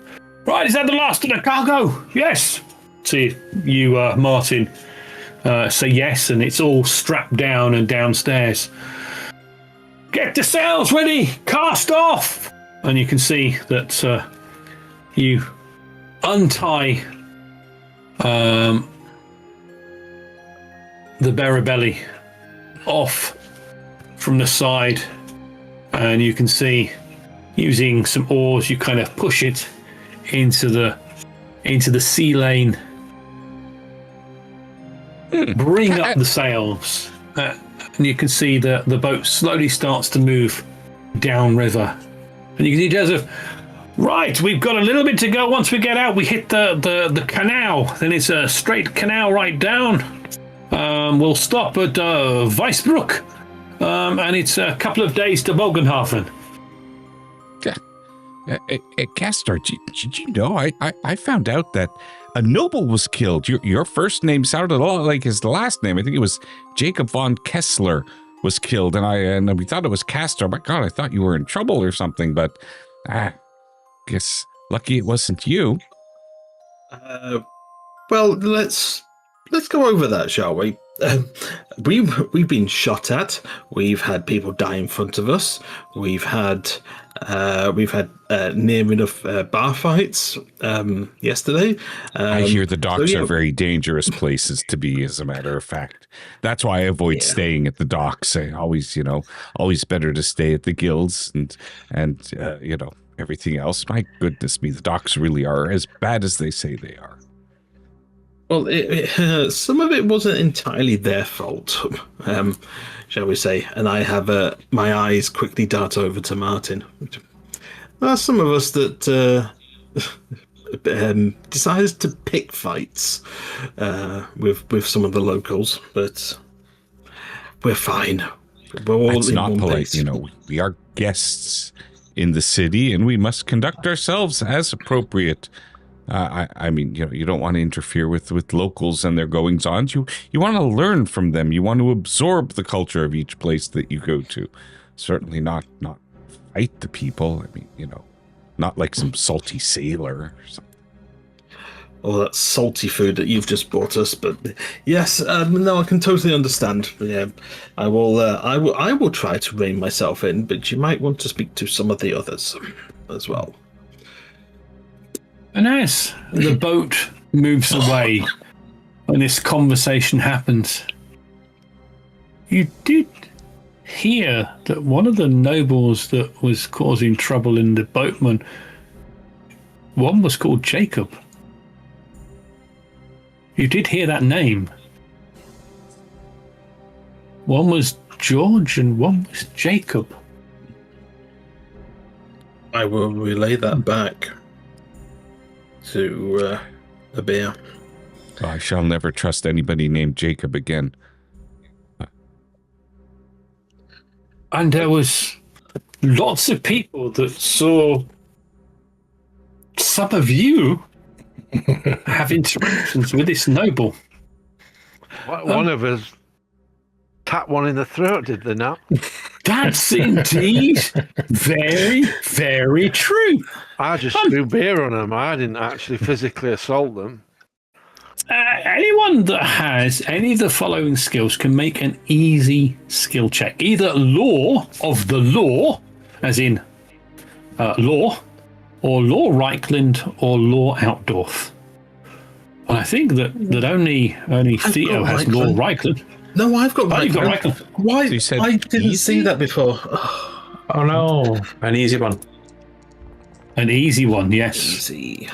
Right, is that the last of the cargo? Yes. See you, Martin, say yes, and it's all strapped down and downstairs. Get the sails ready, cast off. And you can see that you untie the Barabelli off from the side, and you can see using some oars you kind of push it into the sea lane, bring up the sails, and you can see the boat slowly starts to move downriver. And you can see Joseph, right, we've got a little bit to go. Once we get out, we hit the canal. Then it's a straight canal right down. We'll stop at Weissbruck, and it's a couple of days to Bogenhafen. Castor, did you know, I found out that a noble was killed. Your first name sounded a lot like his last name. I think it was Jacob von Kessler was killed, and we thought it was Castor. My God, I thought you were in trouble or something, but guess lucky it wasn't you. Well, let's go over that, shall we? We've been shot at. We've had people die in front of us. We've had near enough bar fights yesterday. I hear the docks are very dangerous places to be, as a matter of fact. That's why I avoid staying at the docks. I always better to stay at the guilds and everything else. My goodness me, the docks really are as bad as they say they are. Well, some of it wasn't entirely their fault, shall we say? And I have my eyes quickly dart over to Martin. There are some of us that decides to pick fights with some of the locals, but we're fine. We're all That's in not one polite. place. You know, we are guests in the city, and we must conduct ourselves as appropriate. I mean, you know, you don't want to interfere with locals and their goings-ons. You want to learn from them. You want to absorb the culture of each place that you go to. Certainly not fight the people. I mean, you know, not like some salty sailor or something. All that salty food that you've just brought us, but yes, no, I can totally understand. Yeah, I will try to rein myself in, but you might want to speak to some of the others as well. And as the boat moves away and this conversation happens, you did hear that one of the nobles that was causing trouble in the boatman, one was called Jacob. You did hear that name. One was George and one was Jacob. I will relay that back to a bear. Oh, I shall never trust anybody named Jacob again. And there was lots of people that saw some of you have interactions with this noble. One of us tapped one in the throat, did they not? That's indeed very, very true. I just threw beer on them. I didn't actually physically assault them. Anyone that has any of the following skills can make an easy skill check. Either law of the law, as in law, or law Reichland, or law Outdorf. And I think that only Theo has law Reichland. No, I've got You've got Reichland. Reichland. Why? So you said I didn't easy? see that before. Oh no, an easy one. An easy one, yes. Easy.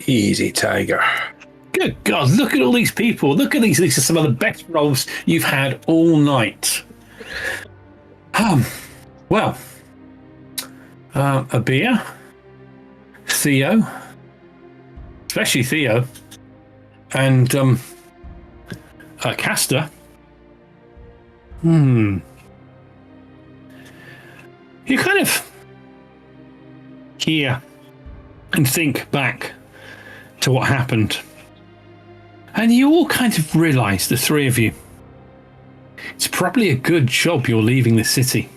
Easy, tiger. Good God, look at all these people. Look at these. These are some of the best rolls you've had all night. Well, Abia, Theo, especially Theo, and Castor. You kind of hear and think back to what happened. And you all kind of realize, the three of you, it's probably a good job you're leaving the city.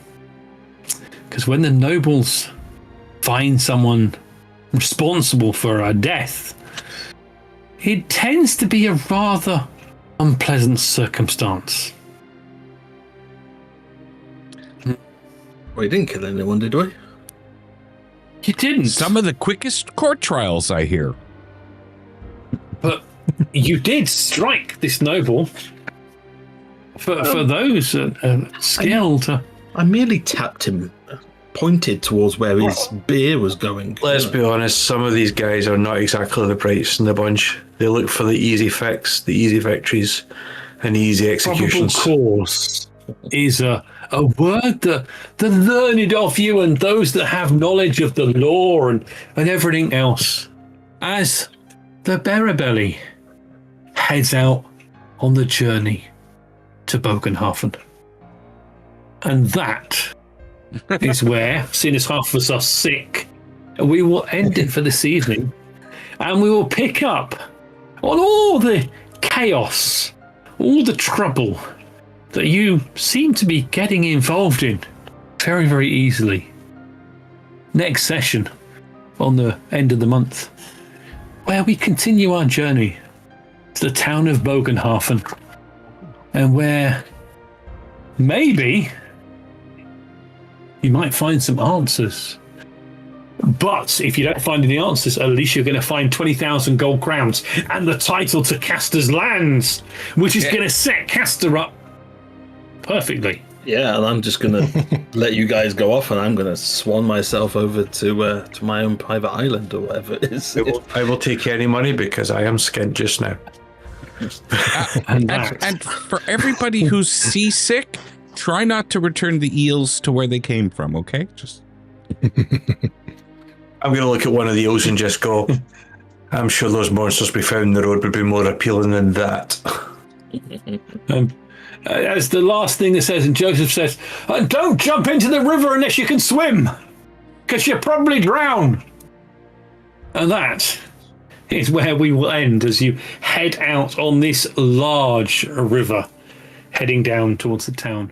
Because when the nobles find someone responsible for a death, it tends to be a rather unpleasant circumstance. We didn't kill anyone, did we? You didn't. Some of the quickest court trials, I hear. But you did strike this noble. For those skilled. I merely tapped him, pointed towards where his beer was going. Let's be honest, some of these guys are not exactly the brightest in the bunch. They look for the easy fix, the easy victories, and easy executions. Probable cause is a word that the learned of you and those that have knowledge of the law and everything else. As the Berabelli heads out on the journey to Bogenhafen. And that is where, seeing as half of us are sick, we will end it for this evening. And we will pick up on all the chaos, all the trouble that you seem to be getting involved in very, very easily. Next session on the end of the month, where we continue our journey to the town of Bogenhafen, and where maybe you might find some answers. But if you don't find any answers, at least you're going to find 20,000 gold crowns and the title to Castor's lands, which is going to set Castor up perfectly. Yeah, and I'm just gonna let you guys go off, and I'm gonna swan myself over to my own private island or whatever it is. I will take any money because I am skint just now. And for everybody who's seasick, try not to return the eels to where they came from, okay? Just I'm going to look at one of the eels and just go, I'm sure those monsters we found in the road would be more appealing than that. As the last thing it says, and Joseph says, don't jump into the river unless you can swim, because you'll probably drown. And that is where we will end as you head out on this large river, heading down towards the town.